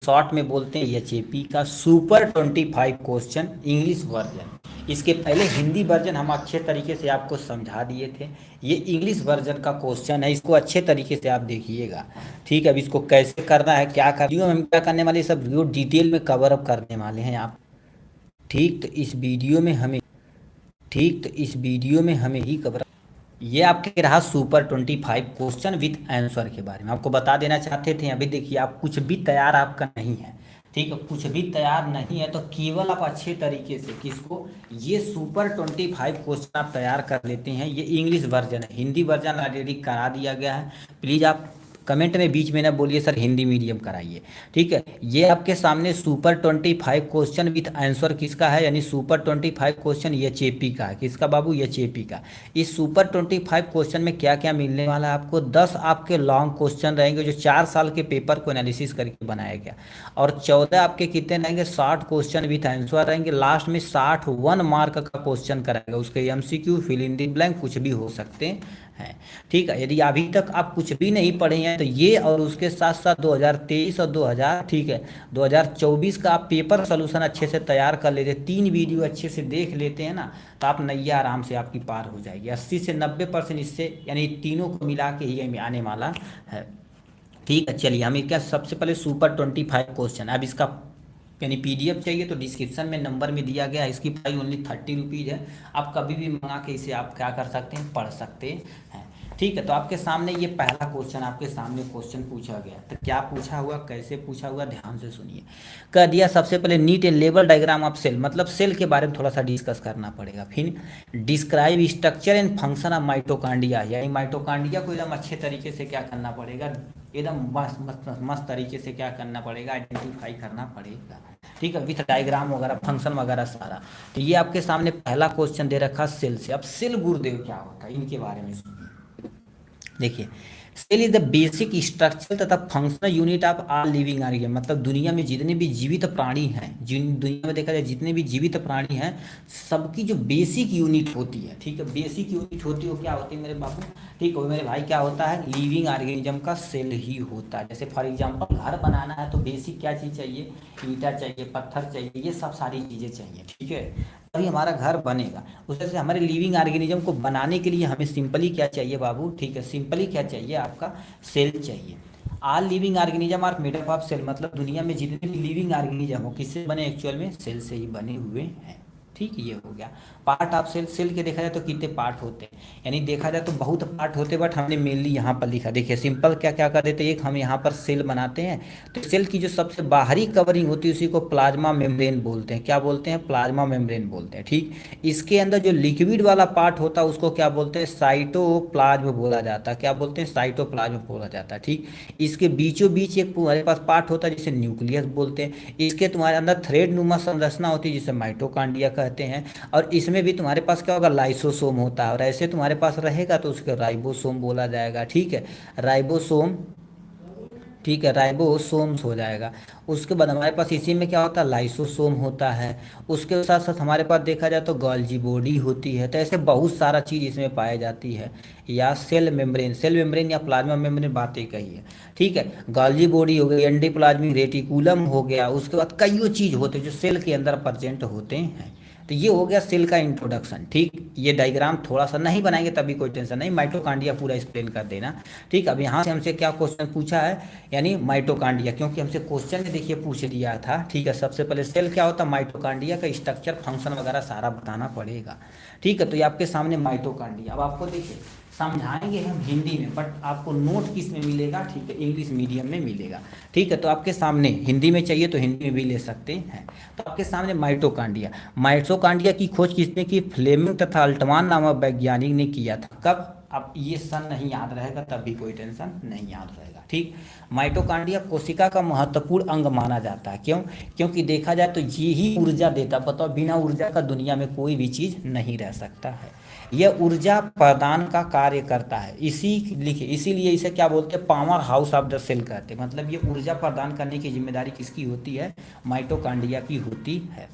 Short में बोलते हैं एचएपी का सुपर 25 क्वेश्चन इंग्लिश वर्जन। इसके पहले हिंदी वर्जन हम अच्छे तरीके से आपको समझा दिए थे। ये इंग्लिश वर्जन का क्वेश्चन है, इसको अच्छे तरीके से आप देखिएगा। ठीक है, अब इसको कैसे करना है, क्या कर वीडियो में हम क्या करने वाले, सब वीडियो डिटेल में कवर अप करने वाले हैं आप। ठीक, तो इस वीडियो में हमें ही कवर, ये आपके रहा सुपर 25 क्वेश्चन विथ आंसर के बारे में आपको बता देना चाहते थे। अभी देखिए, आप कुछ भी तैयार आपका नहीं है, ठीक है, कुछ भी तैयार नहीं है तो केवल आप अच्छे तरीके से किसको, ये सुपर 25 क्वेश्चन आप तैयार कर लेते हैं। ये इंग्लिश वर्जन है, हिंदी वर्जन ऑलरेडी करा दिया गया है। प्लीज़ आप कमेंट में बीच में ना बोलिए सर हिंदी मीडियम कराइए। ठीक है, ये आपके सामने सुपर 25 क्वेश्चन विथ आंसर किसका है, यानी सुपर 25 क्वेश्चन एचएपी का है। किसका बाबू, एचएपी का। इस सुपर 25 क्वेश्चन में क्या क्या मिलने वाला है आपको, 10 आपके लॉन्ग क्वेश्चन रहेंगे जो 4 साल के पेपर को एनालिसिस करके बनाया गया, और 14 आपके कितने रहेंगे, 60 क्वेश्चन विथ आंसर रहेंगे। लास्ट में 61 मार्क का क्वेश्चन कराएगा, उसके MCQ, fill in the blank कुछ भी हो सकते हैं। ठीक है, यदि अभी तक आप कुछ भी नहीं पढ़े हैं तो ये और उसके साथ साथ 2023 और 2000 ठीक है 2024 का आप पेपर सोल्यूशन अच्छे से तैयार कर लेते, 3 वीडियो अच्छे से देख लेते हैं ना, तो आप नैया आराम से आपकी पार हो जाएगी। 80 से 90% इससे यानी तीनों को मिला के ही आने वाला है। ठीक है, चलिए हमें क्या, सबसे पहले सुपर 25 क्वेश्चन। अब इसका यानी पीडीएफ चाहिए तो डिस्क्रिप्शन में नंबर में दिया गया है, इसकी प्राइस ओनली 30 रुपीज़ है। आप कभी भी मंगा के इसे आप क्या कर सकते हैं, पढ़ सकते हैं। ठीक है, तो आपके सामने ये पहला क्वेश्चन, आपके सामने क्वेश्चन पूछा गया, तो क्या पूछा हुआ, कैसे पूछा हुआ, ध्यान से सुनिए। कह दिया सबसे पहले neat and level diagram of cell, मतलब सेल के बारे में थोड़ा सा डिस्कस करना पड़ेगा। फिर describe structure and function of mitochondria, यानी माइटोकांड्रिया को एकदम अच्छे तरीके से क्या करना पड़ेगा, एकदम मस्त मस्त मस्त तरीके से क्या करना पड़ेगा, आइडेंटिफाई करना पड़ेगा। ठीक है, विथ डायग्राम वगैरह, फंक्शन वगैरह सारा। तो ये आपके सामने पहला क्वेश्चन दे रखा सेल से। अब सेल गुरुदेव क्या होता है, इनके बारे में सुनिए। देखिए, cell is the basic structure तथा functional unit of all living organism, मतलब दुनिया में जितने भी जीवित प्राणी हैं, जिन दुनिया में देखा जाए जितने भी जीवित प्राणी हैं, सबकी जो बेसिक यूनिट होती है, ठीक है, बेसिक यूनिट होती है वो क्या होती है मेरे बाबू, ठीक है मेरे भाई, क्या होता है, लिविंग ऑर्गेनिज्म का सेल ही होता है। जैसे फॉर एग्जाम्पल घर बनाना है तो बेसिक क्या चीज़ चाहिए, ईंटा चाहिए, पत्थर चाहिए, ये सब सारी चीज़ें चाहिए। ठीक है, तभी हमारा घर बनेगा। उस तरह से हमारे लिविंग ऑर्गेनिज्म को बनाने के लिए हमें सिंपली क्या चाहिए बाबू, ठीक है, सिंपली क्या चाहिए, आपका सेल चाहिए। All living organism are made up of cell, मतलब दुनिया में जितने भी लिविंग ऑर्गेनिज्म हो किससे बने, एक्चुअल में सेल से ही बने हुए हैं। ठीक, ये हो गया पार्ट ऑफ सेल। सेल के देखा जाए तो कितने पार्ट होते हैं, यानी देखा जाए तो बहुत पार्ट होते हैं, बट हमने मेनली यहाँ पर लिखा। देखिए सिंपल क्या क्या कर देते हैं, एक हम यहाँ पर सेल बनाते हैं, तो सेल की जो सबसे बाहरी कवरिंग होती है उसी को प्लाज्मा मेम्ब्रेन बोलते हैं। क्या बोलते हैं, प्लाज्मा मेम्ब्रेन बोलते हैं। ठीक, इसके अंदर जो लिक्विड वाला पार्ट होता है उसको क्या बोलते हैं, साइटोप्लाज्म बोला जाता है। क्या बोलते हैं, साइटोप्लाज्म बोला जाता है। ठीक, इसके बीचों बीच एक तुम्हारे पास पार्ट होता है जिसे न्यूक्लियस बोलते हैं। इसके तुम्हारे अंदर थ्रेड नुमा संरचना होती है जिसे माइटोकांड्रिया कहते हैं। और इसमें भी तुम्हारे पास क्या होगा, लाइसोसोम होता है, और ऐसे तुम्हारे पास रहेगा तो उसको राइबोसोम बोला जाएगा। ठीक है, राइबोसोम, ठीक है, राइबोसोम्स हो जाएगा। उसके बाद हमारे पास इसी में क्या होता है, लाइसोसोम होता है। उसके साथ साथ हमारे पास देखा जाए तो गोल्जी बॉडी होती है। तो ऐसे बहुत सारा चीज़ इसमें पाई जाती है। या सेल मेम्ब्रेन, सेल मेम्ब्रेन या प्लाज्मा मेम्ब्रेन, बातें कही है। ठीक है, गोल्जी बॉडी हो गई, एंडोप्लाज्मिक रेटिकुलम हो गया, उसके बाद कईयों चीज़ होते हैं जो सेल के अंदर प्रेजेंट होते हैं। तो ये हो गया सेल का इंट्रोडक्शन। ठीक, ये डायग्राम थोड़ा सा नहीं बनाएंगे तभी कोई टेंशन नहीं, माइटोकांड्रिया पूरा एक्सप्लेन कर देना। ठीक, अब यहाँ से हमसे क्या क्वेश्चन पूछा है, यानी माइटोकांड्रिया, क्योंकि हमसे क्वेश्चन ने देखिए पूछ दिया था। ठीक है, सबसे पहले सेल क्या होता है, माइटोकांड्रिया का स्ट्रक्चर, फंक्शन वगैरह सारा बताना पड़ेगा। ठीक है, तो ये आपके सामने माइटोकांड्रिया। अब आपको देखिए समझाएंगे हम हिंदी में, बट आपको नोट किस में मिलेगा, ठीक है, इंग्लिश मीडियम में मिलेगा। ठीक है, तो आपके सामने हिंदी में चाहिए तो हिंदी में भी ले सकते हैं। तो आपके सामने माइटोकांड्रिया, माइटोकांड्रिया की खोज किसने की, फ्लेमिंग तथा अल्टमान नामक वैज्ञानिक ने किया था। कब, अब ये सन नहीं याद रहेगा तब भी कोई टेंशन नहीं याद रहेगा। ठीक, माइटोकांड्रिया कोशिका का महत्वपूर्ण अंग माना जाता है। क्यों, क्योंकि देखा जाए तो ये ही ऊर्जा देता, बताओ बिना ऊर्जा का दुनिया में कोई भी चीज़ नहीं रह सकता है। यह ऊर्जा प्रदान का कार्य करता है, इसीलिए इसे क्या बोलते हैं, power house of the cell कहते हैं। मतलब ये ऊर्जा प्रदान करने की जिम्मेदारी किसकी होती है, माइटोकांड्रिया की होती है।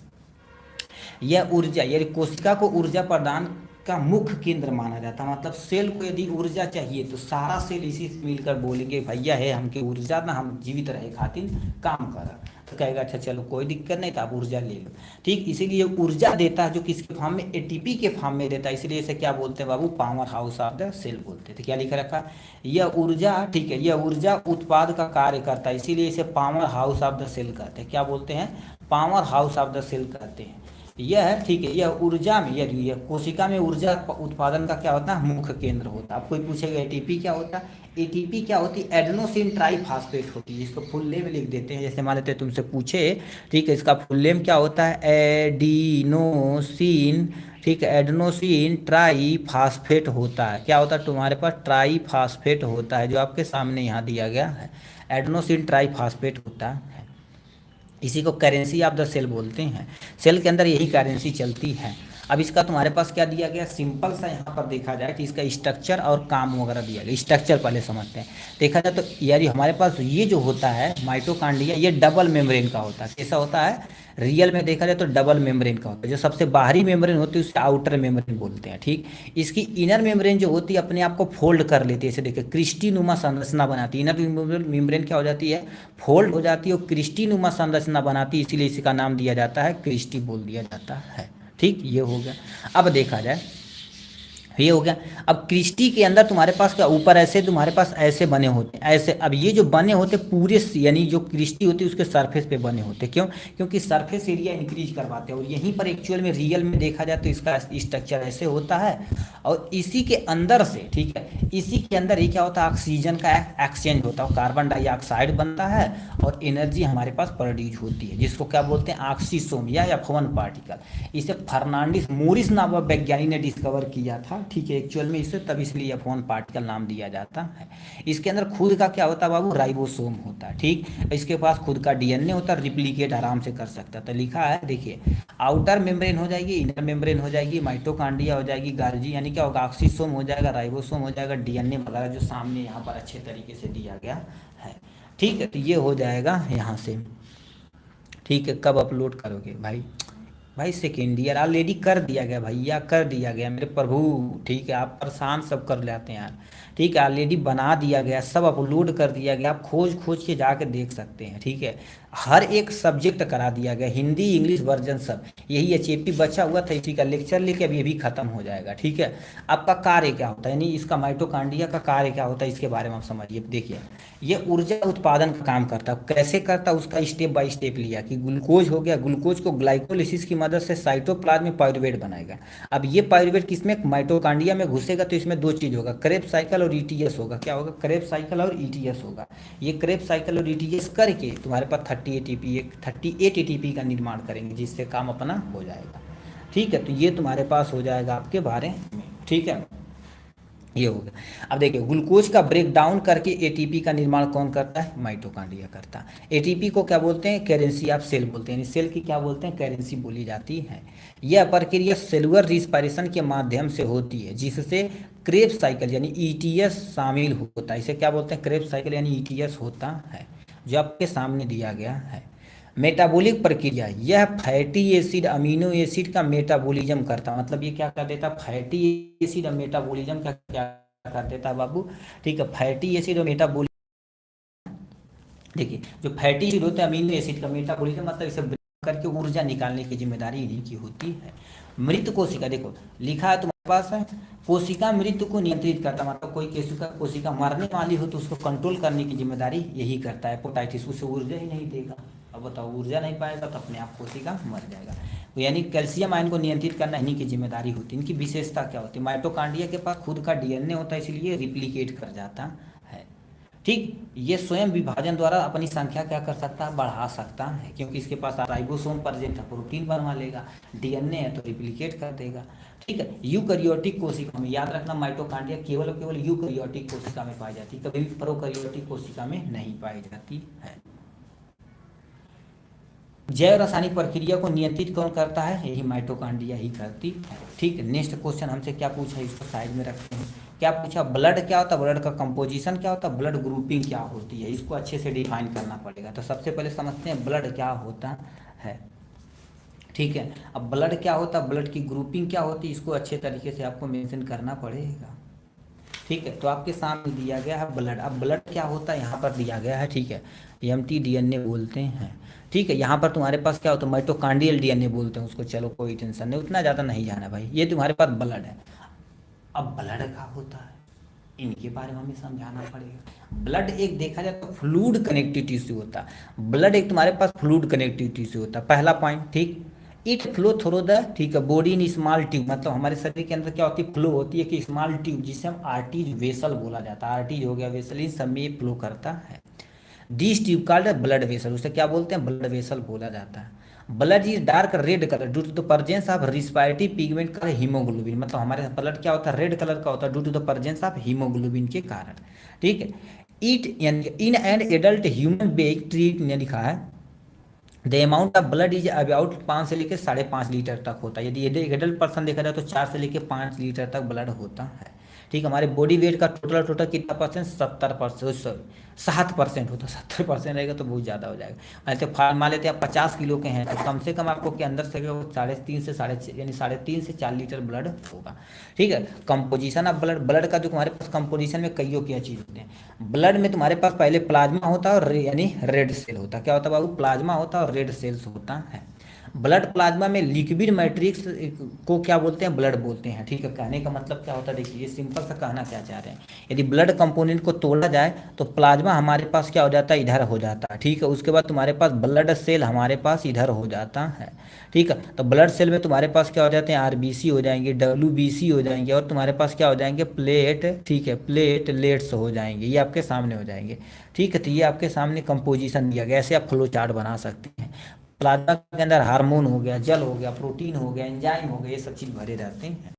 यह ऊर्जा यानी कोशिका को ऊर्जा प्रदान का मुख्य केंद्र माना जाता है। मतलब सेल को यदि ऊर्जा चाहिए तो सारा सेल इसी से मिलकर बोलेंगे भैया है हमके ऊर्जा ना, हम जीवित रहे खातिर काम करा, तो कहेगा अच्छा चलो कोई दिक्कत नहीं, तो आप ऊर्जा ले लो। ठीक, इसीलिए ऊर्जा देता है जो किसके फॉर्म में, एटीपी के फॉर्म में देता है, इसलिए इसे क्या बोलते हैं बाबू, power house of the cell बोलते हैं। तो क्या लिखा रखा, यह ऊर्जा, ठीक है, यह ऊर्जा उत्पाद का कार्य करता है, इसीलिए इसे power house of the cell कहते हैं। क्या बोलते हैं, power house of the cell कहते हैं। यह है, ठीक है, यह ऊर्जा में, यह कोशिका में ऊर्जा उत्पादन का क्या होता है, मुख्य केंद्र होता है। आप कोई पूछेगा एटीपी क्या होता है, एटीपी क्या होती है, एडेनोसिन ट्राईफॉस्फेट होती है, इसको फुल नेम लिख देते हैं। जैसे मान लेते हैं तुमसे पूछे, ठीक है, इसका फुल नेम क्या होता है, एडिनोसिन, ठीक है, एडेनोसिन ट्राईफॉस्फेट होता है। क्या होता है तुम्हारे पास, ट्राईफॉस्फेट होता है, जो आपके सामने यहाँ दिया गया है, एडेनोसिन ट्राईफॉस्फेट होता है। इसी को करेंसी ऑफ द सेल बोलते हैं। सेल के अंदर यही करेंसी चलती है। अब इसका तुम्हारे पास क्या दिया गया, सिंपल सा यहाँ पर देखा जाए तो इसका स्ट्रक्चर और काम वगैरह दिया गया। स्ट्रक्चर पहले समझते हैं। देखा जाए तो यार हमारे पास ये जो होता है माइटोकॉन्ड्रिया, ये डबल मेम्ब्रेन का होता है। कैसा होता है, रियल में देखा जाए तो डबल मेम्ब्रेन का होता है। जो सबसे बाहरी मेम्ब्रेन होती है उसे आउटर मेम्ब्रेन बोलते हैं। ठीक, इसकी इनर मेम्ब्रेन जो होती है अपने आप को फोल्ड कर लेती है, इसे देखिए क्रिस्टी नुमा संरचना बनाती है। इनर मेम्ब्रेन क्या हो जाती है, फोल्ड हो जाती है और क्रिस्टी नुमा संरचना बनाती है, इसीलिए इसका नाम दिया जाता है क्रिस्टी बोल दिया जाता है। ठीक, ये हो गया। अब देखा जाए, ये हो गया। अब क्रिस्टी के अंदर तुम्हारे पास क्या, ऊपर ऐसे तुम्हारे पास ऐसे बने होते हैं, ऐसे। अब ये जो बने होते पूरे, यानी जो क्रिस्टी होती है उसके सरफेस पे बने होते, क्यों, क्योंकि सरफेस एरिया इंक्रीज करवाते हैं। और यहीं पर एक्चुअल में रियल में देखा जाए तो इसका स्ट्रक्चर ऐसे होता है। और इसी के अंदर से, ठीक है, इसी के अंदर ये क्या होता है, ऑक्सीजन का एक्सचेंज होता है, कार्बन डाइऑक्साइड बनता है और एनर्जी हमारे पास प्रोड्यूस होती है, जिसको क्या बोलते हैं, ऑक्सीसोम या F1 पार्टिकल। इसे फर्नांडिस मोरिस नामक वैज्ञानिक ने डिस्कवर किया था। ठीक है, एक्चुअल में इसे तब इसलिए F1 पार्टिकल नाम दिया जाता है। इसके अंदर खुद का क्या होता है बाबू, राइबोसोम होता है। ठीक, इसके पास खुद का डीएनए होता है, रिप्लिकेट आराम से कर सकता है। तो लिखा है देखिए, आउटर मेम्ब्रेन हो जाएगी, इनर मेम्ब्रेन हो जाएगी, माइटोकॉन्ड्रिया हो जाएगी, गार्जी यानी क्या होगा, ऑक्सीसोम हो जाएगा, राइबोसोम हो जाएगा, डीएनए वगैरह जो सामने यहाँ पर अच्छे तरीके से दिया गया है। ठीक है, तो ये हो जाएगा यहाँ से। ठीक है, कब अपलोड करोगे भाई, भाई सेकेंड ईयर ऑलरेडी कर दिया गया भैया, कर दिया गया मेरे प्रभु। ठीक है, आप परेशान सब कर लेते हैं यार। ठीक है, ऑलरेडी बना दिया गया, सब अपलोड कर दिया गया, आप खोज खोज के जाके देख सकते हैं। ठीक है, हर एक सब्जेक्ट करा दिया गया, हिंदी इंग्लिश वर्जन सब। यही एचएपी बचा हुआ था, इसी का लेक्चर लेके अभी अभी खत्म हो जाएगा। ठीक है, आपका कार्य क्या होता है, यानी इसका माइटोकॉन्ड्रिया का कार्य क्या होता है, इसके बारे में आप समझिए। देखिए, ये ऊर्जा उत्पादन का काम करता है। कैसे करता है उसका स्टेप बाय स्टेप लिया कि ग्लूकोज हो गया, ग्लूकोज को ग्लाइकोलिसिस की मदद से साइटोप्लाज्म में पाइरुवेट बनाएगा। अब ये पाइरुवेट किसमें, माइटोकॉन्ड्रिया में घुसेगा तो इसमें दो चीज होगा, क्रेब्स साइकिल और ईटीएस होगा। क्या होगा, क्रेब्स साइकिल और ईटीएस होगा। ये क्रेब्स साइकिल और ईटीएस करके तुम्हारे पास 38 एटीपी का निर्माण करेंगे, जिससे काम अपना हो जाएगा। ठीक है, तो ये तुम्हारे पास हो जाएगा आपके बारे में। ठीक है, ये हो गया। अब देखिए, ग्लूकोज का ब्रेक डाउन करके एटीपी का निर्माण कौन करता है, माइटोकॉन्ड्रिया करता है। एटीपी को क्या बोलते हैं, करेंसी ऑफ सेल बोलते हैं, सेल की क्या बोलते हैं, करेंसी बोली जाती है। यह प्रक्रिया सेलुलर रिस्पायरेशन के माध्यम से होती है, जिससे क्रेब्स साइकिल यानी ईटीएस शामिल होता है। इसे क्या बोलते हैं, क्रेब्स साइकिल यानी ईटीएस होता है, जो आपके सामने दिया गया है। मेटाबॉलिक प्रक्रिया, यह फैटी एसिड अमीनो एसिड का मेटाबॉलिज्म करता, मतलब ये क्या कर देता, फैटी एसिड और मेटाबॉलिज्म का क्या कर देता है बाबू। ठीक है, फैटी एसिड और मेटाबॉलिज्म, देखिए जो फैटी एसिड होता है अमीनो एसिड का मेटाबॉलिज्म, मतलब इसे ब्रेक करके ऊर्जा निकालने की जिम्मेदारी इन्हीं की होती है। मृत कोशिका, देखो लिखा है तुम्हारे पास है, कोशिका मृत्यु को नियंत्रित करता, मतलब कोई कोशिका मरने वाली हो तो उसको कंट्रोल करने की जिम्मेदारी यही करता है। हेपेटाइटिस, उसे ऊर्जा ही नहीं देगा। अब बताओ, ऊर्जा नहीं पाएगा तो अपने आप कोशिका मर जाएगा। तो यानी कैल्शियम आयन को नियंत्रित करना इन्हीं की जिम्मेदारी होती है। इनकी विशेषता क्या होती है, माइटोकॉन्ड्रिया के पास खुद का डीएनए होता है, इसलिए रिप्लिकेट कर जाता है। ठीक, ये स्वयं विभाजन द्वारा अपनी संख्या क्या कर सकता है, बढ़ा सकता है, क्योंकि इसके पास राइबोसोम प्रेजेंट है, प्रोटीन बनवा लेगा, डीएनए है तो रिप्लिकेट कर देगा। ठीक है, यूकैरियोटिक कोशिका में, याद रखना माइटोकॉन्ड्रिया केवल और केवल यूकैरियोटिक कोशिका में पाई जाती है, कभी भी प्रोकैरियोटिक कोशिका में नहीं पाई जाती है। जैव रासायनिक प्रक्रिया को नियंत्रित कौन करता है, यही माइटोकॉन्ड्रिया ही करती है। ठीक, नेक्स्ट क्वेश्चन हमसे क्या पूछा है, इसको साइड में रखते हैं। क्या पूछा, ब्लड क्या होता है, ब्लड का कंपोजिशन क्या होता है, ब्लड ग्रुपिंग क्या होती है, इसको अच्छे से डिफाइन करना पड़ेगा। तो सबसे पहले समझते हैं ब्लड क्या होता है। ठीक है। अब ब्लड क्या होता है, ब्लड की ग्रुपिंग क्या होती है, इसको अच्छे तरीके से आपको मेंशन करना पड़ेगा। ठीक है, तो आपके सामने दिया गया है ब्लड। अब ब्लड क्या होता है यहाँ पर दिया गया है, ठीक है, एम्प्टी डीएनए बोलते हैं। ठीक है, यहाँ पर तुम्हारे पास क्या होता है, माइटोकॉन्ड्रियल डीएनए बोलते हैं उसको। चलो कोई टेंशन नहीं, उतना ज़्यादा नहीं जाना भाई, ये तुम्हारे पास ब्लड है। अब ब्लड क्या होता है, इनके बारे में हमें समझाना पड़ेगा। ब्लड एक देखा जाए तो फ्लूइड कनेक्टिव टिश्यू होता है। ब्लड एक तुम्हारे पास फ्लूइड कनेक्टिव टिश्यू होता है, पहला पॉइंट। ठीक, इट फ्लो थ्रू द, ठीक है, बॉडी इन स्मॉल ट्यूब, मतलब हमारे शरीर के अंदर क्या होती है, फ्लो होती है कि स्मॉल ट्यूब, जिसे हम आर्टीज वेसल बोला जाता है। आर्टीज हो गया, वेसल, इन सब में ये फ्लो करता है। This tube called blood vessel, उसे क्या बोलते हैं, ब्लड वेसल बोला जाता है। Blood is dark red colour due to the presence of respiratory pigment का हीमोग्लोबिन, मतलब हमारे ब्लड क्या होता है, रेड कलर का होता है due to the presence of haemoglobin के कारण। ठीक है, it in and adult human being ट्रीट ने लिखा है the amount of blood is about 5 से लेकर 5.5 लीटर तक होता है। यदि एक एडल्ट पर्सन देखा जाए तो 4 से लेकर 5 लीटर तक ब्लड होता है। ठीक, हमारे बॉडी वेट का टोटल कितना परसेंट, 70%, सॉरी 7% होता है। 70% रहेगा तो बहुत ज़्यादा हो जाएगा। मान लेते हैं आप 50 किलो के हैं, तो कम से कम आपको के अंदर से 3.5 से 6.5 यानी 3.5 से 4 लीटर ब्लड होगा। ठीक है, कंपोजिशन ऑफ ब्लड, ब्लड का जो तुम्हारे पास कंपोजिशन में कईयों क्या चीज़ होते हैं। ब्लड में तुम्हारे पास पहले प्लाज्मा होता है, और यानी रेड सेल होता है। क्या होता है बाबू, प्लाज्मा होता है और रेड सेल्स होता है। ब्लड प्लाज्मा में लिक्विड मैट्रिक्स को क्या बोलते हैं, ब्लड बोलते हैं। ठीक है, कहने का मतलब क्या होता है, देखिए ये सिंपल सा कहना क्या चाह रहे हैं। यदि ब्लड कंपोनेंट को तोड़ा जाए तो प्लाज्मा हमारे पास क्या हो जाता है, इधर हो जाता है। ठीक है, उसके बाद तुम्हारे पास ब्लड सेल हमारे पास इधर हो जाता है। ठीक है, तो ब्लड सेल में तुम्हारे पास क्या हो जाते हैं, आरबीसी हो जाएंगे, डब्ल्यूबीसी हो जाएंगे, और तुम्हारे पास क्या हो जाएंगे, प्लेट, ठीक है, प्लेटलेट्स हो जाएंगे। ये आपके सामने हो जाएंगे। ठीक है, तो ये आपके सामने कंपोजिशन दिया गया, ऐसे आप फ्लो चार्ट बना सकते हैं। प्लाज्मा के अंदर हार्मोन हो गया, जल हो गया, प्रोटीन हो गया, एंजाइम हो गया, ये सब चीज़ भरे रहते हैं।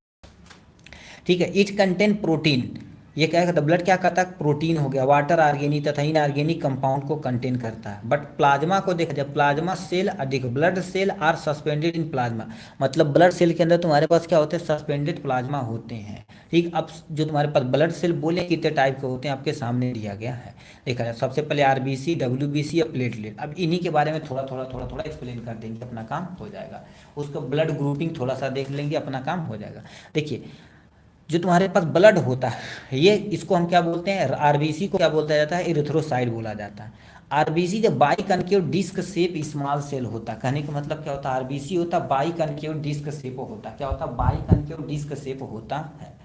ठीक है, इट कंटेन प्रोटीन, ये क्या करता है, ब्लड क्या करता है, प्रोटीन हो गया, वाटर, ऑर्गेनिक तथा इनऑर्गेनिक कंपाउंड को कंटेन करता है। बट प्लाज्मा को देखा जाए, प्लाज्मा सेल अधिक, blood cell are suspended in plasma, मतलब ब्लड सेल के अंदर तुम्हारे पास क्या होते हैं, सस्पेंडेड प्लाज्मा होते हैं। ठीक, अब जो तुम्हारे पास ब्लड सेल बोले कितने टाइप के होते हैं, आपके सामने दिया गया है। देखा जाए सबसे पहले आरबीसी, डब्ल्यूबीसी या प्लेटलेट। अब इन्हीं के बारे में थोड़ा थोड़ा एक्सप्लेन कर देंगे, अपना काम हो जाएगा। उसको ब्लड ग्रुपिंग थोड़ा सा देख लेंगे, अपना काम हो जाएगा। देखिए, जो तुम्हारे पास ब्लड होता है, ये इसको हम क्या बोलते हैं, आरबीसी को क्या बोलता जाता है, इरिथ्रोसाइट बोला जाता है। आरबीसी जब biconcave disc shape small cell होता है, कहने का मतलब क्या होता है, आरबीसी होता है बाई कनकेव डिस्क शेप होता है। क्या होता है, बाई कनकेव डिस्क शेप होता है।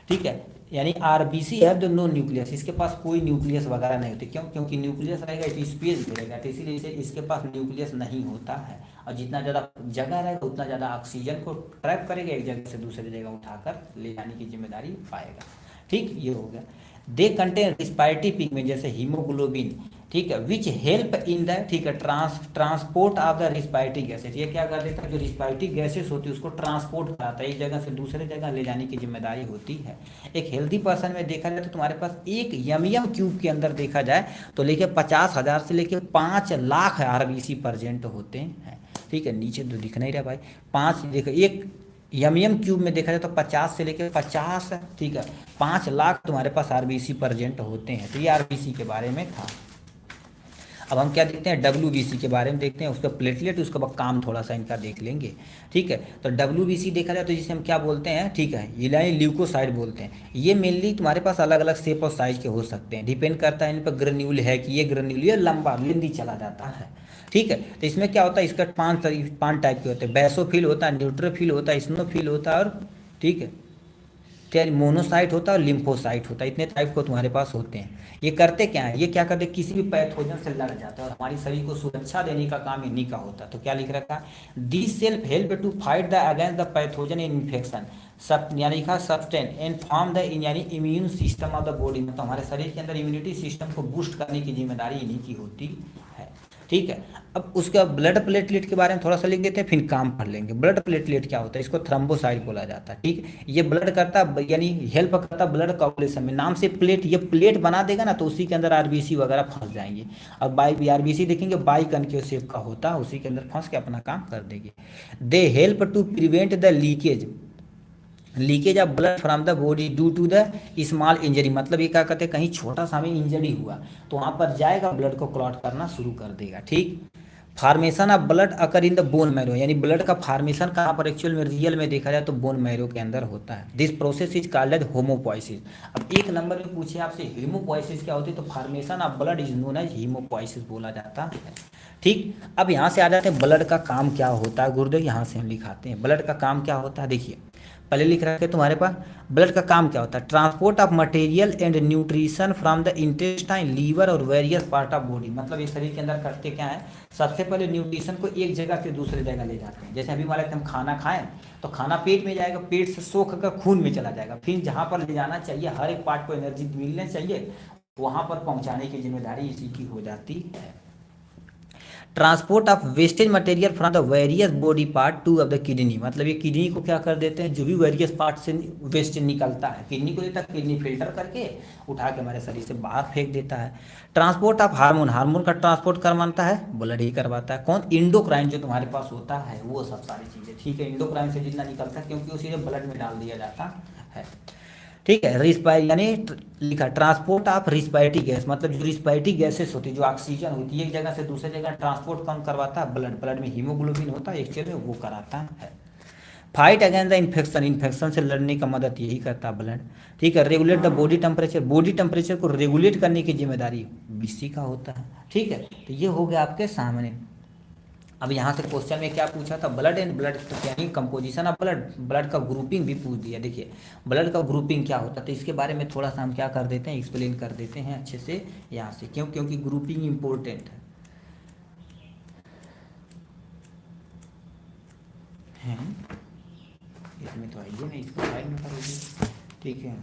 ठीक है, यानी आरबीसी है जो नो न्यूक्लियस, इसके पास कोई न्यूक्लियस वगैरह नहीं होती। क्यों, क्योंकि न्यूक्लियस रहेगा तो स्पेस घेरेगा, तो इसीलिए इसके पास न्यूक्लियस नहीं होता है। और जितना ज़्यादा जगह रहेगा उतना ज़्यादा ऑक्सीजन को ट्रैप करेगा, एक जगह से दूसरी जगह उठाकर ले जाने की जिम्मेदारी पाएगा। ठीक, ये हो गया। दे कंटेन रिस्पायरेटरी पिगमेंट जैसे हीमोग्लोबिन, ठीक है, विच हेल्प इन द, ठीक है, transport of the respiratory gases. ये क्या कर देता है, जो रिस्पायरेटरी गैसेस होती है उसको ट्रांसपोर्ट कराता है, एक जगह से दूसरे जगह ले जाने की जिम्मेदारी होती है। एक हेल्दी पर्सन में देखा जाए तो तुम्हारे पास एक यम क्यूब के अंदर देखा जाए तो लेके 50,000 से लेके 5 लाख आरबीसी प्रेजेंट होते हैं। ठीक है, नीचे तो दिख नहीं रहा भाई, 5 देखो, एक यम क्यूब में देखा जाए तो 50 से लेकर 50, ठीक है, 5 लाख तुम्हारे पास आरबीसी प्रेजेंट होते हैं। तो ये आरबीसी के बारे में था। अब हम क्या देखते हैं, डब्ल्यूबीसी के बारे में देखते हैं, उसका प्लेटलेट, उसके बाद काम थोड़ा सा इनका देख लेंगे। ठीक है, तो डब्ल्यूबीसी देखा जाए तो जिसे हम क्या बोलते हैं, ठीक है, ये ल्यूकोसाइड बोलते हैं। ये मेनली तुम्हारे पास अलग अलग शेप और साइज के हो सकते हैं, डिपेंड करता है इन पर ग्रेन्यूल है कि ये ग्रेन्यूल ये लंबा लेंदी चला जाता है। ठीक है, तो इसमें क्या होता है, इसका 5 टाइप के होते हैं, बेसोफिल होता है, न्यूट्रोफिल होता है, स्नोफिल होता है, और ठीक है, क्या मोनोसाइट होता है और लिम्फोसाइट होता है। इतने टाइप को तुम्हारे पास होते हैं। ये करते क्या है, ये क्या करते हैं, किसी भी पैथोजन से लड़ जाते हैं और हमारी शरीर को सुरक्षा देने का काम इन्हीं का होता है। तो क्या लिख रखा है, this self help to fight the against the pathogen in infection, सब यानी लिखा सब्सटेन एंड फॉर्म द यानी immune system of the body, मतलब हमारे शरीर के अंदर इम्यूनिटी सिस्टम को बूस्ट करने की जिम्मेदारी इन्हीं की होती है। ठीक है, अब उसका ब्लड प्लेटलेट के बारे में थोड़ा सा लिख देते हैं, फिर काम पढ़ लेंगे। ब्लड प्लेटलेट क्या होता है, इसको थ्रोम्बोसाइट बोला जाता है। ठीक, ये ब्लड करता है यानी हेल्प करता है ब्लड कोagulation में। नाम से प्लेट, ये प्लेट बना देगा ना तो उसी के अंदर आरबीसी वगैरह फंस जाएंगे। अब बाई आरबीसी देखेंगे बाई कनकेव शेप का होता है, उसी के अंदर फंस के अपना काम कर देगी। They help to prevent the leakage of blood from the body due to the small injury, मतलब ये क्या कहते हैं, कहीं छोटा सा भी इंजरी हुआ तो वहाँ पर जाएगा, ब्लड को क्लॉट करना शुरू कर देगा। ठीक, formation of blood occur in the bone marrow, यानी ब्लड का फॉर्मेशन कहाँ पर एक्चुअल में रियल में देखा जाए तो बोन मैरो के अंदर होता है। This process is called as haemopoiesis. अब एक नंबर में पूछे आपसे हीमोपोइसिस क्या होती है, तो formation of blood is known as haemopoiesis बोला जाता है। ठीक, अब यहाँ से आ जाते हैं ब्लड का काम क्या होता है गुरुदेव, यहाँ से हम लिखाते हैं ब्लड का काम क्या होता है। देखिए पहले लिख रखे तुम्हारे पास, ब्लड का काम क्या होता है, transport of material and nutrition from the intestine liver और वेरियस पार्ट ऑफ बॉडी। मतलब ये शरीर के अंदर करते क्या है, सबसे पहले न्यूट्रिशन को एक जगह से दूसरे जगह ले जाते हैं। जैसे अभी मान लेते हम खाना खाएं तो खाना पेट में जाएगा, पेट से सोख कर खून में चला जाएगा, फिर जहाँ पर ले जाना चाहिए हर एक पार्ट को एनर्जी मिलनी चाहिए, वहाँ पर पहुँचाने की जिम्मेदारी इसी की हो जाती है। Transport of wastage material from the various body part two of the kidney, मतलब ये किडनी को क्या कर देते हैं, जो भी वेरियस पार्ट से वेस्ट निकलता है किडनी को देता है, किडनी फिल्टर करके उठा के हमारे शरीर से बाहर फेंक देता है। ट्रांसपोर्ट ऑफ हार्मोन, हार्मोन का ट्रांसपोर्ट करवाता है ब्लड ही करवाता है। कौन, इंडोक्राइन जो तुम्हारे पास होता है वो सब सारी चीज़ें, ठीक है, इंडोक्राइन से जितना निकलता है क्योंकि उसी ब्लड में डाल दिया जाता है। ठीक है, यानी लिखा ट्रांसपोर्ट ऑफ रिस्पायरेटरी गैस, मतलब जो रिस्पायरेटरी गैसेस होती है, जो ऑक्सीजन होती है एक जगह से दूसरे जगह ट्रांसपोर्ट कौन करवाता है, ब्लड। ब्लड में हीमोग्लोबिन होता है एक्चुअल में, वो कराता है। Fight against the infection, infection से लड़ने का मदद यही करता है ब्लड। ठीक है, regulate the body temperature, body temperature को रेगुलेट करने की जिम्मेदारी बीसी का होता है। ठीक है, तो ये हो गया आपके सामने। अब यहाँ से क्वेश्चन में क्या पूछा था, ब्लड एंड ब्लड यानी कंपोजिशन ऑफ ब्लड, ब्लड का ग्रुपिंग भी पूछ दिया। देखिए ब्लड का ग्रुपिंग क्या होता है, तो इसके बारे में थोड़ा सा हम क्या कर देते हैं, एक्सप्लेन कर देते हैं अच्छे से यहाँ से, क्योंकि ग्रुपिंग इम्पोर्टेंट है। इसमें तो आइए ना, इसको साइड में करोगे, ठीक है।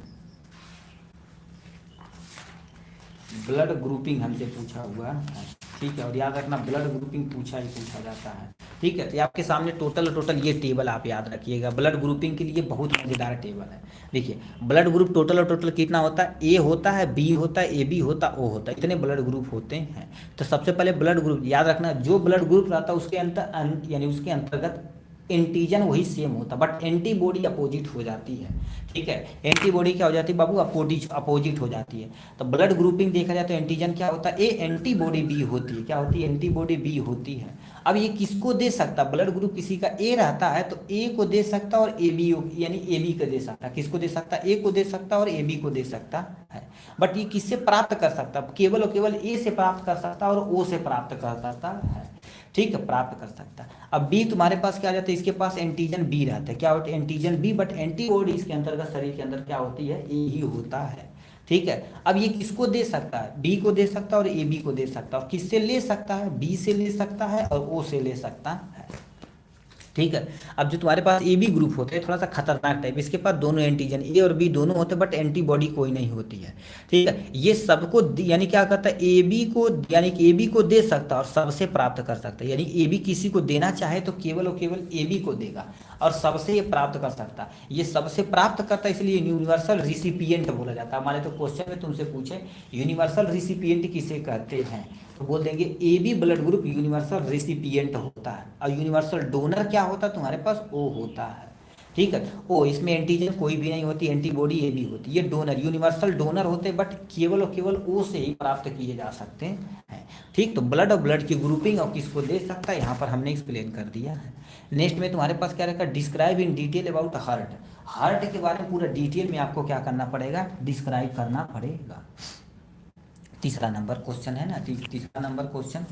ब्लड ग्रुपिंग हमसे पूछा हुआ है, ठीक है, और याद रखना ब्लड ग्रुपिंग पूछा जाता है। ठीक है, तो आपके सामने टोटल ये टेबल आप याद रखिएगा, ब्लड ग्रुपिंग के लिए बहुत मज़ेदार टेबल है। देखिए ब्लड ग्रुप टोटल कितना होता है, ए होता है, बी होता है, ए बी होता है, ओ होता है, इतने ब्लड ग्रुप होते हैं। तो सबसे पहले ब्लड ग्रुप याद रखना, जो ब्लड ग्रुप रहता है उसके अंतर यानी उसके अंतर्गत एंटीजन वही सेम होता, बट एंटीबॉडी अपोजिट हो जाती है। ठीक है, एंटीबॉडी क्या हो जाती है बाबू, अपोजिट हो जाती है। तो ब्लड ग्रुपिंग देखा जाए तो एंटीजन क्या होता है, ए, एंटीबॉडी बी होती है। क्या होती है, एंटीबॉडी बी होती है। अब ये किसको दे सकता, ब्लड ग्रुप किसी का ए रहता है तो ए को दे सकता और ए बी यानी ए बी को दे सकता। किसको दे सकता, ए को दे सकता और ए बी को दे सकता है। बट ये किससे प्राप्त कर सकता, केवल और केवल ए से प्राप्त कर सकता और ओ से प्राप्त कर सकता है। ठीक है, प्राप्त कर सकता है। अब बी तुम्हारे पास क्या आ जाता है, इसके पास एंटीजन बी रहता है। क्या होता है, एंटीजन बी, बट एंटीबॉडी इसके अंतर्गत शरीर के अंदर क्या होती है, ए ही होता है। ठीक है, अब ये किसको दे सकता है, बी को दे सकता है और ए बी को दे सकता है। और किससे ले सकता है, बी से ले सकता है और ओ से ले सकता है। ठीक है, अब जो तुम्हारे पास ए बी ग्रुप होते हैं थोड़ा सा खतरनाक टाइप, इसके पास दोनों एंटीजन ए और बी दोनों होते हैं बट एंटीबॉडी कोई नहीं होती है। ठीक है, ये सबको यानी क्या करता है, ए बी को यानी कि ए बी को दे सकता है और सबसे प्राप्त कर सकता है। यानी ए बी किसी को देना चाहे तो केवल और केवल ए बी को देगा और सबसे ये प्राप्त कर सकता है। ये सबसे प्राप्त करता है, इसलिए यूनिवर्सल रिसिपिएंट बोला जाता है। हमारे तो क्वेश्चन में तुमसे पूछे यूनिवर्सल रिसिपिएंट किसे कहते हैं, तो बोल देंगे A B blood group universal recipient होता है। और यूनिवर्सल डोनर क्या होता है तुम्हारे पास, ओ होता है। ठीक है, ओ इसमें एंटीजन कोई भी नहीं होती, एंटीबॉडी ए बी होती है। ये डोनर यूनिवर्सल डोनर होते हैं बट केवल और केवल ओ से ही प्राप्त किए जा सकते हैं। ठीक, तो ब्लड और ब्लड की ग्रुपिंग और किसको दे सकता है यहाँ पर हमने एक्सप्लेन कर दिया है। नेक्स्ट में तुम्हारे पास क्या रखा, describe in detail about heart. Heart के बारे में पूरा डिटेल में आपको क्या करना पड़ेगा, डिस्क्राइब करना पड़ेगा। तीसरा नंबर क्वेश्चन है ना, तीसरा नंबर क्वेश्चन।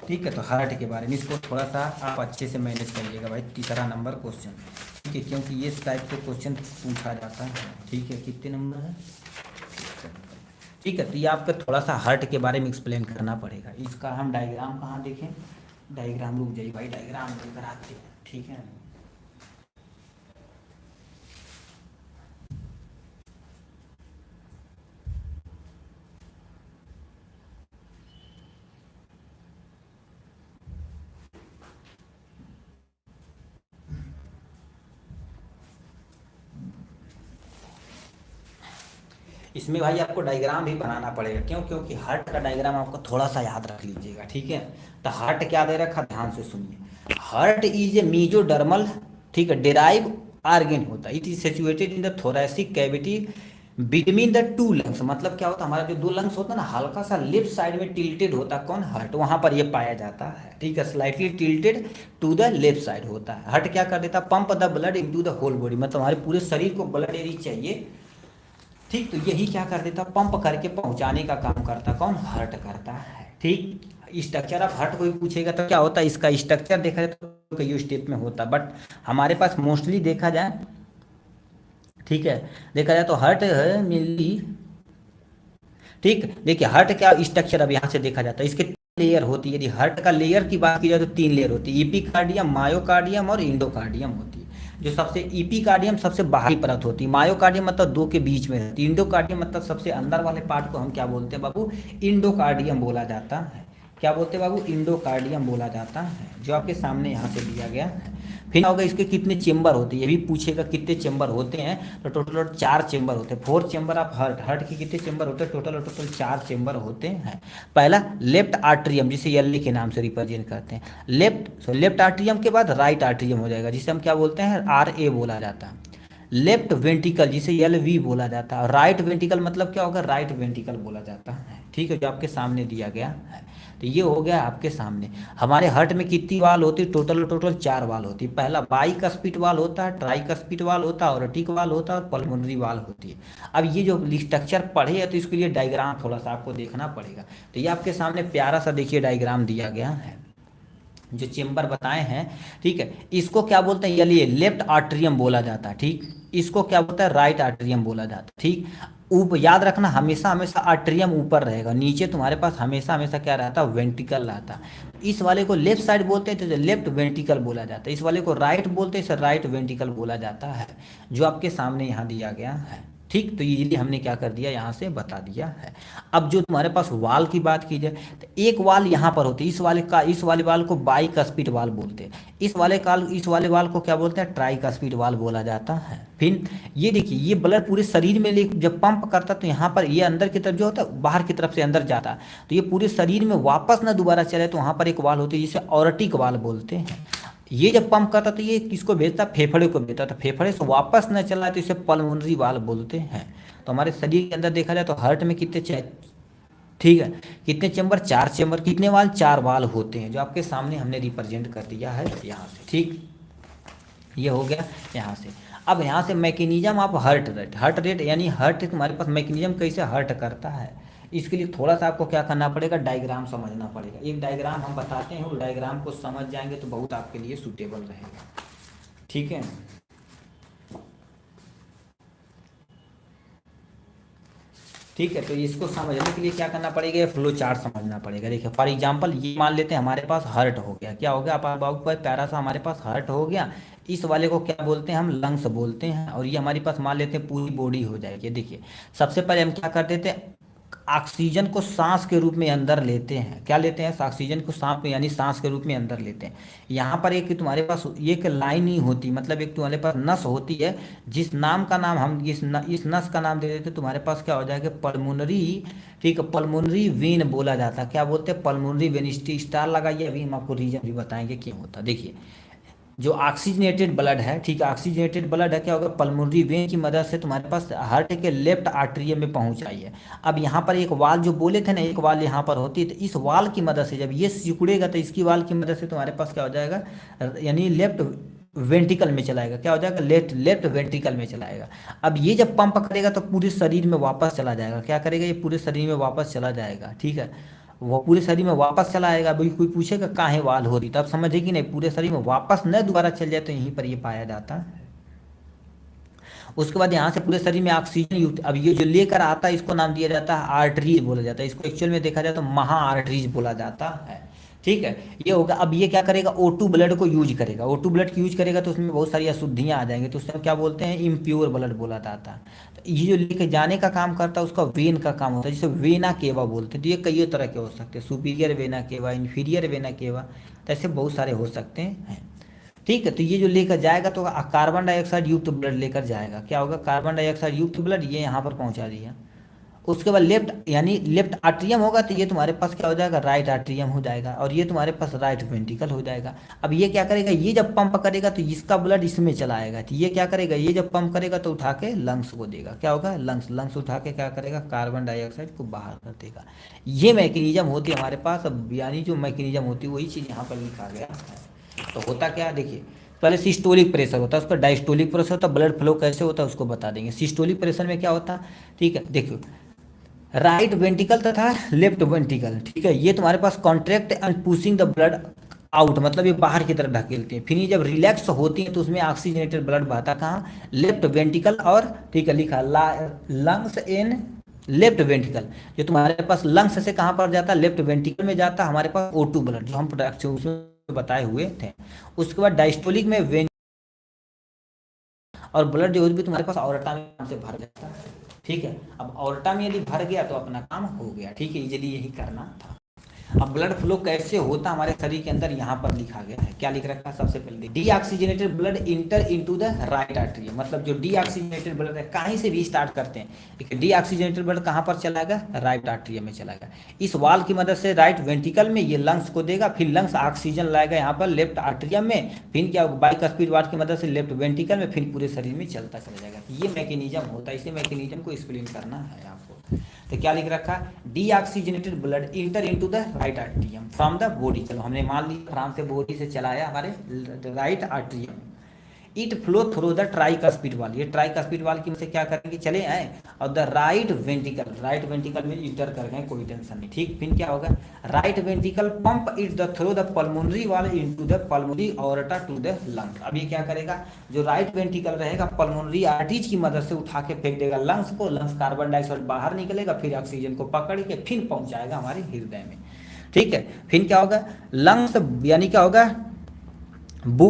ठीक है, तो हार्ट के बारे में इसको थोड़ा सा आप अच्छे से मैनेज करिएगा भाई, तीसरा नंबर क्वेश्चन। ठीक है, क्योंकि ये इस टाइप के क्वेश्चन पूछा जाता है। ठीक है, कितने नंबर है, ठीक है, तो ये आपको थोड़ा सा हार्ट के बारे में एक्सप्लेन करना पड़ेगा। इसका हम डायग्राम कहाँ देखें, डायग्राम रुक जाइए भाई, डायग्राम लेकर आते हैं। ठीक है, इसमें भाई आपको डायग्राम भी बनाना पड़ेगा। क्यों, क्योंकि हार्ट का डायग्राम आपको थोड़ा सा याद रख लीजिएगा। ठीक है, तो हार्ट क्या दे रखा, ध्यान से सुनिए। हार्ट इज ए मीजोडर्मल, ठीक है, डेराइव आर्गन होता है। It is situated in the thoracic cavity between the two lungs, मतलब क्या होता है, हमारा जो दो लंग्स होता है ना, हल्का सा लेफ्ट साइड में टिल्टेड होता है, कौन, हार्ट, वहां पर ये पाया जाता है, ठीक है, slightly tilted to the left side होता है। हार्ट क्या कर देता है, pump the blood into the whole body, मतलब हमारे पूरे शरीर को ब्लड यदि चाहिए, ठीक, तो यही क्या कर देता, पंप करके पहुंचाने का काम करता कौन, हार्ट करता है, ठीक। स्ट्रक्चर ऑफ हार्ट कोई पूछेगा तो क्या होता है, इसका स्ट्रक्चर देखा जाए तो कई स्टेप में होता है, बट हमारे पास मोस्टली देखा जाए, ठीक है, देखा जाए तो हार्ट है मेनली, ठीक। देखिए हार्ट क्या स्ट्रक्चर अब यहाँ से देखा जाता है, इसके लेयर होती है, यदि हार्ट का लेयर की बात की जाए तो तीन लेयर होती है, इपिकार्डियम, मायोकार्डियम और इंडोकार्डियम होती है। जो सबसे इपिकार्डियम सबसे बाहरी परत होती है, मायोकार्डियम मतलब दो के बीच में रहती है, इंडोकार्डियम मतलब सबसे अंदर वाले पार्ट को हम क्या बोलते हैं बाबू, इंडोकार्डियम बोला जाता है। क्या बोलते हैं बाबू, इंडोकार्डियम बोला जाता है, जो आपके सामने यहाँ से दिया गया है। फिर होगा इसके कितने चेंबर होते हैं, ये भी पूछेगा कितने चेंबर होते हैं, तो टोटल चार चेंबर होते हैं, four chamber of heart, heart के कितने चेंबर होते हैं, टोटल चार चेंबर होते हैं। पहला लेफ्ट आर्ट्रियम, जिसे एल के नाम से रिप्रेजेंट करते हैं, लेफ्ट आर्ट्रियम के बाद राइट आर्ट्रियम हो जाएगा, जिसे हम क्या बोलते हैं, आर ए बोला जाता है। लेफ्ट वेंट्रिकल जिसे एल वी बोला जाता है, राइट वेंट्रिकल मतलब क्या होगा, राइट वेंट्रिकल बोला जाता है, ठीक है, जो आपके सामने दिया गया है। तो ये हो गया आपके सामने। हमारे हार्ट में कितनी वाल होती है, टोटल चार वाल होती है। पहला बाइकस्पिड वाल होता है, ट्राइकस्पिड वाल होता है, ऑर्टिक वाल होता है और पल्मोनरी वाल होती है। अब ये जो स्ट्रक्चर पढ़े हैं तो इसके लिए डायग्राम थोड़ा सा आपको देखना पड़ेगा। तो ये आपके सामने प्यारा सा देखिए डायग्राम दिया गया है, जो चेंबर बताए हैं, ठीक है। इसको क्या बोलते हैं, ये लेफ्ट आर्ट्रियम बोला जाता है, ठीक। इसको क्या बोलता है, राइट आर्ट्रियम बोला जाता है, ठीक। ऊपर याद रखना, हमेशा हमेशा आर्ट्रियम ऊपर रहेगा, नीचे तुम्हारे पास हमेशा हमेशा क्या रहता है, वेंट्रिकल रहता है। इस वाले को लेफ्ट साइड बोलते हैं तो लेफ्ट वेंट्रिकल बोला जाता है, इस वाले को राइट बोलते हैं, इसे राइट वेंट्रिकल बोला जाता है, जो आपके सामने यहाँ दिया गया है, ठीक। तो इजीली हमने क्या कर दिया, यहाँ से बता दिया है। अब जो तुम्हारे पास वाल की बात की जाए तो एक वाल यहाँ पर होती है, इस वाले वाल को बाइकस्पिड वाल बोलते हैं, इस वाले वाल को क्या बोलते हैं, ट्राइकस्पिड वाल बोला जाता है। फिर ये देखिए, ये ब्लड पूरे शरीर में जब पंप करता तो यहाँ पर ये अंदर की तरफ जो होता है, बाहर की तरफ से अंदर जाता है, तो ये पूरे शरीर में वापस ना दोबारा चले, तो वहाँ पर एक वाल होती है जिसे ऑर्टिक वाल बोलते हैं। ये जब पंप करता तो ये किसको भेजता, फेफड़े को भेजता, तो फेफड़े से वापस न चला तो इसे पल्मोनरी वाल बोलते हैं। तो हमारे शरीर के अंदर देखा जाए तो हार्ट में कितने, ठीक है, कितने चेंबर, चार चेंबर, कितने वाल, चार वाल होते हैं, जो आपके सामने हमने रिप्रेजेंट कर दिया है यहाँ से, ठीक। ये हो गया यहाँ से। अब यहाँ से मैकेनिज्म ऑफ हार्ट रेट यानी हार्ट तुम्हारे पास मैकेनिज्म कैसे हर्ट करता है, इसके लिए थोड़ा सा आपको क्या करना पड़ेगा, डायग्राम समझना पड़ेगा। एक डायग्राम हम बताते हैं, उस डायग्राम को समझ जाएंगे तो बहुत आपके लिए सूटेबल रहेगा, ठीक है। ठीक है, तो इसको समझने के लिए क्या करना पड़ेगा, फ्लो चार्ट समझना पड़ेगा। देखिए फॉर एग्जांपल ये मान लेते हैं हमारे पास हार्ट हो गया, क्या हो गया, आप बाबू पर प्यारा सा हमारे पास हार्ट हो गया, इस वाले को क्या बोलते हैं, हम लंग्स बोलते हैं, और ये हमारे पास मान लेते हैं पूरी बॉडी हो जाएगी। देखिए सबसे पहले हम क्या कर देते हैं, ऑक्सीजन को सांस के रूप में अंदर लेते हैं, क्या लेते हैं, ऑक्सीजन को सांस में यानी सांस के रूप में अंदर लेते हैं। यहाँ पर एक तुम्हारे पास एक लाइन ही होती, मतलब एक तुम्हारे पास नस होती है, जिस नाम का नाम हम इस नस का नाम दे देते, तुम्हारे पास क्या हो जाएगा, पल्मोनरी, ठीक है, पल्मोनरी वेन बोला जाता है। क्या बोलते हैं, पल्मोनरी वेन, स्टार लगाइए, अभी हम आपको रीजन भी बताएंगे क्यों होता है। देखिए जो ऑक्सीजनेटेड ब्लड है, ठीक है, ऑक्सीजनेटेड ब्लड है, क्या होगा, पल्मोनरी वेन की मदद से तुम्हारे पास हार्ट के लेफ्ट आर्टरियम में पहुंच आई है। अब यहाँ पर एक वाल जो बोले थे ना, एक वाल यहाँ पर होती है, तो इस वाल की मदद से जब ये सिकुड़ेगा तो इसकी वाल की मदद से तुम्हारे पास क्या हो जाएगा, यानी लेफ्ट वेंट्रिकल में चलाएगा, क्या हो जाएगा, लेफ्ट वेंट्रिकल में चलाएगा। अब ये जब पंप करेगा तो पूरे शरीर में वापस चला जाएगा, क्या करेगा, ये पूरे शरीर में वापस चला जाएगा, ठीक है, वो पूरे शरीर में वापस चला आएगा। भाई कोई पूछेगा काहे वाल हो रही, तब समझे कि नहीं, पूरे शरीर में वापस न दोबारा चल जाए तो यहीं पर ये पाया जाता है। उसके बाद यहाँ से पूरे शरीर में ऑक्सीजन युक्त, अब ये जो लेकर आता है इसको नाम दिया जाता है आर्टरीज बोला जाता है, इसको एक्चुअल में देखा जाए तो महा आर्टरीज बोला जाता है, ठीक है। ये होगा, अब ये क्या करेगा, O2 ब्लड को यूज करेगा, O2 ब्लड की यूज करेगा तो उसमें बहुत सारी अशुद्धियाँ आ जाएंगी, तो उससे क्या बोलते हैं, इम्प्योर ब्लड बोला जाता है। तो ये जो लेके जाने का काम करता है उसका वेन का काम होता है, जिसे वेना केवा बोलते हैं। तो ये कई तरह के हो सकते हैं, superior vena cava, inferior vena cava, तो ऐसे बहुत सारे हो सकते हैं, ठीक है। तो ये जो लेकर जाएगा तो कार्बन डाइऑक्साइड युक्त ब्लड लेकर जाएगा, क्या होगा, कार्बन डाइऑक्साइड युक्त ब्लड ये यहाँ पर पहुँचा दिया, उसके बाद लेफ्ट यानी लेफ्ट आर्ट्रियम होगा तो ये तुम्हारे पास क्या हो जाएगा, राइट आर्ट्रियम हो जाएगा, और ये तुम्हारे पास राइट वेंट्रिकल हो जाएगा। अब ये क्या करेगा, ये जब पंप करेगा तो इसका ब्लड इसमें चला आएगा, तो ये क्या करेगा, ये जब पंप करेगा तो उठा के लंग्स को देगा, क्या होगा, लंग्स, लंग्स उठा के क्या करेगा, कार्बन डाइऑक्साइड को बाहर कर देगा। ये मैकेनिज्म होती है हमारे पास। अब यानी जो मैकेनिज्म होती है वही चीज़ यहाँ पर लिखा गया है। तो होता क्या है देखिए, पहले सिस्टोलिक प्रेशर होता है, उसका डायस्टोलिक प्रेशर होता है, ब्लड फ्लो कैसे होता है उसको बता देंगे। सिस्टोलिक प्रेशर में क्या होता है, ठीक है, देखियो राइट वेंट्रिकल तथा लेफ्ट वेंट्रिकल, ठीक है, ये तुम्हारे पास contract and pushing the blood out, मतलब ये बाहर की तरफ ढकेलती है। फिर ये जब रिलैक्स होती है तो उसमें ऑक्सीजनेटेड ब्लड बहता कहाँ, लेफ्ट वेंट्रिकल, और ठीक है लिखा लंग्स इन लेफ्ट वेंट्रिकल। जो तुम्हारे पास लंग्स से कहाँ पर जाता है, लेफ्ट वेंट्रिकल में जाता है हमारे पास O2 ब्लड, जो हम प्रोडक्ट उसमें बताए हुए थे। उसके बाद डायस्टोलिक में और ब्लड जो भी तुम्हारे पास ऑर्टा में से भर जाता है, ठीक है। अब ऑर्टा में यदि भर गया तो अपना काम हो गया, ठीक है, इजीली यही करना था। अब ब्लड फ्लो कैसे होता हमारे शरीर के अंदर यहाँ पर लिखा गया है, क्या लिख रखा है, सबसे पहले deoxygenated blood inter into the right artery, मतलब जो डीऑक्सीजनेटेड ब्लड है कहीं से भी स्टार्ट करते हैं, डीऑक्सीजनेटेड ब्लड कहाँ पर चलाएगा, राइट आर्टरी में चलाएगा। इस वाल की मदद से राइट वेंट्रिकल में ये लंग्स को देगा, फिर लंग्स ऑक्सीजन लाएगा यहाँ पर लेफ्ट आर्टरियम में, फिर क्या बाइकस्पिड वाल्व की मदद से लेफ्ट वेंट्रिकल में, फिर पूरे शरीर में चलता चला जाएगा। ये मैकेनिज्म होता है, इसी मैकेनिज्म को एक्सप्लेन करना है आपको। तो क्या लिख रखा है, deoxygenated blood inter into the right atrium from the body, चलो हमने मान लिया फ्राम से बॉडी से चलाया हमारे right atrium. It flow through the tricuspid वाल, ये ट्राइकस्पिड वाल की से क्या करेंगे, चले आए और द राइट वेंट्रिकल में इंटर कर गए, कोई टेंशन नहीं, ठीक। फिर क्या होगा, right ventricle pump it the through the pulmonary valve into the pulmonary aorta to the lung. अब ये क्या करेगा, जो राइट वेंट्रिकल रहेगा पल्मोनरी आर्टरीज की मदद से उठा के फेंक देगा लंग्स को, लंग्स कार्बन डाइऑक्साइड बाहर निकलेगा, फिर ऑक्सीजन को पकड़ के फिर पहुंचाएगा हमारे हृदय में, ठीक है। फिर क्या होगा, लंग्स यानी क्या होगा,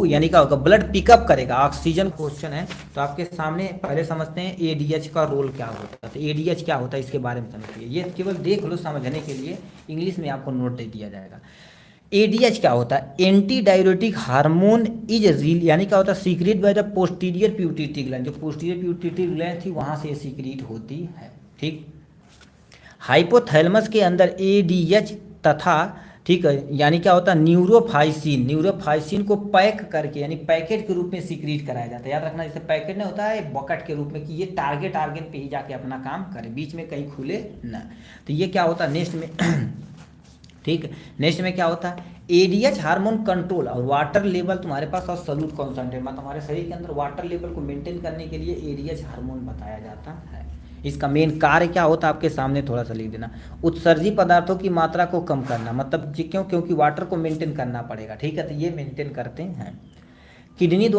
यानी क्या होगा, ब्लड पिकअप करेगा ऑक्सीजन। क्वेश्चन है तो आपके सामने, पहले समझते हैं एडीएच का रोल क्या होता है। तो एडीएच क्या होता है इसके बारे में समझिए, ये केवल देख लो समझने के लिए, इंग्लिश में आपको नोट दे दिया जाएगा। एडीएच क्या होता है, anti diuretic hormone is reel, यानी क्या होता है, secret by the posterior pituitary gland, जो पोस्टीरियर पिट्यूटरी ग्लैंड थी वहां से ये सीक्रेट होती है, ठीक। हाइपोथैलेमस के अंदर एडीएच तथा, ठीक है, यानी क्या होता है, न्यूरोफाइसिन को पैक करके यानी पैकेट के रूप में सीक्रेट कराया जाता है। याद रखना, जैसे पैकेट नहीं होता है बकेट के रूप में, कि ये टारगेट आर्गन पे ही जाके अपना काम करे, बीच में कहीं खुले ना। तो ये क्या होता है नेक्स्ट में ठीक, नेक्स्ट में क्या होता है, एडीएच हार्मोन कंट्रोल और वाटर लेवल तुम्हारे पास, और सॉल्यूट कॉन्सेंट्रेट, मतलब हमारे शरीर के अंदर वाटर लेवल को मेंटेन करने के लिए एडीएच हार्मोन बताया जाता है। इसका मेन कार्य क्या होता है आपके सामने थोड़ा सा लिख देना, उत्सर्जी पदार्थों की मात्रा को कम करना, मतलब क्यों, क्योंकि वाटर को मेंटेन करना पड़ेगा, ठीक है, तो ये मेंटेन करते हैं। किडनी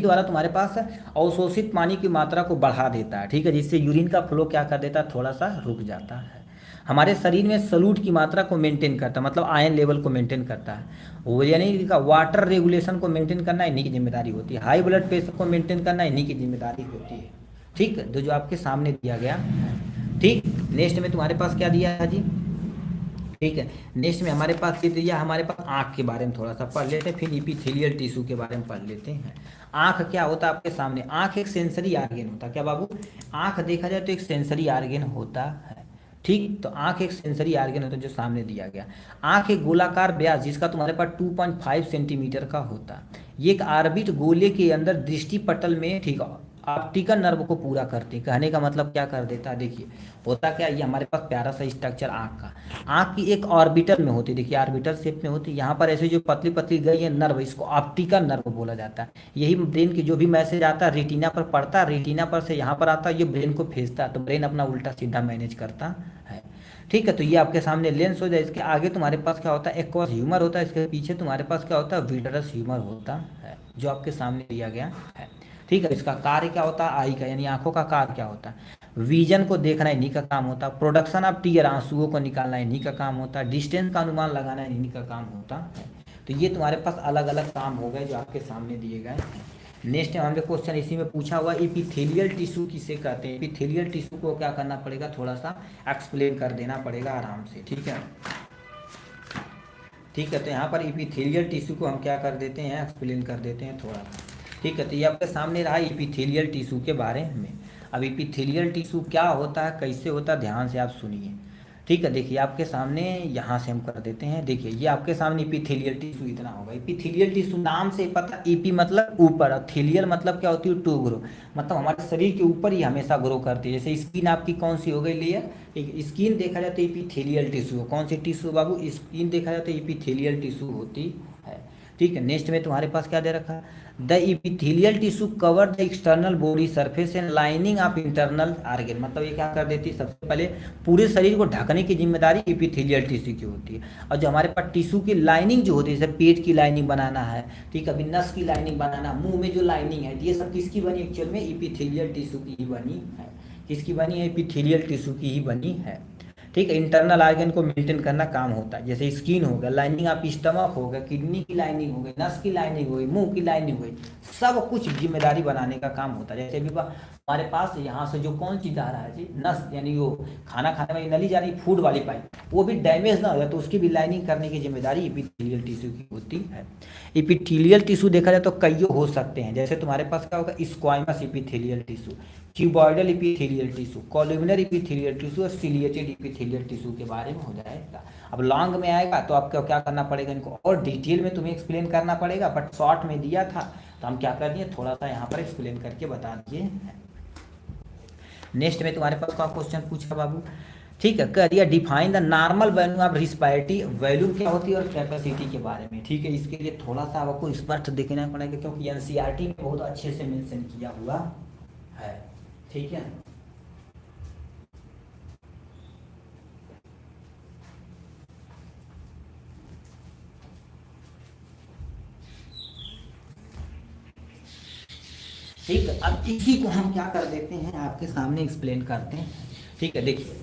द्वारा तुम्हारे पास अवशोषित पानी की मात्रा को बढ़ा देता है, ठीक है, जिससे यूरिन का फ्लो क्या कर देता है, थोड़ा सा रुक जाता है। हमारे शरीर में सॉल्यूट की मात्रा को मेंटेन करता है, मतलब आयन लेवल को मेंटेन करता है, वो यानी वाटर रेगुलेशन को मेंटेन करना इन्हीं की जिम्मेदारी होती है, हाई ब्लड प्रेशर को मेंटेन करना इन्हीं की जिम्मेदारी होती है, ठीक, तो जो आपके सामने दिया गया, ठीक। नेक्स्ट में तुम्हारे पास क्या दिया है जी, ठीक है, नेक्स्ट में हमारे पास ये दिया, हमारे पास आँख के बारे में थोड़ा सा पढ़ लेते हैं, फिर इपिथेलियल टिश्यू के बारे में पढ़ लेते हैं। आँख क्या होता है आपके सामने, आँख एक सेंसरी आर्गन होता है, क्या बाबू, आँख देखा जाए तो एक सेंसरी आर्गन होता है, ठीक। तो आँख एक सेंसरी आर्गन होता है जो सामने दिया गया। आँख एक गोलाकार व्यास जिसका तुम्हारे पास 2.5 सेंटीमीटर का होता है, ये एक आर्बिट गोले के अंदर दृष्टि पटल में, ठीक, ऑप्टिकल नर्व को पूरा करती है। कहने का मतलब क्या कर देता है, देखिए होता क्या, ये हमारे पास प्यारा सा स्ट्रक्चर आँख का, आँख की एक ऑर्बिटल में होती है, देखिए ऑर्बिटल शेप में होती है, यहाँ पर ऐसे जो पतली पतली गई है नर्व, इसको ऑप्टिकल नर्व बोला जाता है। यही ब्रेन की जो भी मैसेज आता है रेटिना पर पड़ता है, रेटिना पर से यहाँ पर आता है, ये ब्रेन को भेजता है, तो ब्रेन अपना उल्टा सीधा मैनेज करता है, ठीक है। तो ये आपके सामने लेंस हो जाए, इसके आगे तुम्हारे पास क्या होता है, एक्वस ह्यूमर होता है, इसके पीछे तुम्हारे पास क्या होता है, विट्रस ह्यूमर होता है, जो आपके सामने दिया गया है, ठीक है। इसका कार्य क्या होता है, आई का यानी आंखों का कार्य क्या होता है, विजन को देखना इन्हीं का काम होता है, प्रोडक्शन ऑफ टीयर आंसुओं को निकालना इन्हीं का काम होता है, डिस्टेंस का अनुमान लगाना इन्हीं का काम होता है। तो ये तुम्हारे पास अलग अलग काम हो गए जो आपके सामने दिए गए हैं। नेक्स्ट हमारे क्वेश्चन इसी में पूछा हुआ, एपिथेलियल टिश्यू किसे कहते हैं, एपिथेलियल टिश्यू को क्या करना पड़ेगा, थोड़ा सा एक्सप्लेन कर देना पड़ेगा आराम से, ठीक है, ठीक है। तो यहाँ पर एपिथेलियल टिश्यू को हम क्या कर देते हैं, एक्सप्लेन कर देते हैं थोड़ा सा, ठीक है, तो ये आपके सामने रहा एपिथेलियल टिश्यू के बारे में। अब एपिथेलियल टिश्यू क्या होता है, कैसे होता है, ध्यान से आप सुनिए। ठीक है, देखिए आपके सामने यहाँ से हम कर देते हैं। देखिए ये आपके सामने एपिथेलियल टिश्यू इतना होगा। एपिथेलियल टिश्यू नाम से पता, एपी मतलब ऊपर और थेलियल मतलब क्या होती है, टू ग्रो, मतलब हमारे शरीर के ऊपर ही हमेशा ग्रो करती है। जैसे स्किन आपकी कौन सी हो गई लेयर, एक स्किन देखा जाए तो एपिथेलियल टिश्यू, कौन सी टिश्यू बाबू, स्किन देखा जाए तो एपिथेलियल टिश्यू होती है। ठीक है, नेक्स्ट में तुम्हारे पास क्या दे रखा है, the epithelial tissue cover the external body surface and lining of internal organ, मतलब ये क्या कर देती है, सबसे पहले पूरे शरीर को ढकने की जिम्मेदारी इपिथेलियल टिश्यू की होती है। और जो हमारे पास टिश्यू की लाइनिंग जो होती है, जैसे पेट की लाइनिंग बनाना है, ठीक है, अभी नस की लाइनिंग बनाना, मुंह में जो लाइनिंग है, ये सब किसकी बनी, एक्चुअल में इपिथेलियल टिश्यू की ही बनी है। किसकी बनी है, इपिथेलियल टिश्यू की ही बनी है। ठीक है, इंटरनल ऑर्गन को मेंटेन करना काम होता है, जैसे स्किन हो गया, लाइनिंग ऑफ स्टमक हो गया, किडनी की लाइनिंग हो गई, नस की लाइनिंग हो गई, मुंह की लाइनिंग हो गई, सब कुछ जिम्मेदारी बनाने का काम होता है। जैसे अभी हमारे पास यहाँ से जो कौन चीज आ रहा है जी, नस, यानी वो खाना खाने वाली नली जा रही, फूड वाली पाइप, वो भी डैमेज ना हो जाए तो उसकी भी लाइनिंग करने की जिम्मेदारी एपिथेलियल टिश्यू की होती है। एपिथेलियल टिश्यू देखा जाए तो कई हो सकते हैं, जैसे तुम्हारे पास क्या होगा, squamous epithelial tissue, cuboidal epithelial tissue, columnar epithelial tissue और सिलिएटेड एपिथेलियल टिश्यू के बारे में हो जाएगा। अब लॉन्ग में आएगा तो आपको क्या करना पड़ेगा, इनको और डिटेल में तुम्हें एक्सप्लेन करना पड़ेगा, बट शॉर्ट में दिया था तो हम क्या कर दिए, थोड़ा सा यहाँ पर एक्सप्लेन करके बता दिए। नेक्स्ट में तुम्हारे पास क्या क्वेश्चन पूछा बाबू, ठीक है, कह दिया define the normal value of respiratory, value क्या होती है और कैपेसिटी के बारे में। ठीक है, इसके लिए थोड़ा सा आपको स्पष्ट देखना पड़ेगा क्योंकि एनसीईआरटी में बहुत अच्छे से मेंशन किया हुआ है। ठीक है, ठीक है, अब इसी को हम क्या कर देते हैं, आपके सामने एक्सप्लेन करते हैं। ठीक है, देखिए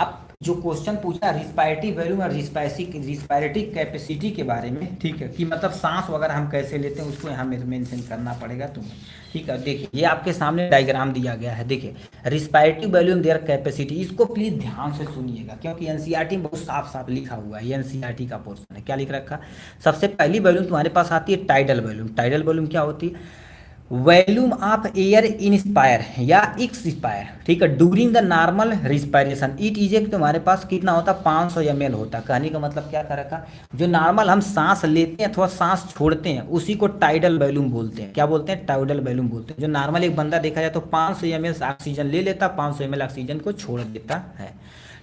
अब जो क्वेश्चन पूछा रिस्पायरेटरी वैल्यू और रिस्पायरेटरी कैपेसिटी के बारे में, ठीक है, कि मतलब सांस वगैरह हम कैसे लेते हैं उसको यहाँ मेंशन करना पड़ेगा तुम्हें। ठीक है, देखिए ये आपके सामने डायग्राम दिया गया है। देखिए रिस्पायरेटरी वैल्यू देयर कैपेसिटी, इसको प्लीज ध्यान से सुनिएगा क्योंकि एनसीईआरटी में बहुत साफ साफ लिखा हुआ है, ये एनसीईआरटी का पोर्शन है। क्या लिख रखा, सबसे पहली वैल्यूम तुम्हारे पास आती है टाइडल वैल्यूम। टाइडल वैल्यूम क्या होती है, वॉल्यूम ऑफ एयर इंस्पायर या एक्सपायर, ठीक है, during the normal respiration it is एक, तुम्हारे पास कितना होता है, 500 ml होता है। कहने का मतलब क्या कर रखा, जो नॉर्मल हम सांस लेते हैं अथवा सांस छोड़ते हैं उसी को टाइडल वॉल्यूम बोलते हैं। क्या बोलते हैं, टाइडल वॉल्यूम बोलते हैं। जो नॉर्मल एक बंदा देखा जाए तो 500 ml ऑक्सीजन ले लेता, 500 ml ऑक्सीजन को छोड़ देता है।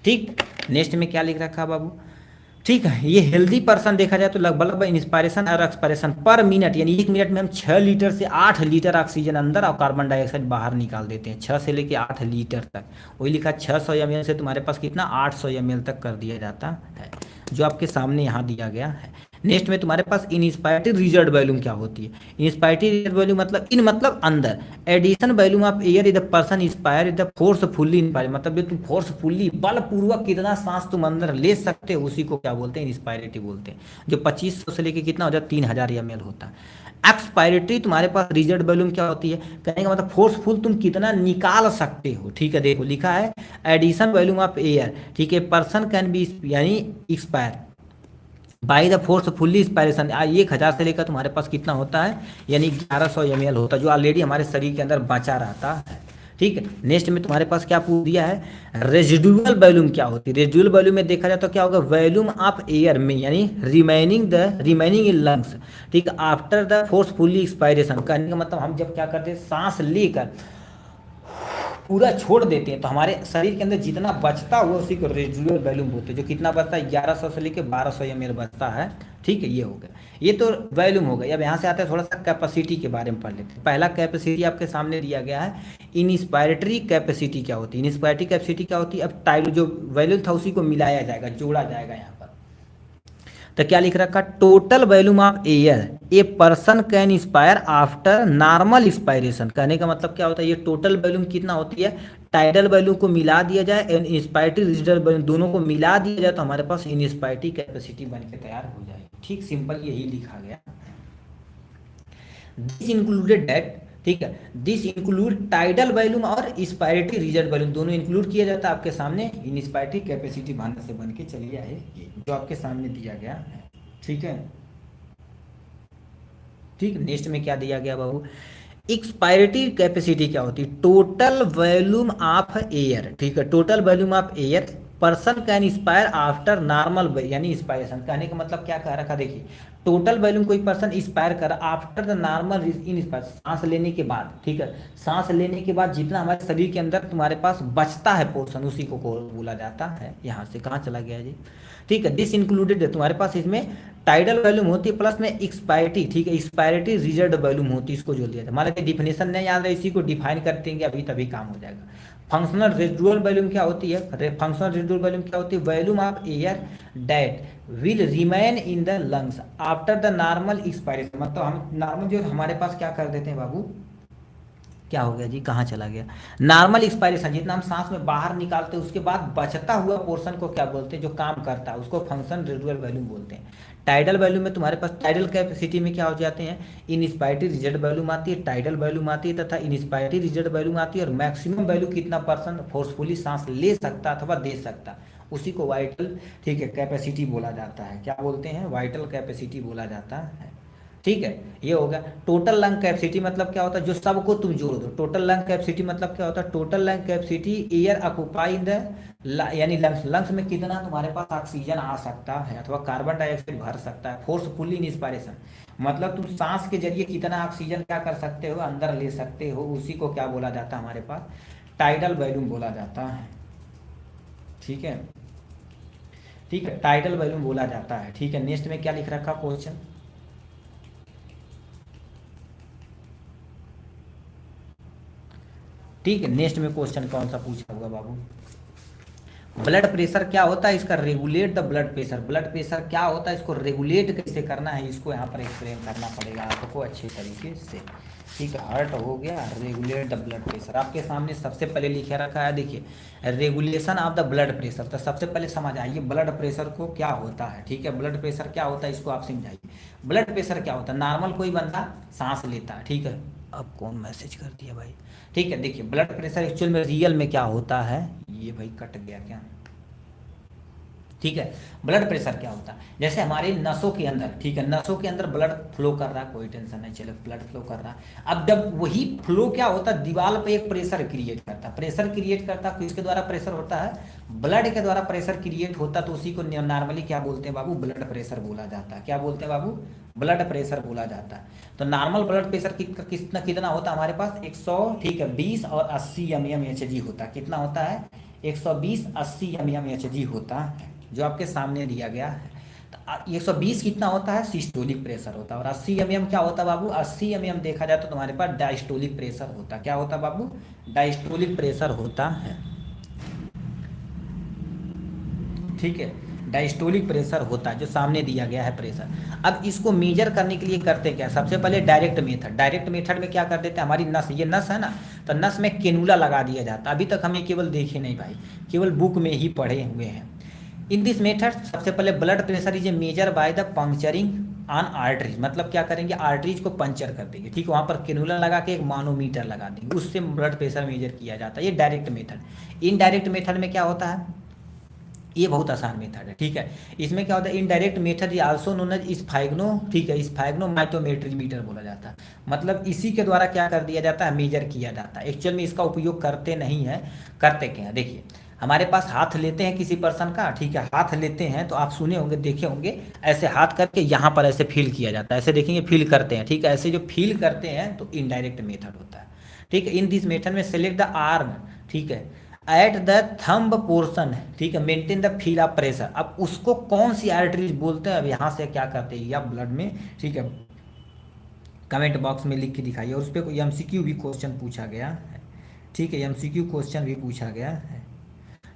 ठीक, नेक्स्ट में क्या लिख रखा बाबू, ठीक है, ये हेल्दी पर्सन देखा जाए तो लगभग इंस्पायरेशन और एक्सपायरेशन पर मिनट, यानी 1 मिनट में हम 6 लीटर से 8 लीटर ऑक्सीजन अंदर और कार्बन डाइऑक्साइड बाहर निकाल देते हैं, 6 से लेके 8 लीटर तक। वही लिखा 600 ml से तुम्हारे पास कितना 800 ml तक कर दिया जाता है, जो आपके सामने यहाँ दिया गया है। नेक्स्ट में तुम्हारे पास इनस्पायरेटरी रिजर्व वॉल्यूम क्या होती है, इनस्पायरेटरी रिजर्व वॉल्यूम मतलब इन मतलब अंदर, addition volume of air is the person inspire is the forcefully inspire, मतलब जो तुम फोर्सफुल्ली बलपूर्वक कितना सांस तुम अंदर ले सकते हो उसी को क्या बोलते हैं, इंस्पायरेटरी बोलते हैं। जो 2500 से लेके कितना हो जाता है 3000 ml होता है। एक्सपायरेटरी तुम्हारे पास रिजर्व वॉल्यूम क्या होती है, कहने का मतलब फोर्सफुल तुम कितना निकाल सकते हो। ठीक है, देखो लिखा है एडिशन वॉल्यूम ऑफ एयर, ठीक है, पर्सन कैन बी यानी expire by the force fully inspiration, 1000 से लेकर तुम्हारे पास कितना होता है, यानी 1100 ml होता है, जो ऑलरेडी हमारे शरीर के अंदर बचा रहता है। ठीक है, नेक्स्ट में तुम्हारे पास क्या पूछ दिया है, रेजिडुअल वॉल्यूम क्या होती है। रेजिडुअल वॉल्यूम में देखा जाए तो क्या होगा, वॉल्यूम ऑफ एयर में यानी रिमेनिंग इन लंग्स, ठीक है, आफ्टर द फोर्सफुल्ली एक्सपायरेशन, कहने का मतलब हम जब क्या करते हैं सांस लेकर पूरा छोड़ देते हैं तो हमारे शरीर के अंदर जितना बचता हुआ उसी को रेजिडुअल वॉल्यूम बोलते हैं। जो कितना बचता है 1100 से लेकर 1200 ml बचता है। ठीक है, ये हो गया, ये तो वॉल्यूम हो गया। अब यहाँ से आते हैं थोड़ा सा कैपेसिटी के बारे में पढ़ लेते हैं। पहला कैपेसिटी आपके सामने दिया गया है, इनस्पायरेटरी कैपेसिटी क्या होती है। इनस्पायरेटरी कैपेसिटी क्या होती है, अब टाइल जो वॉल्यूम था उसी को मिलाया जाएगा, जोड़ा जाएगा यहाँ पर। तो क्या लिख रखा, total volume of air a person can inspire after normal inspiration, कहने का मतलब क्या होता है, ये टोटल वॉल्यूम कितना होती है, टाइडल वॉल्यूम को मिला दिया जाए एंड इंस्पायरेटरी रिजर्व वॉल्यूम दोनों को मिला दिया जाए तो हमारे पास इंस्पायरेटरी कैपेसिटी बन के तैयार हो जाएगी। ठीक, सिंपल यही लिखा गया। दिस इंक्लूडेड दैट, ठीक है, दिस इंक्लूड टाइडल वॉल्यूम और इंस्पायरेटरी रिजर्व वॉल्यूम दोनों इंक्लूड किया जाता है आपके सामने। इंस्पायरेटरी कैपेसिटी भान से बन के चली आए, जो आपके सामने दिया गया है। ठीक है, ठीक, नेक्स्ट में क्या दिया गया बाबू, एक्सपायरेटरी कैपेसिटी क्या होती है, टोटल वॉल्यूम ऑफ एयर, ठीक है, total volume of air person can inspire after normal, यानी इंस्पायरेशन, कहने का मतलब क्या कह रखा, देखिए टोटल वॉल्यूम कोई पर्सन इंस्पायर कर after the normal in inspire, सांस लेने के बाद, ठीक है, सांस लेने के बाद जितना हमारे शरीर के अंदर तुम्हारे पास बचता है पोर्शन, उसी को बोला जाता है, यहाँ से कहाँ चला गया जी, ठीक है, दिस इंक्लूडेड तुम्हारे पास इसमें टाइडल वॉल्यूम होती है प्लस में एक्सपायरिटी, ठीक है, एक्सपायरिटी रिजर्व वॉल्यूम होती है, इसको जो दिया था, हमारे डिफिनेशन नहीं याद है, इसी को डिफाइन करते हैं अभी तभी काम हो जाएगा। फंक्शनल रेजिडुअल वॉल्यूम क्या होती है, फंक्शनल रेजिडुअल वॉल्यूम क्या होती है, volume of air that will remain in the lungs after the normal expiration, मतलब हम नॉर्मल जो हमारे पास क्या कर देते हैं बाबू, क्या हो गया जी, कहाँ चला गया, नॉर्मल एक्सपायरेशन, जितना हम सांस में बाहर निकालते हैं उसके बाद बचता हुआ पोर्शन को क्या बोलते हैं, जो काम करता है उसको फंक्शन रेजिडुअल वॉल्यूम बोलते हैं। टाइडल वॉल्यूम में तुम्हारे पास टाइडल कैपेसिटी में क्या हो जाते हैं, इनस्पायरेटरी रिजर्व वॉल्यूम आती है, टाइडल वॉल्यूम आती है तथा इनस्पायरेटरी रिजर्व वॉल्यूम आती है, और मैक्सिमम वैल्यू कितना पर्सन फोर्सफुली सांस ले सकता अथवा दे सकता, उसी को वाइटल, ठीक है, कैपेसिटी बोला जाता है, क्या बोलते हैं, वाइटल कैपेसिटी बोला जाता है, ठीक है, ये हो गया। टोटल लंग कैपेसिटी मतलब क्या होता है, जो सबको तुम जोड़ दो, टोटल लंग कैपेसिटी मतलब क्या होता है, total lung capacity air occupy in the, यानी लंग्स, लंग्स में कितना तुम्हारे पास ऑक्सीजन आ सकता है अथवा कार्बन डाइऑक्साइड भर सकता है, फोर्सफुली इंस्पायरेशन, मतलब तुम सांस के जरिए कितना ऑक्सीजन क्या कर सकते हो, अंदर ले सकते हो, उसी को क्या बोला जाता है हमारे पास, टाइडल वॉल्यूम बोला जाता है, ठीक है, ठीक है, टाइडल वॉल्यूम बोला जाता है, ठीक है। नेक्स्ट में क्या लिख रखा क्वेश्चन, ठीक है, नेक्स्ट में क्वेश्चन कौन सा पूछा होगा बाबू, ब्लड प्रेशर क्या होता है, इसका regulate the blood pressure, blood pressure क्या होता है, इसको रेगुलेट कैसे करना है, इसको यहाँ पर एक्सप्लेन करना पड़ेगा आपको अच्छे तरीके से, ठीक है, हार्ट हो गया, रेगुलेट द ब्लड प्रेशर आपके सामने सबसे पहले लिखे रखा है, देखिए regulation of the blood pressure, तो सबसे पहले समझ आइए ब्लड प्रेशर को क्या होता है, ठीक है, ब्लड प्रेशर क्या होता है इसको आप समझाइए, ब्लड प्रेशर क्या होता है, नॉर्मल कोई बंदा सांस लेता है, ठीक है, अब कौन मैसेज कर दिया भाई, ठीक है, देखिए ब्लड प्रेशर एक्चुअल में रियल में क्या होता है, ये भाई कट गया क्या, ठीक है, ब्लड प्रेशर क्या होता है, जैसे हमारे नसों के अंदर, ठीक है, नसों के अंदर ब्लड फ्लो कर रहा है, कोई टेंशन नहीं, चलो ब्लड फ्लो कर रहा है, अब जब वही फ्लो क्या होता है, दीवार पे एक प्रेशर क्रिएट करता है, प्रेशर क्रिएट करता है, किसके द्वारा प्रेशर होता है, ब्लड के द्वारा प्रेशर क्रिएट होता है, तो उसी को नॉर्मली क्या बोलते हैं बाबू, ब्लड प्रेशर बोला जाता है, क्या बोलते हैं बाबू, ब्लड प्रेशर बोला जाता है। तो नॉर्मल ब्लड प्रेशर कितना कितना होता है हमारे पास 100, ठीक है, 20 और 80 mmHg होता है, कितना होता है 120 80 mmHg होता है, जो आपके सामने दिया गया है। तो 120 कितना होता है, सिस्टोलिक प्रेशर होता है, और 80 mm क्या होता है बाबू, 80 mm देखा जाए तो तुम्हारे पास डायस्टोलिक प्रेशर होता है, क्या होता है बाबू, डायस्टोलिक प्रेशर होता है, ठीक है, डायस्टोलिक प्रेशर होता है, जो सामने दिया गया है प्रेशर। अब इसको मेजर करने के लिए करते क्या, सबसे पहले डायरेक्ट मेथड, डायरेक्ट मेथड में क्या कर देते हैं, हमारी नस, ये नस है ना, तो नस में कैनुला लगा दिया जाता है, अभी तक हमें केवल देखे नहीं भाई, केवल बुक में ही पढ़े हुए हैं। इन दिस मेथड सबसे पहले blood pressure is measure by the puncturing on arteries, मतलब क्या करेंगे, आर्टरीज को पंचर कर देंगे, ठीक है, वहाँ पर कैनुला लगा के एक मानोमीटर लगा देंगे, उससे ब्लड प्रेशर मेजर किया जाता है, ये डायरेक्ट मेथड। इनडायरेक्ट मेथड में क्या होता है, ये बहुत आसान मेथड है, ठीक है, इसमें क्या होता है, indirect method also known as sphygmo, ठीक है, स्फाइग्नोमाइटोमेट्री मीटर बोला जाता है, मतलब इसी के द्वारा क्या कर दिया जाता है, मेजर किया जाता है। एक्चुअल में इसका उपयोग करते नहीं है, करते क्या है, देखिए हमारे पास हाथ लेते हैं किसी पर्सन का, ठीक है, हाथ लेते हैं तो आप सुने होंगे देखे होंगे, ऐसे हाथ करके यहाँ पर ऐसे फील किया जाता है, ऐसे देखेंगे फील करते हैं, ठीक है, ऐसे जो फील करते हैं तो इनडायरेक्ट मेथड होता है, ठीक है। इन दिस मेथड में सेलेक्ट द आर्म, ठीक है, एट द थंब पोर्शन, ठीक है, maintain the feel of pressure, अब उसको कौन सी आर्टरीज बोलते हैं, अब यहाँ से क्या करते हैं, या ब्लड में, ठीक है, कमेंट बॉक्स में लिख के दिखाइए, और उस पर एमसीक्यू भी क्वेश्चन पूछा गया है, ठीक है, एमसीक्यू क्वेश्चन भी पूछा गया है,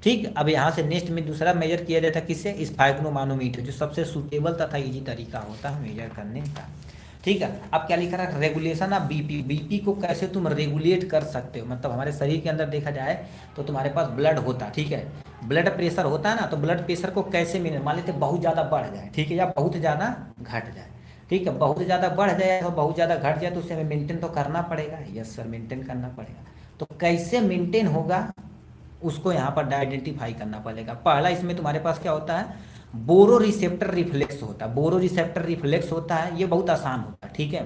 ठीक। अब यहाँ से नेक्स्ट में दूसरा मेजर किया जाता है किससे, स्फाइग्नोमानोमीटर, जो सबसे सुटेबल तथा इजी तरीका होता है मेजर करने का, ठीक है। अब क्या लिखा है, रेगुलेशन ऑफ बीपी, बीपी को कैसे तुम रेगुलेट कर सकते हो, मतलब हमारे शरीर के अंदर देखा जाए तो तुम्हारे पास ब्लड होता है, ठीक है, ब्लड प्रेशर होता है ना, तो ब्लड प्रेशर को कैसे मेजर, मान लेते बहुत ज़्यादा बढ़ जाए, ठीक है, या बहुत ज़्यादा घट जाए, ठीक है, बहुत ज़्यादा बढ़ जाए और बहुत ज़्यादा घट जाए तो उसे हमें मेंटेन तो करना पड़ेगा, यस सर मेंटेन करना पड़ेगा, तो कैसे मेंटेन होगा उसको यहाँ पर आइडेंटिफाई करना पड़ेगा। पहला इसमें तुम्हारे पास क्या होता है, बोरो रिसेप्टर रिफ्लेक्स होता है, बोरो रिसेप्टर रिफ्लेक्स होता है, ये बहुत आसान होता है, ठीक है,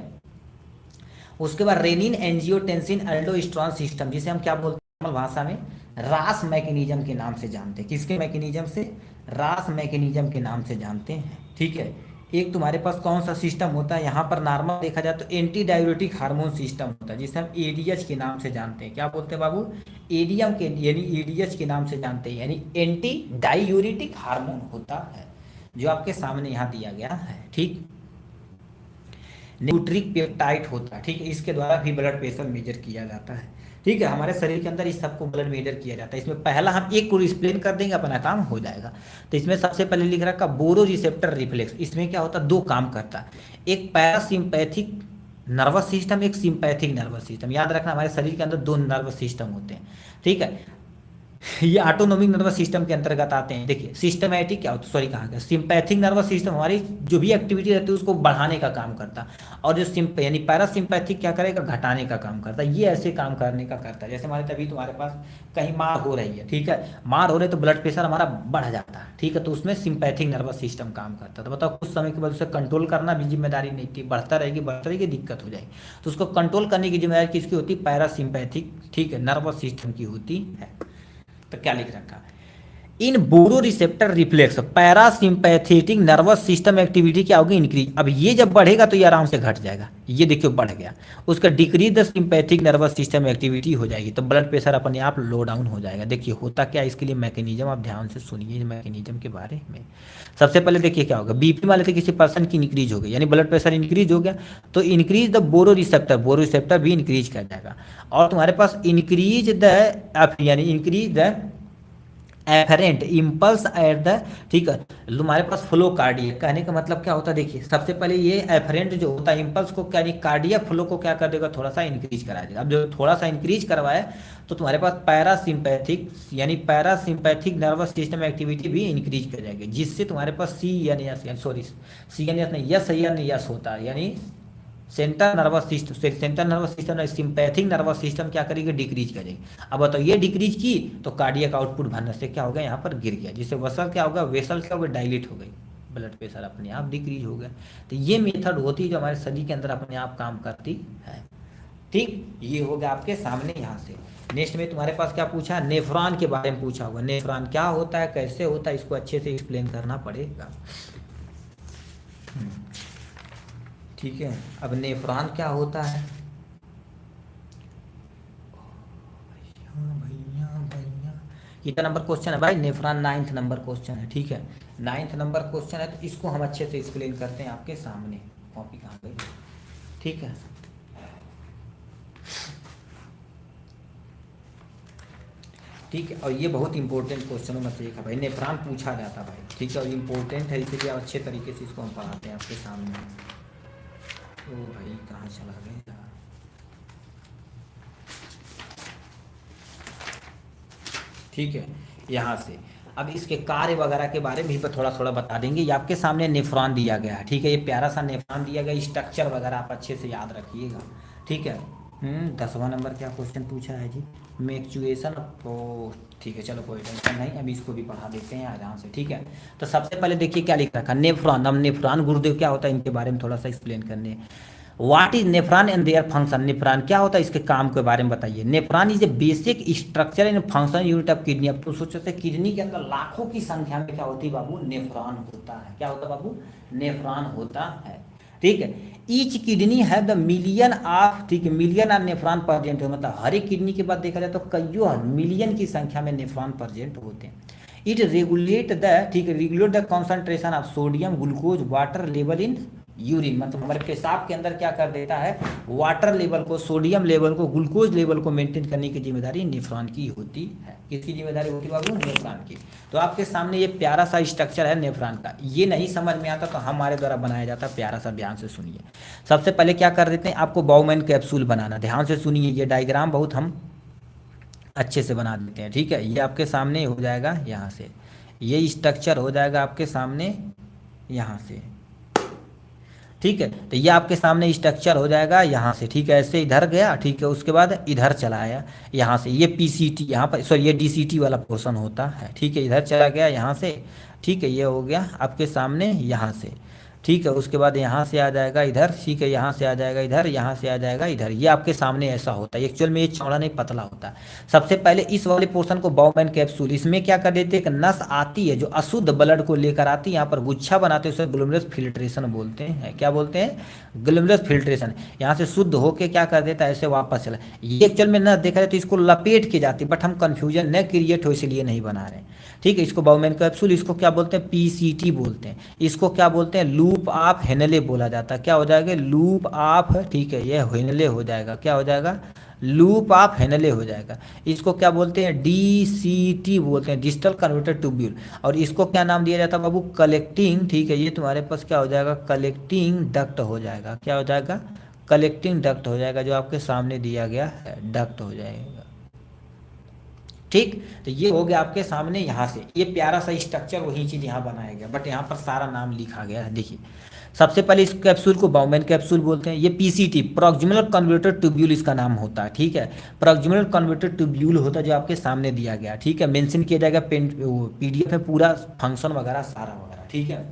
उसके बाद रेनिन एंजियोटेंसिन एल्डोस्टेरोन सिस्टम, जिसे हम क्या बोलते हैं नॉर्मल भाषा में, रास मैकेनिज्म के नाम से जानते हैं। किसके मैकेनिज्म से? रास मैकेनिज्म के नाम से जानते हैं। ठीक है, एक तुम्हारे पास कौन सा सिस्टम होता है, यहाँ पर नॉर्मल देखा जाए तो एंटी डाययूरेटिक हार्मोन सिस्टम होता है, जिसे हम एडीएच के नाम से जानते हैं। क्या बोलते हैं बाबू? एडीएम के यानी एडीएच के नाम से जानते हैं, यानी एंटी डाययूरेटिक हार्मोन होता है, जो आपके सामने यहाँ दिया गया है। ठीक, न्यूट्रिक पेप्टाइड होता है। ठीक है, इसके द्वारा भी ब्लड प्रेशर मेजर किया जाता है। ठीक है, हमारे शरीर के अंदर इस सबको ब्लड मेजर किया जाता है। इसमें पहला हम एक को एक्सप्लेन कर देंगे, अपना काम हो जाएगा। तो इसमें सबसे पहले लिख रखा बोरो रिसेप्टर रिफ्लेक्स। इसमें क्या होता है, दो काम करता है, एक पैरासिम्पैथिक नर्वस सिस्टम, एक सिंपैथिक नर्वस सिस्टम। याद रखना, हमारे शरीर के अंदर दो नर्वस सिस्टम होते हैं। ठीक है, ये ऑटोनोमिक नर्वस सिस्टम के अंतर्गत आते हैं। देखिए सिस्टमैटिक क्या होता है, सॉरी कहाँ गया, सिंपैथिक नर्वस सिस्टम हमारी जो भी एक्टिविटी रहती है उसको बढ़ाने का काम करता है, और जो यानी पैरासिम्पैथिक क्या करेगा, घटाने का काम करता है। ये ऐसे काम करने का करता है, जैसे हमारे तभी तुम्हारे पास कहीं मार हो रही है, ठीक है, मार हो रही है तो ब्लड प्रेशर हमारा बढ़ जाता है। ठीक है, तो उसमें सिंपैथिक नर्वस सिस्टम काम करता है। तो बताओ, कुछ समय के बाद उसे कंट्रोल करना भी जिम्मेदारी नहीं थी, बढ़ता रहेगी दिक्कत हो जाएगी। तो उसको कंट्रोल करने की जिम्मेदारी किसकी होती है? पैरासिम्पैथिक, ठीक है, नर्वस सिस्टम की होती है। तो क्या लिख रखा, in baroreceptor reflex parasympathetic nervous system activity क्या होगी, इंक्रीज। अब ये जब बढ़ेगा तो ये आराम से घट जाएगा, ये देखिए बढ़ गया, उसका decrease the sympathetic nervous system activity हो जाएगी, तो ब्लड प्रेशर अपने आप लो डाउन हो जाएगा। देखिए होता क्या, इसके लिए मैकेनिज्म आप ध्यान से सुनिए मैकेनिज्म के बारे में। सबसे पहले देखिए क्या होगा, बीपी मान लेते किसी पर्सन की इंक्रीज हो गई, यानी ब्लड प्रेशर इंक्रीज हो गया, तो इंक्रीज द बोरो रिसेप्टर भी इंक्रीज कर जाएगा। और तुम्हारे पास इंक्रीज द यानी increase the afferent impulse at the, ठीक है, तुम्हारे पास फ्लो कार्डियक, कहने का मतलब क्या होता है, देखिए सबसे पहले ये एफरेंट जो होता है इम्पल्स को क्या, कार्डियक फ्लो को क्या कर देगा, थोड़ा सा इंक्रीज करा देगा। अब जो थोड़ा सा इंक्रीज करवाए तो तुम्हारे पास पैरासिम्पैथिक यानी पैरासिम्पैथिक नर्वस सिस्टम एक्टिविटी भी इंक्रीज कर जाएगी, जिससे तुम्हारे पास सी यानी यस, सॉरी सी यानी यस नहीं, यस होता है, यानी central nervous system sympathetic nervous system क्या करेगी, डिक्रीज करेगी। अब बताओ, ये डिक्रीज की तो कार्डियक आउटपुट भरने से क्या होगा, यहाँ पर गिर गया, जिससे वसल क्या होगा, वेसल क्या होगा, डायलेट हो गई, ब्लड प्रेशर अपने आप डिक्रीज हो गया। तो ये मेथड होती है जो हमारे शरीर के अंदर अपने आप काम करती है। ठीक, ये हो गया आपके सामने यहाँ से। नेक्स्ट में तुम्हारे पास क्या पूछा, नेफ्रॉन के बारे में पूछा होगा। नेफ्रॉन क्या होता है, कैसे होता है, इसको अच्छे से एक्सप्लेन करना पड़ेगा। ठीक है, अब नेफ्रॉन क्या होता है, भैया कितना नंबर क्वेश्चन है भाई, नेफ्रॉन 9th नंबर क्वेश्चन है। ठीक है, 9th नंबर क्वेश्चन है, तो इसको हम अच्छे से एक्सप्लेन करते हैं आपके सामने। कॉपी कहाँ गई? ठीक है, ठीक है, और ये बहुत इंपॉर्टेंट क्वेश्चनों में से एक है भाई, नेफ्रॉन पूछा जाता भाई। ठीक है, और इम्पोर्टेंट है, इसलिए अच्छे तरीके से इसको हम पढ़ाते हैं आपके सामने। ओ भाई कहाँ चला गया, ठीक है, यहाँ से अब इसके कार्य वगैरह के बारे में भी थोड़ा थोड़ा बता देंगे। ये आपके सामने नेफ्रॉन दिया गया है, ठीक है, ये प्यारा सा नेफ्रॉन दिया गया, स्ट्रक्चर वगैरह आप अच्छे से याद रखिएगा। ठीक है, 10वां नंबर क्या क्वेश्चन पूछा है जी, मैक्चुएशन ऑफ, ठीक है, चलो कोई टेंशन नहीं, अभी इसको भी पढ़ा देते हैं आराम से। ठीक है, तो सबसे पहले देखिए क्या लिख रखा, नेफ्रॉन। अब नेफ्रॉन गुरुदेव क्या होता है, इनके बारे में थोड़ा सा एक्सप्लेन करने। What is nephron and their function, nephron क्या होता है, इसके काम के बारे में बताइए। Nephron is a basic structure and function unit of kidney. अब तो सोचो से किडनी के अंदर लाखों की संख्या में क्या होती है बाबू, नेफ्रॉन होता है। क्या होता है बाबू, नेफ्रॉन होता है। ठीक है, ईच किडनी है द मिलियन ऑफ, ठीक है, मिलियन ऑफ नेफ्रॉन प्रेजेंट है, मतलब हर एक किडनी के बाद देखा जाए तो कईयों मिलियन की संख्या में नेफ्रॉन प्रेजेंट होते हैं। इट रेगुलेट द, ठीक है, regulate the concentration of sodium, glucose, water level in urine, मतलब हमारे पेशाब के अंदर क्या कर देता है, वाटर लेवल को, सोडियम लेवल को, ग्लूकोज लेवल को मेंटेन करने की जिम्मेदारी नेफ्रॉन की होती है। किसकी जिम्मेदारी होती है बाबू, नेफ्रॉन की। तो आपके सामने ये प्यारा सा स्ट्रक्चर है नेफ्रॉन का, ये नहीं समझ में आता तो हमारे द्वारा बनाया जाता है, प्यारा सा, ध्यान से सुनिए। सबसे पहले क्या कर देते हैं, आपको बाउमैन कैप्सूल बनाना, ध्यान से सुनिए, ये डायग्राम बहुत हम अच्छे से बना देते हैं। ठीक है, ये आपके सामने हो जाएगा, यहाँ से ये स्ट्रक्चर हो जाएगा आपके सामने, यहाँ से। ठीक है, तो ये आपके सामने स्ट्रक्चर हो जाएगा यहाँ से। ठीक है, ऐसे इधर गया, ठीक है, उसके बाद इधर चला आया यहाँ से, ये पीसीटी यहाँ पर, सॉरी ये डीसीटी वाला पोर्शन होता है। ठीक है, इधर चला गया यहाँ से, ठीक है, ये हो गया आपके सामने यहाँ से। ठीक है, उसके बाद यहाँ से आ जाएगा इधर, ठीक है, यहाँ से आ जाएगा इधर, यहाँ से आ जाएगा इधर। ये आपके सामने ऐसा होता है। एक्चुअल में ये चौड़ा नहीं पतला होता है। सबसे पहले इस वाले पोर्शन को बाउमैन कैप्सूल, इसमें क्या कर देते हैं, एक नस आती है जो अशुद्ध ब्लड को लेकर आती है, यहाँ पर गुच्छा बनाते हैं, उसे ग्लोमेरुलस फिल्ट्रेशन बोलते हैं। क्या बोलते हैं, ग्लोमेरुलस फिल्ट्रेशन। यहाँ से शुद्ध होके क्या कर देता है, ऐसे वापस चला। ये एक्चुअल में न देखा जाए तो इसको लपेट के जाती है, बट हम कन्फ्यूजन न क्रिएट हो इसलिए नहीं बना रहे हैं। ठीक है, इसको बाउमैन कैप्सूल, इसको क्या बोलते हैं, पीसीटी बोलते हैं। इसको क्या बोलते हैं, लूप ऑफ हेनले बोला जाता है। क्या हो जाएगा, लूप ऑफ, ठीक है, ये हेनले हो जाएगा। क्या हो जाएगा, लूप ऑफ हेनले हो जाएगा। इसको क्या बोलते हैं, डीसीटी बोलते हैं, डिजिटल कन्वर्टर ट्यूब्यूल। और इसको क्या नाम दिया जाता है बाबू, कलेक्टिंग। ठीक है, ये तुम्हारे पास क्या हो जाएगा, कलेक्टिंग डक्ट हो जाएगा। क्या हो जाएगा, कलेक्टिंग डक्ट हो जाएगा, जो आपके सामने दिया गया है, डक्ट हो जाएगा। ठीक, तो ये हो गया आपके सामने। यहाँ से ये प्यारा सा स्ट्रक्चर वही चीज़ यहाँ बनाया गया, बट यहाँ पर सारा नाम लिखा गया है। देखिए, सबसे पहले इस कैप्सूल को बाउमैन कैप्सूल बोलते हैं। ये पीसीटी, प्रॉक्सिमल कन्वर्टर ट्यूब्यूल इसका नाम होता है। ठीक है, प्रॉक्सिमल कन्वर्टर ट्यूब्यूल होता है, जो आपके सामने दिया गया। ठीक है, मेंशन किया जाएगा पीडीएफ में पूरा फंक्शन वगैरह सारा वगैरह। ठीक है,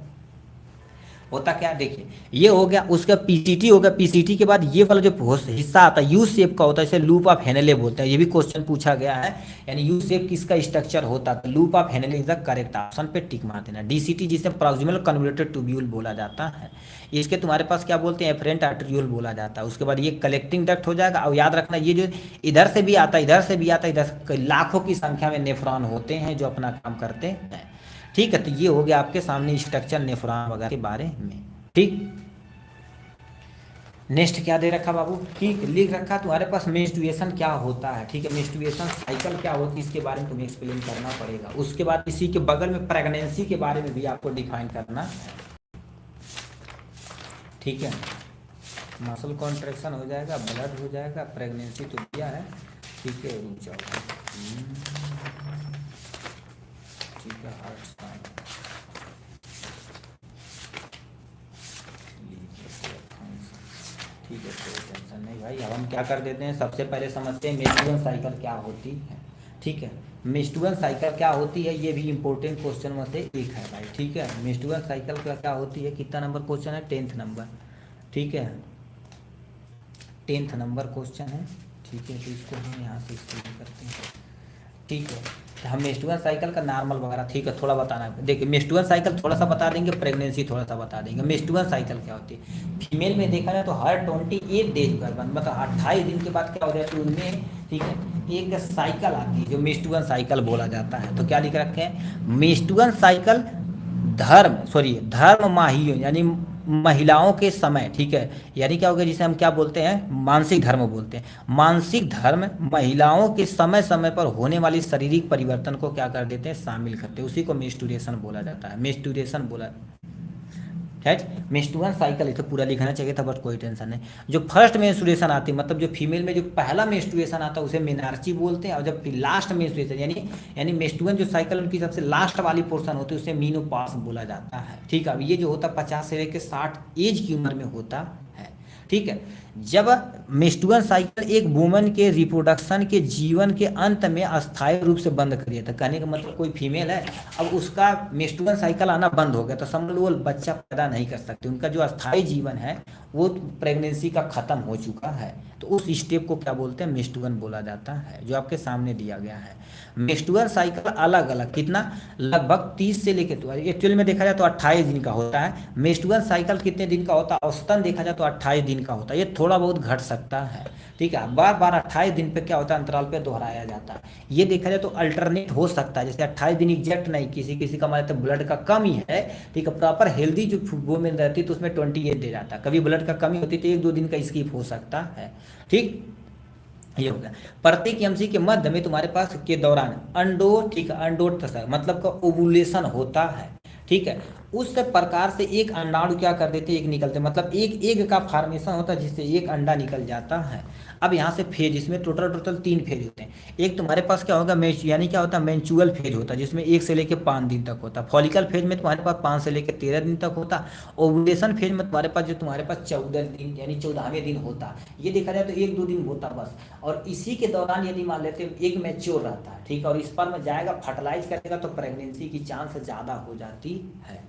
होता क्या, देखिए, ये हो गया उसका पीसीटी हो गया। पीसीटी के बाद ये वाला जो हिस्सा आता है यू शेप का होता है, इसे लूप ऑफ हेनले बोलते हैं। ये भी क्वेश्चन पूछा गया है, यानी यू शेप किसका स्ट्रक्चर होता है, loop of Henle is the correct option पे टिक मार देना। डीसीटी जिसे प्रॉक्सिमल कन्वर्टर ट्यूब्यूल बोला जाता है, इसके तुम्हारे पास क्या बोलते हैं, एफरेंट आर्टरियोल बोला जाता है। उसके बाद ये कलेक्टिंग डक्ट हो जाएगा। और याद रखना, ये जो इधर से भी आता है, इधर से भी आता है, इधर लाखों की संख्या में नेफ्रॉन होते हैं जो अपना काम करते हैं। ठीक है, तो ये हो गया आपके सामने स्ट्रक्चर नेफ्रॉन वगैरह के बारे में। ठीक, नेक्स्ट क्या दे रखा बाबू, ठीक, लिख रखा तुम्हारे पास मेंस्ट्रुएशन क्या होता है। ठीक है, मेंस्ट्रुएशन साइकिल क्या होती है, इसके बारे में तुम्हें एक्सप्लेन करना पड़ेगा। उसके बाद इसी के बगल में प्रेगनेंसी के बारे में भी आपको डिफाइन करना है। ठीक है, मसल कॉन्ट्रैक्शन हो जाएगा, ब्लड हो जाएगा, प्रेगनेंसी तो दिया है। ठीक है, रुक जाओ। ठीक है, हार्ट साइन, ठीक है, कोई टेंशन नहीं भाई। अब हम क्या कर देते हैं, सबसे पहले समझते हैं मेंस्ट्रुअल साइकिल क्या होती है। ठीक है, मेंस्ट्रुअल साइकिल क्या होती है, ये भी इंपॉर्टेंट क्वेश्चन में से एक है भाई। ठीक है, मेंस्ट्रुअल साइकिल क्या होती है, कितना नंबर क्वेश्चन है, 10th नंबर। ठीक है, 10th नंबर क्वेश्चन है। ठीक है, तो इसको हम यहाँ से स्टडी करते हैं। ठीक है, तो हम मेंस्ट्रुअल साइकिल का नॉर्मल वगैरह, ठीक है, थोड़ा बताना है। देखिए, मेंस्ट्रुअल साइकिल थोड़ा सा बता देंगे, प्रेगनेंसी थोड़ा सा बता देंगे। मेंस्ट्रुअल साइकिल क्या होती है, फीमेल में देखा जाए तो हर 28 डेज पर, मतलब 28 दिन के बाद क्या हो जाती है उनमें, ठीक है, एक साइकिल आती है जो मेंस्ट्रुअल साइकिल बोला जाता है। तो क्या लिख रखे हैं, मेंस्ट्रुअल साइकिल धर्म माहियों यानी महिलाओं के समय। ठीक है, यानी क्या होगा, जिसे हम क्या बोलते हैं, मानसिक धर्म बोलते हैं। मानसिक धर्म महिलाओं के समय समय पर होने वाली शारीरिक परिवर्तन को क्या कर देते हैं, शामिल करते हैं। उसी को मेंस्ट्रुएशन बोला जाता है। मेंस्ट्रुएशन बोला, राइट, मेंस्ट्रुअल साइकिल इसे पूरा लिखना चाहिए था, बट कोई टेंशन नहीं। जो फर्स्ट मेंस्ट्रुएशन आती है, मतलब जो फीमेल में जो पहला मेंस्ट्रुएशन आता है उसे मेनार्ची बोलते हैं। और जब लास्ट मेंस्ट्रुएशन यानी मेंस्ट्रुअल जो साइकिल उनकी सबसे लास्ट वाली पोर्शन होती है उसे मीनोपॉज बोला जाता है। ठीक है, अब ये जो होता है 50 से लेकर 60 एज की उम्र में होता है। ठीक है, जब मेंस्ट्रुअल साइकिल एक वुमन के रिप्रोडक्शन के जीवन के अंत में अस्थायी रूप से बंद कर दिया था। कहने का मतलब कोई फीमेल है, अब उसका मेंस्ट्रुअल साइकिल आना बंद हो गया, तो समझ लो वो बच्चा पैदा नहीं कर सकते। उनका जो अस्थायी जीवन है वो प्रेगनेंसी का खत्म हो चुका है। तो उस स्टेप को क्या बोलते हैं, मेंस्ट्रुअल बोला जाता है, जो आपके सामने दिया गया है। मेंस्ट्रुअल साइकिल अलग अलग कितना, लगभग 30 से लेकर, तो एक्चुअल में देखा जाए तो 28 दिन का होता है। मेंस्ट्रुअल साइकिल कितने दिन का होता है, औसतन देखा जाए तो 28 दिन का होता है। ये थोड़ा बहुत घट सकता है। ठीक है, बार बार 28 दिन पे क्या होता है, अंतराल पे दोहराया जाता है। ये देखा जाए तो अल्टरनेट हो सकता है, जैसे 28 दिन एग्जैक्ट नहीं, किसी किसी का मान लेते ब्लड का कमी है। ठीक है, प्रॉपर हेल्दी जो वुमेन रहती है तो उसमें 28 दे जाता है। कभी ब्लड का कमी होती है तो 1-2 दिन का स्किप हो सकता है। ठीक, ये हो गया। प्रत्येक एमसी के मध्य में तुम्हारे पास के दौरान ठीक है, अंडोत्सर्ग मतलब का ओवुलेशन होता है। ठीक है, उस प्रकार से एक अंडाणु क्या कर देते हैं, एक निकलते, मतलब एक एग का फॉर्मेशन होता है जिससे एक अंडा निकल जाता है। अब यहाँ से फेज, इसमें टोटल 3 फेज होते हैं। एक तुम्हारे पास क्या होगा, यानी क्या होता है, मेंचुअल फेज होता है, जिसमें 1 से लेकर 5 दिन तक होता है। फॉलिकल फेज में तुम्हारे पास 5 से लेकर 13 दिन तक होता है। ओवुलेशन फेज में तुम्हारे पास 14 दिन यानी 14वें दिन होता। ये देखा जाए तो 1-2 दिन होता बस। और इसी के दौरान यदि मान लेते हैं एक मैच्योर रहता है, ठीक है, और इस पर में जाएगा, फर्टिलाइज करेगा, तो प्रेगनेंसी की चांस ज़्यादा हो जाती है।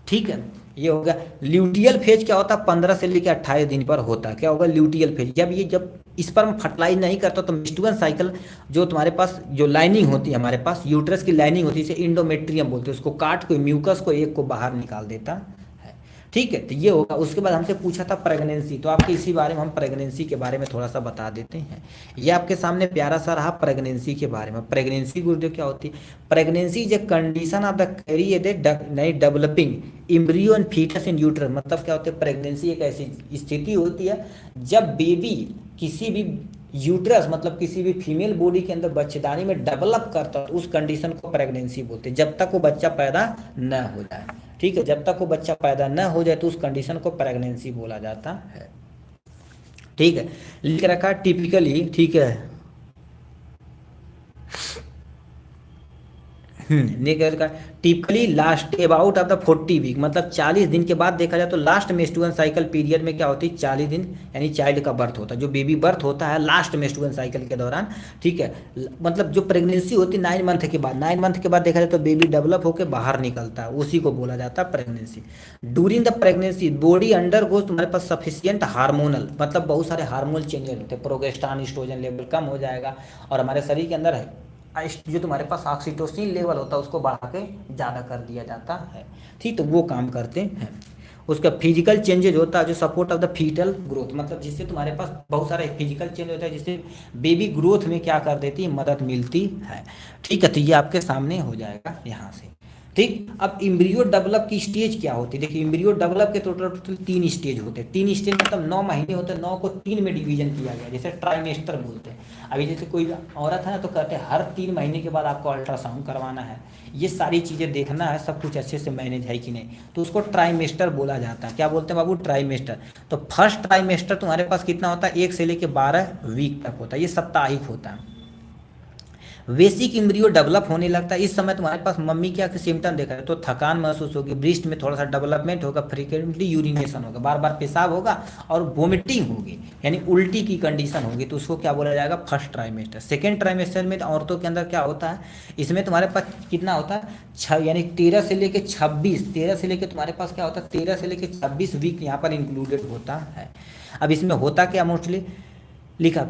ठीक है, ये हो गया। ल्यूटियल फेज क्या होता है, 15 से लेकर 28 दिन पर होता है। क्या होगा, ल्यूटियल फेज। जब स्पर्म फर्टिलाइज नहीं करता तो मेंस्ट्रुअल साइकिल, जो तुम्हारे पास जो लाइनिंग होती है, हमारे पास यूट्रस की लाइनिंग होती है, इसे इंडोमेट्रियम बोलते हैं, उसको काट के म्यूकस को एक को बाहर निकाल देता है। ठीक है, तो ये होगा। उसके बाद हमसे पूछा था प्रेगनेंसी, तो आपके इसी बारे में हम प्रेगनेंसी के बारे में थोड़ा सा बता देते हैं। ये आपके सामने प्यारा सा रहा प्रेगनेंसी के बारे में। प्रेगनेंसी गुरुदेव क्या होती है, pregnancy is a condition of the carrying developing embryo and foetus in uterus. मतलब क्या होता है, प्रेगनेंसी एक ऐसी स्थिति होती है जब बेबी किसी भी यूट्रस, मतलब किसी भी फीमेल बॉडी के अंदर बच्चेदानी में डेवलप करता है, उस कंडीशन को प्रेगनेंसी बोलते हैं, जब तक वो बच्चा पैदा न हो जाए। ठीक है, जब तक वो बच्चा पैदा न हो जाए तो उस कंडीशन को प्रेगनेंसी बोला जाता है। ठीक है, लिख रखा टिपिकली। ठीक है, typically last about of the 40 week, मतलब 40 दिन के बाद देखा जाए तो लास्ट मेंस्ट्रुअल साइकिल पीरियड में क्या होती है, 40 दिन यानी चाइल्ड का बर्थ होता है, जो बेबी बर्थ होता है लास्ट मेंस्ट्रुअल साइकिल के दौरान। ठीक है, मतलब जो प्रेगनेंसी होती है 9 मंथ के बाद, 9 मंथ के बाद देखा जाए तो बेबी डेवलप होकर बाहर निकलता है, उसी को बोला जाता है pregnancy. During the pregnancy body under goes, तुम्हारे पास सफिशियंट हार्मोनल, मतलब बहुत सारे हार्मोनल चेंजेस होते हैं, प्रोगेस्टेरॉन एस्ट्रोजन लेवल कम हो जाएगा, और हमारे शरीर के अंदर है जो तुम्हारे पास ऑक्सीटोसिन लेवल होता है उसको बढ़ा के ज़्यादा कर दिया जाता है। ठीक, तो वो काम करते हैं। उसका फिजिकल चेंजेज होता है जो support of the foetal growth, मतलब जिससे तुम्हारे पास बहुत सारे फिजिकल चेंज होता है जिससे बेबी ग्रोथ में क्या कर देती है, मदद मिलती है। ठीक है, तो ये आपके सामने हो जाएगा यहाँ से। ठीक, अब इम्ब्रियो डेवलप की स्टेज क्या होती है, देखिए इम्ब्रियो डेवलप के टोटल 3 स्टेज होते हैं। 3 स्टेज मतलब 9 महीने होते हैं, 9 को 3 में डिवीजन किया गया, जैसे ट्राइमेस्टर बोलते हैं। अभी जैसे कोई औरत है ना तो कहते हैं हर 3 महीने के बाद आपको अल्ट्रासाउंड करवाना है, ये सारी चीज़ें देखना है, सब कुछ अच्छे से मैनेज है कि नहीं, तो उसको ट्राइमेस्टर बोला जाता है। क्या बोलते हैं बाबू, ट्राइमेस्टर। तो फर्स्ट ट्राइमेस्टर तुम्हारे पास कितना होता है, 1 से लेकर 12 वीक तक होता है, ये साप्ताहिक होता है। बेसिक इम्ब्रियो डेवलप होने लगता है, इस समय तुम्हारे पास मम्मी क्या सिम्टम देखा है, तो थकान महसूस होगी, ब्रेस्ट में थोड़ा सा डेवलपमेंट होगा, फ्रीक्वेंटली यूरिनेशन होगा, बार बार पेशाब होगा, और वोमिटिंग होगी यानी उल्टी की कंडीशन होगी, तो उसको क्या बोला जाएगा, फर्स्ट ट्राइमेस्टर। सेकेंड ट्राइमेस्टर में औरतों के अंदर क्या होता है, इसमें तुम्हारे पास कितना होता है, यानी 13 से लेकर 26, 13 से लेकर तुम्हारे पास क्या होता है, 13 से लेकर 26 वीक यहाँ पर इंक्लूडेड होता है। अब इसमें होता क्या, मोस्टली लिखा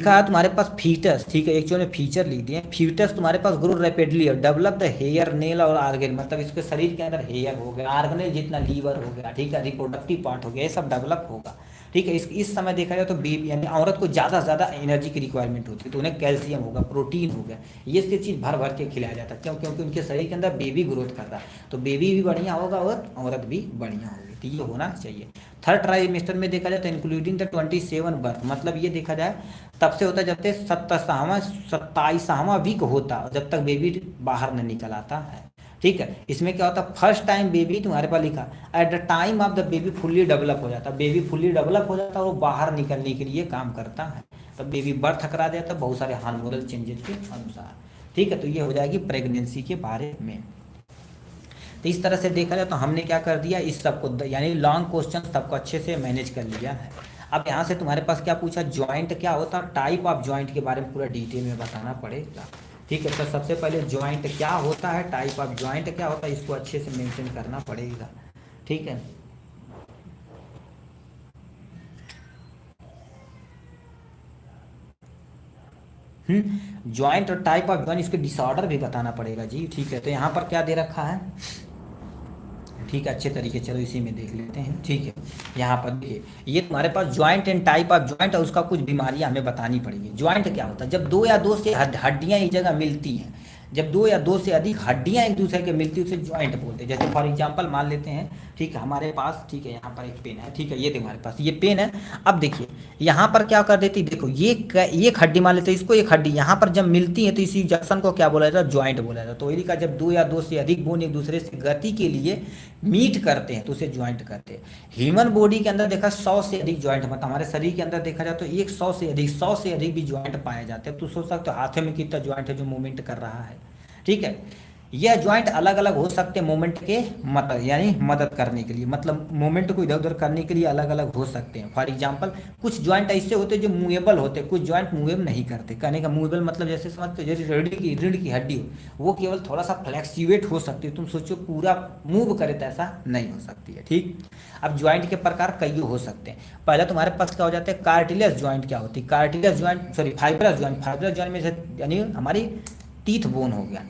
है तुम्हारे पास फीटस। ठीक है, एक्चुअली फीचर लिख दिए, फीटस तुम्हारे पास ग्रो रैपिडली और डेवलप द हेयर नेल और आर्गन, मतलब इसके शरीर के अंदर हेयर हो गया, आर्गनेल जितना लीवर हो गया, ठीक है, रिप्रोडक्टिव पार्ट हो गया, ये सब डेवलप होगा। ठीक है, इस समय देखा जाए तो बेबी यानी औरत को ज़्यादा से ज़्यादा एनर्जी की रिक्वायरमेंट होती है, तो उन्हें कैल्शियम होगा, प्रोटीन हो गया, ये सब चीज़ भर भर के खिलाया जाता है। क्यों, क्योंकि उनके शरीर के अंदर बेबी ग्रोथ कर रहा है, तो बेबी भी बढ़िया होगा और औरत भी बढ़िया होगी, तो ये होना चाहिए। थर्ड ट्राइमेस्टर में देखा जाए तो इंक्लूडिंग द 27 बर्थ, मतलब ये देखा जाए तब से होता है जब तक 27वां वीक होता, जब तक बेबी बाहर न निकल आता है। ठीक है, इसमें क्या होता है, फर्स्ट टाइम बेबी तुम्हारे पास लिखा at the time of the baby fully develop हो जाता है, बेबी फुल्ली डेवलप हो जाता है और वो बाहर निकलने के लिए काम करता है, तो बेबी बर्थ करा देता है बहुत सारे हार्मोनल चेंजेस के अनुसार। ठीक है, तो ये हो जाएगी प्रेगनेंसी के बारे में। तो इस तरह से देखा जाए तो हमने क्या कर दिया, इस सबको यानी लॉन्ग क्वेश्चन सबको अच्छे से मैनेज कर लिया है। अब यहाँ से तुम्हारे पास क्या पूछा, ज्वाइंट क्या होता है, टाइप ऑफ ज्वाइंट के बारे में पूरा डिटेल में बताना पड़ेगा। ठीक है, तो सबसे पहले ज्वाइंट क्या होता है, टाइप ऑफ ज्वाइंट क्या होता है, इसको अच्छे से मेंशन करना पड़ेगा। ठीक है, ज्वाइंट और टाइप ऑफ ज्वाइंट, इसके डिसऑर्डर भी बताना पड़ेगा जी। ठीक है, तो यहाँ पर क्या दे रखा है, ठीक है, अच्छे तरीके, चलो इसी में देख लेते हैं। ठीक है, यहाँ पर देखिए ये तुम्हारे पास joint and type of joint और उसका कुछ बीमारियां हमें बतानी पड़ेगी। ज्वाइंट क्या होता है, जब 2 या 2 से हड्डियां एक जगह मिलती हैं, जब 2 या 2 से अधिक हड्डियां एक दूसरे के मिलती है उसे ज्वाइंट बोलते हैं। जैसे फॉर एग्जांपल मान लेते हैं, ठीक है, हमारे पास, ठीक है, यहाँ पर एक पेन है, ठीक है, ये हमारे पास ये पेन है। अब देखिए यहाँ पर क्या कर देती, देखो ये एक हड्डी मान लेते हैं, इसको एक हड्डी यहाँ पर जब मिलती है तो इसी जंक्शन को क्या बोला जाता है, ज्वाइंट बोला जाता है। तो यदि का जब 2 या 2 से अधिक बोन एक दूसरे से गति के लिए मीट करते हैं तो उसे ज्वाइंट करते हैं। ह्यूमन बॉडी के अंदर देखा 100 से अधिक ज्वाइंट, मतलब हमारे शरीर के अंदर देखा जाए तो 100 से अधिक भी ज्वाइंट पाए जाते हैं। तो सोच सकते हो हाथों में कितना ज्वाइंट है जो मूवमेंट कर रहा है। ठीक है, यह ज्वाइंट अलग अलग हो सकते हैं मूवमेंट के मदद यानी मदद करने के लिए, मतलब मूवमेंट को इधर उधर करने के लिए अलग अलग हो सकते हैं। फॉर एग्जांपल कुछ ज्वाइंट ऐसे होते हैं जो मूवेबल होते हैं, कुछ ज्वाइंट मूवेबल नहीं करते। कहने का मूवेबल मतलब जैसे समझते हो, जैसे रीढ़ की हड्डी हो, वो केवल थोड़ा सा फ्लैक्चुएट हो सकती है, तुम सोचो पूरा मूव करे तो ऐसा नहीं हो सकती है। ठीक, अब ज्वाइंट के प्रकार कई हो सकते हैं। पहले तुम्हारे पास क्या हो जाते हैं, कार्टिलेज ज्वाइंट क्या होती है, cartilage joint sorry fibrous joint, fibrous joint में से यानी हमारी टीथ बोन हो गया,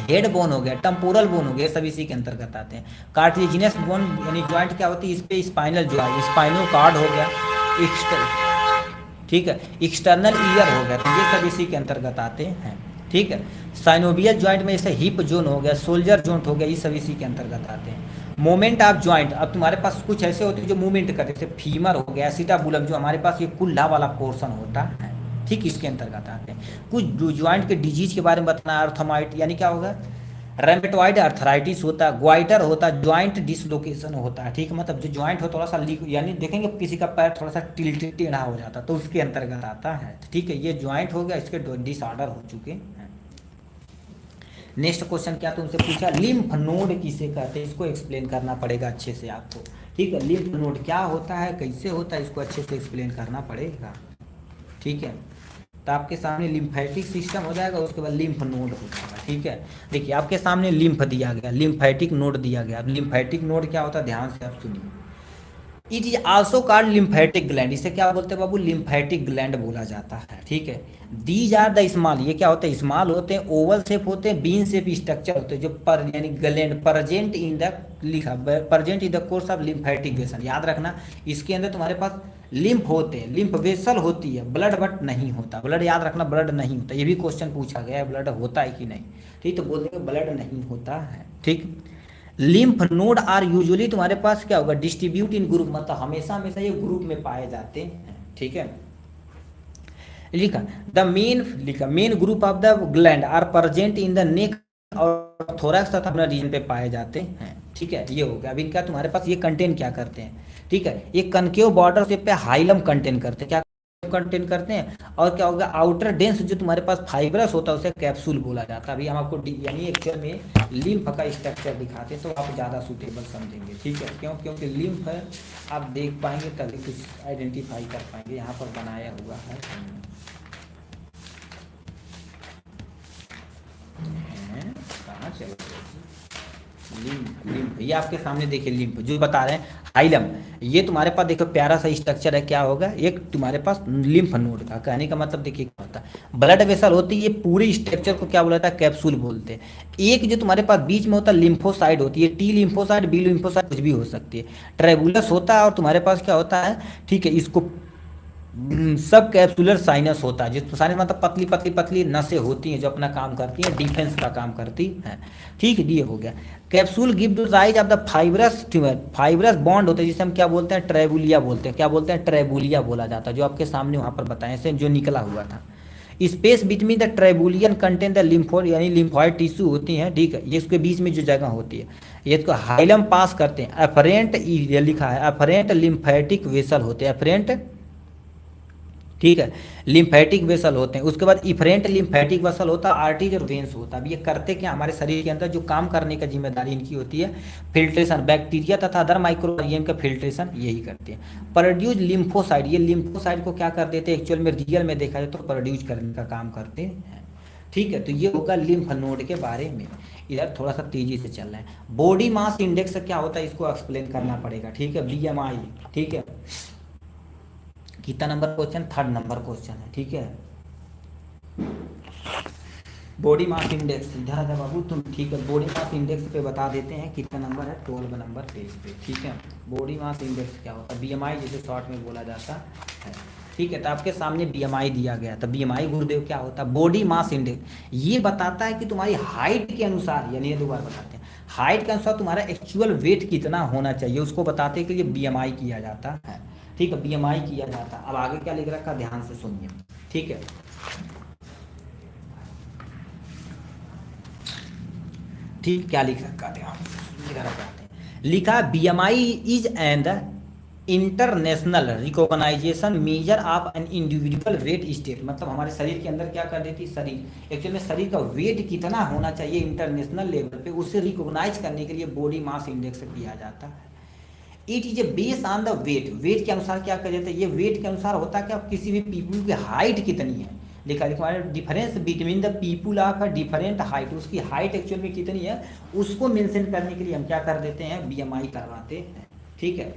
हेड बोन हो गया, टेम्पोरल बोन हो गया, सब इसी के अंतर्गत आते हैं। कार्टिलेजिनस बोन यानी ज्वाइंट क्या होती है, इस पे स्पाइनल जो है स्पाइनल कार्ड हो गया, ठीक है, एक्सटर्नल ईयर हो गया, तो ये सब इसी के अंतर्गत आते हैं। ठीक है, साइनोवियल ज्वाइंट में जैसे हिप जोन हो गया, शोल्डर जॉइंट हो गया, ये सब इसी के अंतर्गत आते हैं। मोमेंट ऑफ ज्वाइंट, अब तुम्हारे पास कुछ ऐसे होते हैं जो मूवमेंट करते हैं, जैसे फीमर हो गया, एसिटाबुलम जो हमारे पास ये कुल्ला वाला पोर्शन होता है, ठीक, इसके अंतर्गत आते हैं। कुछ ज्वाइंट के डिजीज के बारे में बताना, अर्थमाइट यानी क्या होगा, रेमेटॉइड अर्थराइटिस होता है, ग्वाइटर होता है, ज्वाइंट डिसलोकेशन होता है। ठीक है, मतलब जो ज्वाइंट हो थोड़ा सा लीक यानी देखेंगे किसी का पैर थोड़ा सा टिल्ट टेढ़ा हो जाता है तो उसके अंतर्गत आता है। ठीक है, ये ज्वाइंट हो गया, इसके डिसऑर्डर हो चुके हैं। नेक्स्ट क्वेश्चन क्या तुमसे पूछा, लिम्फ नोड किसे कहते हैं, इसको एक्सप्लेन करना पड़ेगा अच्छे से आपको। ठीक है, लिम्फ नोड क्या होता है, कैसे होता है, इसको अच्छे से एक्सप्लेन करना पड़ेगा। ठीक है, तो आपके सामने लिम्फेटिक सिस्टम हो जाएगा, उसके बाद लिम्फ नोड हो जाएगा। ठीक है, देखिए आपके सामने लिम्फ दिया गया, लिम्फेटिक नोड दिया गया। अब लिम्फेटिक नोड क्या होता है, ध्यान से आप सुनिए। It is also called lymphatic gland, इसे क्या बोलते हैं बाबू, लिम्फेटिक ग्लैंड बोला जाता है। ठीक है, दीज आर द स्मॉल, ये क्या होते हैं, स्मॉल होते हैं, ओवल शेप होते हैं, बीन शेप स्ट्रक्चर होते हैं, जो पर यानी ग्लैंड प्रेजेंट इन द लिखा present in the course of lymphatic vessel. याद रखना इसके अंदर तुम्हारे पास लिम्फ होते हैं, लिम्फ वेसल होती है, ब्लड बट नहीं होता, ब्लड याद रखना ब्लड नहीं होता, ये भी क्वेश्चन पूछा गया है ब्लड होता है कि नहीं। ठीक, तो बोल देंगे ब्लड नहीं होता है। ठीक, लिम्फ नोड आर यूजुअली तुम्हारे पास क्या होगा, डिस्ट्रीब्यूट इन ग्रुप, मतलब हमेशा हमेशा ये ग्रुप में पाए जाते हैं। ठीक है, लिखा द मेन, लिखा main group of the gland are present in the neck और थोरैक्स तथा अपना रीजन पे पाए जाते हैं। ठीक है, ये हो गया। अब इनका तुम्हारे पास ये कंटेन क्या करते हैं, ठीक है, ये कनकेव बॉर्डर से पे हाइलम कंटेन करते हैं, क्या कंटेन करते हैं, और क्या होगा आउटर डेंस जो तुम्हारे पास फाइब्रस होता है उसे कैप्सूल बोला जाता है। अभी हम आपको यानी एक्चुअल में लिम्फ का स्ट्रक्चर दिखाते हैं तो आप ज़्यादा सूटेबल समझेंगे। ठीक है, क्यों, क्योंकि लिम्फ है आप देख पाएंगे तभी कुछ आइडेंटिफाई कर पाएंगे, यहाँ पर बनाया हुआ है। कहाँ चलो, लिम्फ, लिम्फ ये आपके सामने देखिए, लिम्फ जो बता रहे हैं हाइलम, ये तुम्हारे पास देखो प्यारा सा स्ट्रक्चर है, क्या होगा, एक तुम्हारे पास लिम्फ नोड का कहने का मतलब देखिए क्या होता है, ब्लड वेसल होती है, ये पूरे स्ट्रक्चर को क्या बोला जाता है, कैप्सूल बोलते हैं। एक जो तुम्हारे पास बीच में होता है लिम्फोसाइड होती है, टी लिम्फोसाइड, बी लिम्फोसाइड कुछ भी हो सकती है, ट्रेबुलस होता है, और तुम्हारे पास क्या होता है, ठीक है, इसको सब कैप्सुलर साइनस होता है, जिस साइनस मतलब पतली पतली पतली नसें होती हैं जो अपना काम करती हैं, डिफेंस का काम करती हैं। ठीक है, ये हो गया। Capsule give the rise of the fibrous tumour, fibrous bond होते हैं जिसे हम क्या बोलते हैं, ट्रेबुलिया बोलते हैं, क्या बोलते हैं, ट्रेबुलिया बोला जाता है, जो आपके सामने वहाँ पर बताएं से जो निकला हुआ था। Space between the trabeculae contain the lymphoid यानी लिम्फॉइड टिश्यू होती हैं। ठीक है, ये इसके बीच में जो जगह होती है ये इसको हाइलम पास करते हैं। एफरेंट ये लिखा है, एफरेंट लिम्फेटिक वेसल होते हैं, एफरेंट, ठीक है, लिम्फेटिक वेसल होते हैं। उसके बाद इफरेंट लिम्फेटिक वेसल होता है, आर्टरीज और वेन्स होता है। अब ये करते क्या, हमारे शरीर के अंदर जो काम करने का जिम्मेदारी इनकी होती है, फिल्ट्रेशन, बैक्टीरिया तथा अदर माइक्रो ऑर्गेनिज्म का फिल्ट्रेशन यही करते हैं। प्रोड्यूस लिम्फोसाइड, ये लिम्फोसाइड को क्या कर देते हैं, एक्चुअल में रियल में देखा जाए तो प्रोड्यूस करने का काम करते हैं। ठीक है, तो ये होगा लिम्फ नोड के बारे में। इधर थोड़ा सा तेजी से चल रहे हैं। बॉडी मास इंडेक्स क्या होता है, इसको एक्सप्लेन करना पड़ेगा। ठीक है, BMI, ठीक है, कितना number question, 3rd number question है। ठीक है, बॉडी मास इंडेक्स, इधर आ जा बाबू तुम। ठीक है, बॉडी मास इंडेक्स पे बता देते हैं कितना नंबर है, 12 नंबर पेज पे। ठीक है, बॉडी मास इंडेक्स क्या होता है, BMI जिसे शॉर्ट में बोला जाता है। ठीक है, तो आपके सामने BMI दिया गया, तो BMI गुरुदेव क्या होता है, बॉडी मास इंडेक्स ये बताता है कि तुम्हारी हाइट के अनुसार, यानी ये दोबारा बताते हैं, हाइट के अनुसार तुम्हारा एक्चुअल वेट कितना होना चाहिए, उसको बताते हैं कि ये BMI किया जाता है। ठीक है, BMI किया जाता है। अब आगे क्या लिख रखा, ध्यान से सुनिए। ठीक है, ठीक क्या लिख रखा, ध्यान से इधर बताते हैं। लिखा BMI is and international recognisation measure of an individual weight state, मतलब हमारे शरीर के अंदर क्या कर देती है, शरीर एक्चुअली में शरीर का वेट कितना होना चाहिए इंटरनेशनल लेवल पे, उसे रिकॉग्नाइज करने के लिए बॉडी मास इंडेक्स किया जाता है। It is a base on the weight, weight के अनुसार क्या कर देते हैं, ये वेट के अनुसार होता है कि आप किसी भी पीपुल की हाइट कितनी है, लिखा लिखा difference between the people of a different height, उसकी हाइट एक्चुअल में कितनी है उसको मेंशन करने के लिए हम क्या कर देते हैं, बीएमआई करवाते हैं। ठीक है,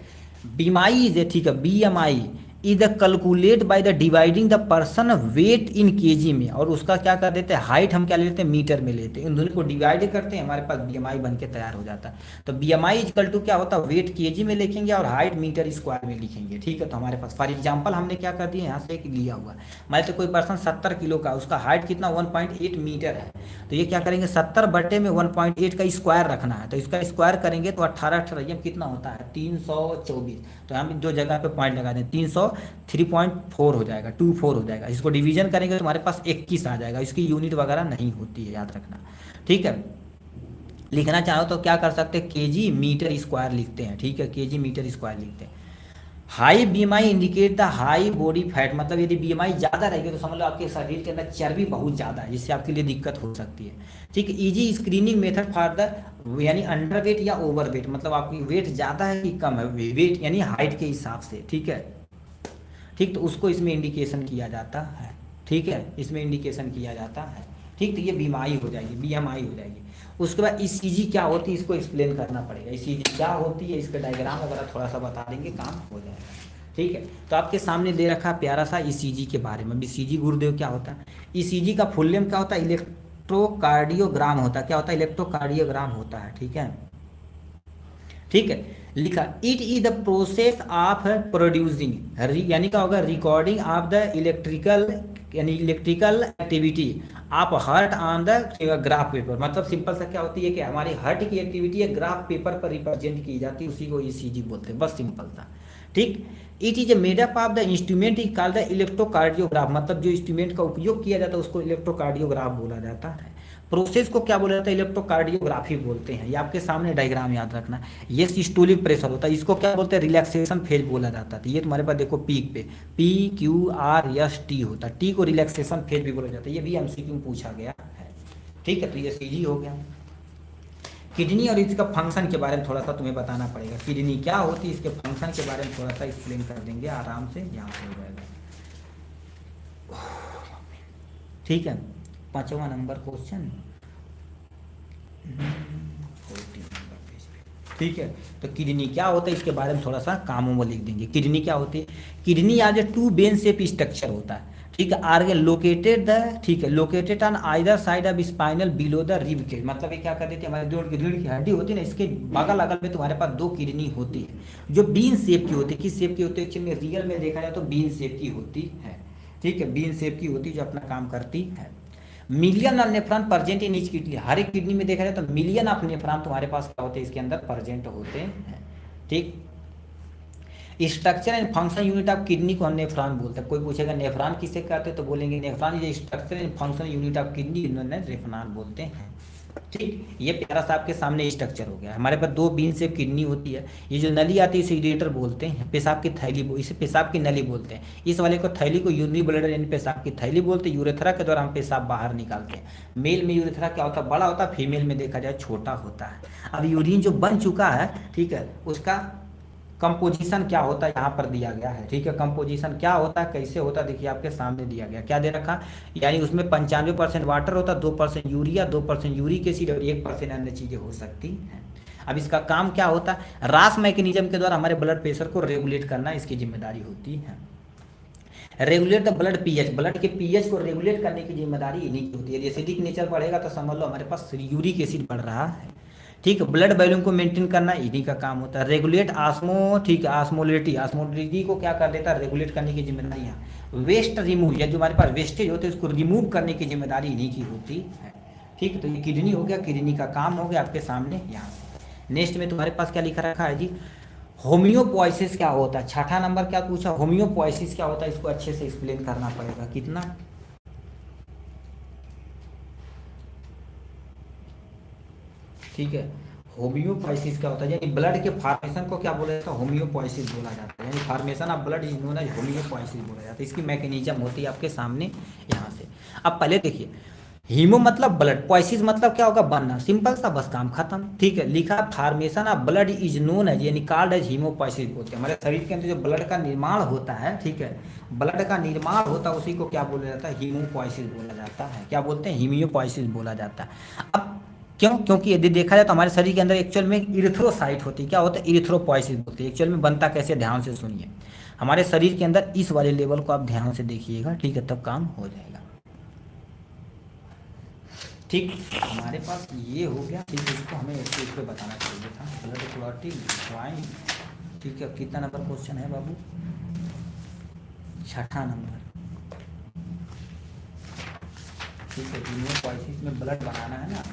बीएमआई इज ए, ठीक है, BMI is the calculate by the dividing the person weight in kg में, और उसका क्या कर देते हैं, हाइट हम क्या लेते हैं, मीटर में लेते हैं, इन दोनों को डिवाइड करते हैं, हमारे पास बीएमआई बन के तैयार हो जाता है। तो बीएमआई इक्वल टू क्या होता है, वेट केजी में लिखेंगे और हाइट मीटर स्क्वायर में लिखेंगे। ठीक है, तो हमारे पास फॉर एग्जाम्पल हमने क्या कर दिया, यहाँ से एक लिया हुआ मान तो कोई पर्सन 70 किलो का, उसका हाइट कितना 1.8 मीटर है, तो ये क्या करेंगे 70 बटे में 1.8 का स्क्वायर रखना है, तो इसका स्क्वायर करेंगे तो 18 कितना होता है 324, तो हम जो जगह पे पॉइंट लगा दें 303.4 हो जाएगा, 24 हो जाएगा, इसको डिवीजन करेंगे तो हमारे पास 21 आ जाएगा, इसकी यूनिट वगैरह नहीं होती है, याद रखना। ठीक है, लिखना चाहो तो क्या कर सकते हैं, केजी मीटर स्क्वायर लिखते हैं। ठीक है, केजी मीटर स्क्वायर लिखते हैं। High BMI indicate the high body fat, मतलब यदि बीएमआई ज़्यादा रहेगी तो समझ लो आपके शरीर के अंदर चर्बी बहुत ज़्यादा है, जिससे आपके लिए दिक्कत हो सकती है। ठीक है, easy screening method for the यानी अंडर वेट या ओवर वेट, मतलब आपकी वेट ज़्यादा है कि कम है, वेट यानी हाइट के हिसाब से। ठीक है, ठीक, तो उसको इसमें इंडिकेशन किया जाता है। ठीक है, इसमें इंडिकेशन किया जाता है। ठीक, तो ये बीएमआई हो जाएगी, बीएमआई हो जाएगी। उसके बाद ईसीजी क्या होती है, इसको एक्सप्लेन करना पड़ेगा, ईसीजी क्या होती है, इसका डायग्राम वगैरह थोड़ा सा बता देंगे, काम हो जाएगा। ठीक है, तो आपके सामने दे रखा प्यारा सा ईसीजी के बारे में। ईसीजी गुरुदेव क्या होता है, ईसीजी का फुल नेम क्या होता है, इलेक्ट्रोकार्डियोग्राम होता है। क्या होता है, इलेक्ट्रोकार्डियोग्राम होता है। ठीक है, ठीक है, लिखा it is the process of producing, यानी क्या होगा, रिकॉर्डिंग ऑफ द इलेक्ट्रिकल यानी इलेक्ट्रिकल एक्टिविटी आप heart on the graph paper, मतलब सिंपल सा क्या होती है कि हमारी हार्ट की एक्टिविटी है ग्राफ पेपर पर रिप्रेजेंट की जाती है, उसी को ईसीजी बोलते हैं, बस सिंपल था। ठीक, it is A made up of the instrument is called the electrocardiograph, मतलब जो इंस्ट्रूमेंट का उपयोग किया जाता है उसको इलेक्ट्रोकार्डियोग्राफ बोला जाता है। प्रोसेस को क्या बोला जाता है, इलेक्ट्रोकार्डियोग्राफी बोलते हैं। ये आपके सामने डायग्राम याद रखना, ये सिस्टोलिक प्रेशर होता है, इसको क्या बोलते हैं, रिलैक्सेशन फेज बोला जाता है। ये तुम्हारे पास देखो पीक पे PQRS T होता है, टी को रिलैक्सेशन फेज भी बोला जाता है, ये भी एमसीक्यू में पूछा गया है। ठीक है, तो ये सीजी हो गया। किडनी और इसका फंक्शन के बारे में थोड़ा सा तुम्हें बताना पड़ेगा, किडनी क्या होती है, इसके फंक्शन के बारे में थोड़ा सा एक्सप्लेन कर देंगे आराम से, यहाँ से हो जाएगा। ठीक है, 5वां नंबर क्वेश्चन, 14 नंबर पेज पे। ठीक है, तो किडनी क्या होता है इसके बारे में थोड़ा सा कामों में लिख देंगे। किडनी क्या होती है, किडनी आज ए 2 वेन शेप स्ट्रक्चर होता है। ठीक है, आर लोकेटेड द, ठीक है, located on either side of spinal below the rib cage, मतलब ये क्या कर देती है, हमारे जो रीढ़ की हड्डी होती है ना, इसके बगल अगल में तुम्हारे पास 2 किडनी होती है, जो बीन शेप की होती है। किस शेप की होती है, एक्चुअली में रियल में देखा जाए तो बीन शेप की होती है। ठीक है, बीन शेप की होती है, जो अपना काम करती है। Million of nephron present in each kidney, हर एक किडनी में देखा जाए तो मिलियन ऑफ नेफ्रॉन तुम्हारे पास क्या होते हैं, इसके अंदर प्रेजेंट होते हैं। ठीक, structure and function unit of kidney को हम नेफ्रॉन बोलते हैं। कोई पूछेगा नेफ्रॉन किसे कहते हैं, तो बोलेंगे nephron is structure and function unit of kidney, इन्होंने नेफ्रॉन बोलते हैं। ठीक, ये प्यारा सा आपके सामने स्ट्रक्चर हो गया। हमारे पास 2 बीन शेप किडनी होती है, ये जो नली आती है इसे यूरेटर बोलते हैं, पेशाब की थैली, इसे पेशाब की नली बोलते हैं। इस वाले को थैली को यूरिनरी ब्लैडर यानी पेशाब की थैली बोलते हैं। यूरेथ्रा के द्वारा हम पेशाब बाहर निकालते हैं। मेल में यूरेथ्रा क्या होता है, बड़ा होता है, फीमेल में देखा जाए छोटा होता है। अब यूरिन जो बन चुका है, ठीक है, उसका कंपोजिशन क्या होता है यहाँ पर दिया गया है। ठीक है, कंपोजिशन क्या होता है, कैसे होता है, देखिए आपके सामने दिया गया, क्या दे रखा, यानी उसमें 95% वाटर होता है, 2% यूरिया, 2% यूरिक एसिड और 1% अन्य चीजें हो सकती हैं। अब इसका काम क्या होता है, रास मैकेनिज्म के द्वारा हमारे ब्लड प्रेशर को रेगुलेट करना इसकी जिम्मेदारी होती है। Regulate the blood pH, blood के पीएच को रेगुलेट करने की जिम्मेदारी इन्हीं की होती है। एसिडिक नेचर बढ़ेगा तो समझ लो हमारे पास यूरिक एसिड बढ़ रहा है। ठीक, ब्लड वॉल्यूम को मेंटेन करना इन्हीं का काम होता है। रेगुलेट आस्मो, ठीक है, आस्मोलिटी को क्या कर देता है, रेगुलेट करने की जिम्मेदारी है। वेस्ट रिमूव, या जो हमारे पास वेस्टेज होते हैं उसको रिमूव करने की जिम्मेदारी इन्हीं की होती है। ठीक, तो ये किडनी हो गया, किडनी का काम हो गया आपके सामने यहाँ से। नेक्स्ट में तुम्हारे पास क्या लिखा रखा है जी, होम्योपोइसिस क्या होता है। 6ठा नंबर क्या पूछा, होम्योपोइसिस क्या होता है, इसको अच्छे से एक्सप्लेन करना पड़ेगा। कितना, ठीक है, होम्योपोइसिस क्या होता है, यानी ब्लड के फॉर्मेशन को क्या बोला जाता है, होम्योपोइसिस बोला जाता है, यानी formation of blood is known as haemopoiesis बोला जाता है। इसकी मैकेनिज्म होती है आपके सामने यहाँ से। अब पहले देखिए, हीमो मतलब ब्लड, पोइसिस मतलब क्या होगा, बनना, सिंपल सा, बस काम खत्म, ठीक है। लिखा formation of blood is known as, यानी कॉल्ड एज हीमोपोइसिस बोलते हैं। हमारे शरीर के अंदर जो ब्लड का निर्माण होता है, ठीक है, ब्लड का निर्माण होता है, उसी को क्या बोला जाता है, हीमोपोइसिस बोला जाता है। क्या बोलते हैं, हीमियोपोइसिस बोला जाता है। अब क्यों, क्योंकि यदि देखा जाए तो हमारे शरीर के अंदर एक्चुअल में इरिथ्रोसाइट होती है। क्या होता है, इरिथ्रोपोइसिस बोलते हैं। एक्चुअल में बनता कैसे, ध्यान से सुनिए। हमारे शरीर के अंदर इस वाले लेवल को आप ध्यान से देखिएगा, ठीक है, तब काम हो जाएगा। ठीक, हमारे पास ये हो गया, ठीक है। इसको हमें इस पे बताना चाहिए था, ब्लड क्लॉटिंग वाइन, ठीक है। कितना नंबर क्वेश्चन है बाबू, 6ठा नंबर, ठीक है। हीमोपोइसिस में ब्लड बनाना है ना,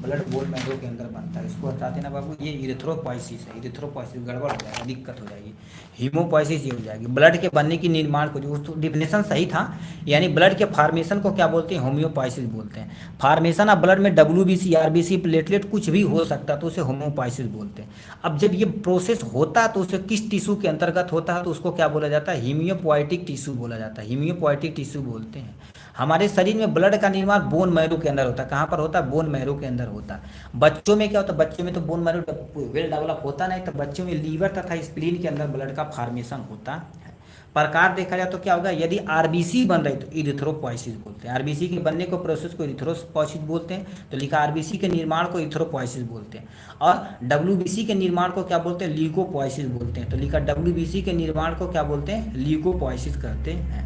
ब्लड बोन मैरो के अंदर बनता है, इसको हटाते ना बाबू। ये इरिथ्रोपोइसिस है, इरिथ्रोपोइसिस गड़बड़ हो जाएगा, दिक्कत हो जाएगी। हीमोपोइसिस ये हो जाएगी, ब्लड के बनने की निर्माण को, जो डिफिनेशन सही था, यानी ब्लड के फॉर्मेशन को क्या बोलते हैं, होम्योपोइसिस बोलते हैं। फॉर्मेशन ऑफ ब्लड में WBC, RBC, प्लेटलेट कुछ भी हो सकता है, तो उसे होम्योपोइसिस बोलते हैं। अब जब ये प्रोसेस होता है तो उसे किस टिश्यू के अंतर्गत होता है, तो उसको क्या बोला जाता है, हीमियोपोइटिक टिश्यू बोला जाता है, हीमियोपोइटिक टिश्यू बोलते हैं। हमारे शरीर में ब्लड का निर्माण बोन मैरो के अंदर होता है। कहाँ पर होता है, बोन मैरो के अंदर होता है। बच्चों में क्या होता है, बच्चों में तो बोन मैरो वेल डेवलप होता नहीं, तो बच्चों में लीवर तथा स्प्लीन के अंदर ब्लड का फॉर्मेशन होता है। प्रकार देखा जाए तो क्या होगा, यदि आरबीसी बन रही तो इरिथ्रोपोइसिस बोलते हैं। आरबीसी के बनने को प्रोसेस को इरिथ्रोपोइसिस बोलते हैं, तो लिखा आरबीसी के निर्माण को इरिथ्रोपोइसिस बोलते हैं। और डब्ल्यूबीसी के निर्माण को क्या बोलते हैं, ल्यूकोपोइसिस बोलते हैं, तो लिखा डब्ल्यूबीसी के निर्माण को क्या बोलते हैं, ल्यूकोपोइसिस कहते हैं।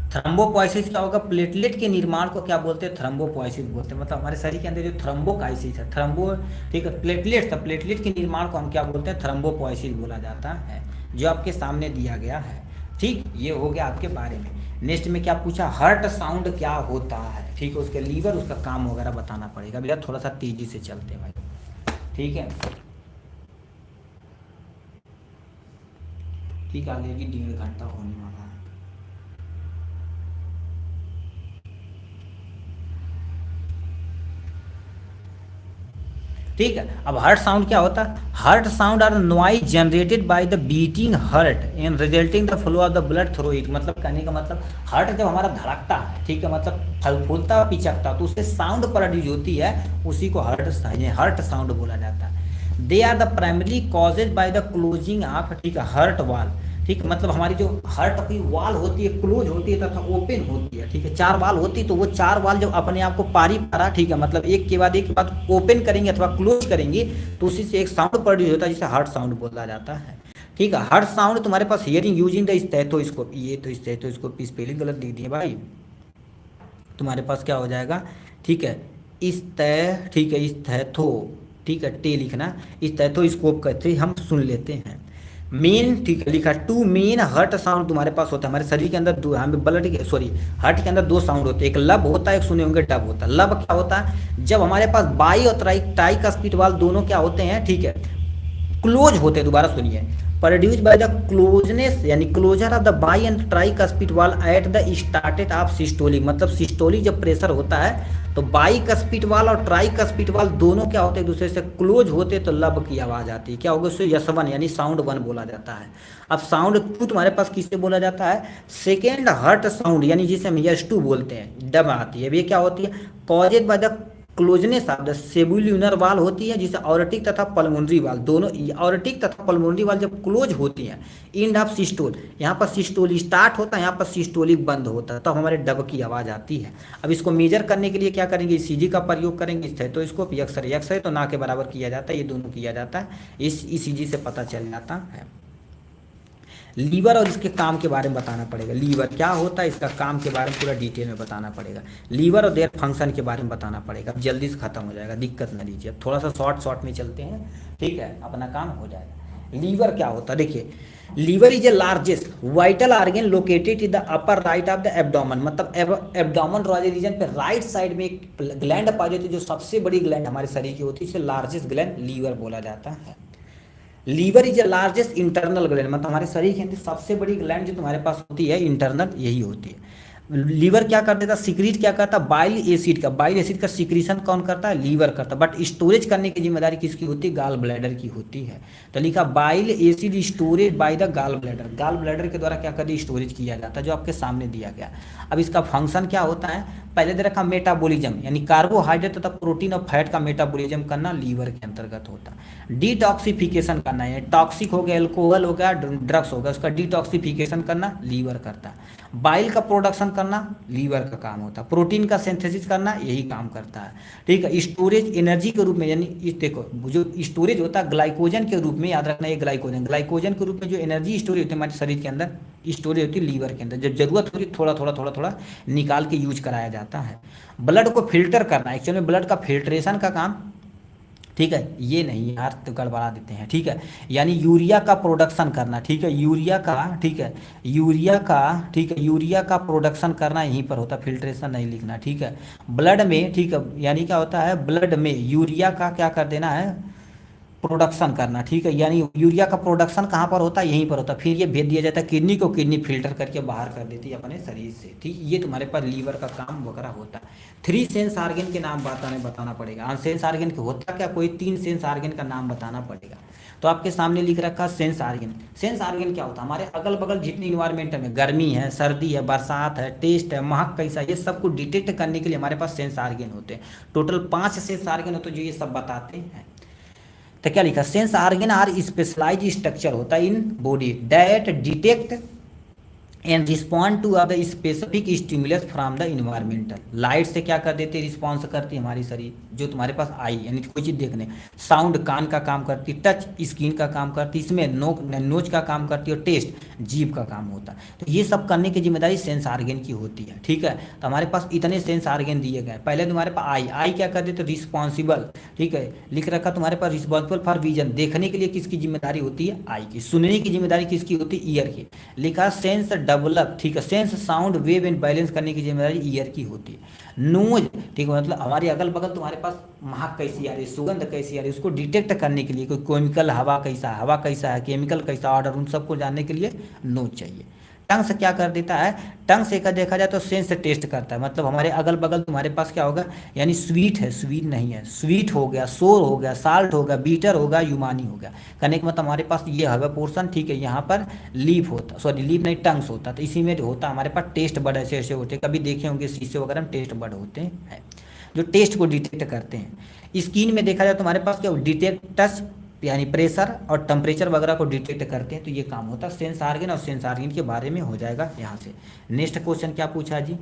थ्रम्बोपोइसिस क्या होगा, प्लेटलेट के निर्माण को क्या बोलते हैं, थ्रम्बोपोइसिस बोलते हैं। मतलब हमारे शरीर के अंदर जो थ्रम्बोकाइसिस है, थ्रम्बो, ठीक है, प्लेटलेट था, प्लेटलेट के निर्माण को हम क्या बोलते हैं, थ्रम्बोपोइसिस बोला जाता है, जो आपके सामने दिया गया है। ठीक, ये हो गया आपके बारे में। नेक्स्ट में क्या पूछा, हार्ट साउंड क्या होता है, ठीक है, उसके लीवर, उसका काम वगैरह बताना पड़ेगा। भैया थोड़ा सा तेजी से चलते हैं भाई, ठीक है। ठीक, आगे भी 1.5 घंटा होने वाला है। ठीक है, अब हार्ट साउंड क्या होता है, heart sound are noise generated by the beating heart and resulting the flow of the blood through it. मतलब कहने का मतलब, हार्ट जब हमारा धड़कता है, ठीक है, मतलब फूलता पिचकता, तो उससे साउंड प्रोड्यूस होती है, उसी को हार्ट साउंड बोला जाता है। They are the primary causes by the closing of, ठीक है, हार्ट वाल, ठीक, मतलब हमारी जो हार्ट की वाल होती है, क्लोज होती है तथा ओपन होती है, ठीक है। 4 वाल होती है, तो वो 4 वाल जब अपने आप को पारी पारा, ठीक है, मतलब एक के बाद एक के बाद ओपन करेंगे अथवा क्लोज करेंगे, तो उसी से एक साउंड प्रोड्यूस होता है, जिसे हार्ट साउंड बोला जाता है। ठीक है, हार्ट साउंड तुम्हारे पास हियरिंग यूजिंग द स्टेथोस्कोप, ये तो स्टेथोस्कोप की स्पेलिंग गलत दी है भाई, तुम्हारे पास क्या हो जाएगा, ठीक है, ठीक है, स्थैथो, ठीक है, टे लिखना, स्थैथोस्कोप कहते हम सुन लेते हैं। मेन, ठीक है, लिखा 2 मेन हार्ट साउंड तुम्हारे पास होता है। हमारे शरीर के अंदर दो, हमें ब्लड के, सॉरी, हार्ट के अंदर 2 साउंड होते हैं, एक लब होता है, एक सुने होंगे डब होता है। लब क्या होता है, जब हमारे पास बाई और ट्राई का स्पीड वाल दोनों क्या होते हैं, ठीक है, क्लोज होते हैं। दोबारा सुनिए, प्रोड्यूस बाय द क्लोजनेस, यानी closure of the bi and tricuspid valve at the started of systolic. मतलब सिस्टोलिक जब प्रेशर होता है, तो बाई कास्पिड वाल और ट्राई कास्पिड वाल दोनों क्या होते हैं, एक दूसरे से क्लोज होते, तो लब की आवाज आती है। क्या होगा, उससे यस1 यानी साउंड 1 बोला जाता है। अब साउंड 2 तुम्हारे पास किससे बोला जाता है, सेकेंड हार्ट साउंड, यानी जिसे हम यस2 बोलते हैं, डब आती है। अब ये क्या होती है, caused by the closeness of the semilunar valve होती है, जिसे ऑर्टिक तथा पल्मोनरी वाल, दोनों ऑर्टिक तथा पल्मोनरी वाल जब क्लोज होती हैं, इंड ऑफ सिस्टोल, यहाँ पर सिस्टोल स्टार्ट होता है, यहाँ पर सिस्टोलिक बंद होता है, तो हमारे डब की आवाज़ आती है। अब इसको मेजर करने के लिए क्या करेंगे, ईसीजी का प्रयोग करेंगे, स्टेथोस्कोप, एक्सरे तो ना के बराबर किया जाता है, ये दोनों किया जाता है, इस ईसीजी से पता चल जाता है। लीवर और इसके काम के बारे में बताना पड़ेगा, लीवर क्या होता है, इसका काम के बारे में पूरा डिटेल में बताना पड़ेगा। लीवर और देयर फंक्शन के बारे में बताना पड़ेगा। अब जल्दी से खत्म हो जाएगा, दिक्कत ना लीजिए, अब थोड़ा सा शॉर्ट में चलते हैं, ठीक है, अपना काम हो जाएगा। लीवर क्या होता है, देखिए, liver is a largest vital organ located in the upper right of the abdomen. मतलब एब्डोमेन रीजन पे राइट साइड में एक ग्लैंड पाई जाती है, जो सबसे बड़ी ग्लैंड हमारे शरीर की होती है, इसे लार्जेस्ट ग्लैंड लीवर बोला जाता है। Liver is a largest internal gland, मतलब हमारे शरीर के अंदर सबसे बड़ी ग्लैंड जो तुम्हारे पास होती है इंटरनल, यही होती है। लीवर क्या कर देता, सिक्रीट क्या करता, बाइल एसिड का, बाइल एसिड का सिक्रीशन कौन करता है, लीवर करता है। बट स्टोरेज करने की जिम्मेदारी किसकी होती है, गाल ब्लैडर की होती है। तो लिखा bile acid storage by the gall bladder, gall bladder के द्वारा क्या कर दिया, स्टोरेज किया जाता है, जो आपके सामने दिया गया। अब इसका फंक्शन क्या होता है, पहले दे रखा मेटाबॉलिज्म, यानी कार्बोहाइड्रेट तथा प्रोटीन और फैट का मेटाबॉलिज्म करना लीवर के अंतर्गत होता है। डिटॉक्सिफिकेशन करना है, टॉक्सिक हो गया, एल्कोहल हो गया, ड्रग्स हो गया, उसका डिटॉक्सिफिकेशन करना लीवर करता है। बाइल का प्रोडक्शन करना लीवर का काम होता है। प्रोटीन का सिंथेसिस करना यही काम करता है, ठीक है। स्टोरेज एनर्जी के रूप में, यानी देखो जो स्टोरेज होता है ग्लाइकोजन के रूप में, याद रखना ये ग्लाइकोजन, ग्लाइकोजन के रूप में जो एनर्जी स्टोरेज होती है हमारे शरीर के अंदर, स्टोरेज होती है लीवर के अंदर। जब जरूरत होती है थोड़ा थोड़ा थोड़ा थोड़ा निकाल के यूज कराया जाता है। ब्लड को फिल्टर करना, एक्चुअली में ब्लड का फिल्ट्रेशन का काम, ठीक है, ये नहीं यार तो गड़बड़ा देते हैं, ठीक है। यानी यूरिया का प्रोडक्शन करना, ठीक है, यूरिया का, ठीक है, यूरिया का, ठीक है, यूरिया का प्रोडक्शन करना यहीं पर होता है, फिल्ट्रेशन नहीं लिखना, ठीक है। ब्लड में, ठीक है, यानी क्या होता है, ब्लड में यूरिया का क्या कर देना है, प्रोडक्शन करना, ठीक है। यानी यूरिया का प्रोडक्शन कहाँ पर होता है, यहीं पर होता है। फिर ये भेज दिया जाता है किडनी को, किडनी फिल्टर करके बाहर कर देती है अपने शरीर से, ठीक। ये तुम्हारे पास लीवर का काम वगैरह होता है। 3 सेंस आर्गन के नाम बताना पड़ेगा। सेंस आर्गन के होता क्या, कोई 3 सेंस आर्गन का नाम बताना पड़ेगा। तो आपके सामने लिख रखा सेंस आर्गन। सेंस आर्गन क्या होता है, हमारे अगल बगल जितनी इन्वायरमेंट में, गर्मी है, सर्दी है, बरसात है, टेस्ट है, महक कैसा, ये सब को डिटेक्ट करने के लिए हमारे पास सेंस आर्गन होते हैं। टोटल 5 सेंस आर्गन होते हैं जो ये सब बताते हैं। तो क्या लिखा, sense organ are specialise structure होता है in body that detect and respond to a specific stimulus from the environmental. Light से क्या कर देते, रिस्पॉन्स करती है हमारी शरीर, जो तुम्हारे पास आई यानी कोई चीज़ देखने। साउंड कान का काम करती, टच स्किन का काम करती, इसमें नोज का काम करती है, और टेस्ट जीभ का काम होता है। तो ये सब करने की जिम्मेदारी सेंस आर्गन की होती है, ठीक है। तो हमारे पास इतने सेंस आर्गन दिए गए। पहले तुम्हारे पास आई क्या कर देते, रिस्पॉन्सिबल, ठीक है, लिख रखा तुम्हारे पास रिस्पॉन्सिबल फॉर विजन, देखने के लिए किसकी जिम्मेदारी होती है, आई की। सुनने की जिम्मेदारी किसकी होती है, ईयर की। लिखा सेंस डेवलप, ठीक है, sense sound wave and balance करने की जिम्मेदारी ईयर की होती है। नोज, ठीक है, मतलब हमारे अगल बगल तुम्हारे पास महक कैसी आ रही है, सुगंध कैसी आ रही है, उसको डिटेक्ट करने के लिए, कोई केमिकल, हवा कैसा है, केमिकल कैसा ऑर्डर, उन सबको जानने के लिए नोज चाहिए। टंग से क्या कर देता है, टंग से का देखा जाए तो सेंस टेस्ट करता है, मतलब हमारे अगल बगल तुम्हारे पास क्या होगा, यानी स्वीट है, स्वीट नहीं है, स्वीट हो गया, सोर हो गया, साल्ट हो गया, बीटर होगा, यूमानी हो गया। कहने का मतलब हमारे पास ये हवा पोर्सन, ठीक है, यहाँ पर लीफ होता, सॉरी लीफ नहीं, टंग्स होता, तो इसी में होता हमारे पास टेस्ट बड, ऐसे ऐसे होते हैं, कभी देखे होंगे शीशे वगैरह में टेस्ट बड होते हैं, जो टेस्ट को डिटेक्ट करते हैं। स्किन में देखा जाए तो हमारे पास क्या डिटेक्ट टच, यानी प्रेशर और टेम्परेचर वगैरह को डिटेक्ट करते हैं। तो ये काम होता है सेंस आर्गन, और सेंस आर्गन के बारे में हो जाएगा यहाँ से। नेक्स्ट क्वेश्चन क्या पूछा जी,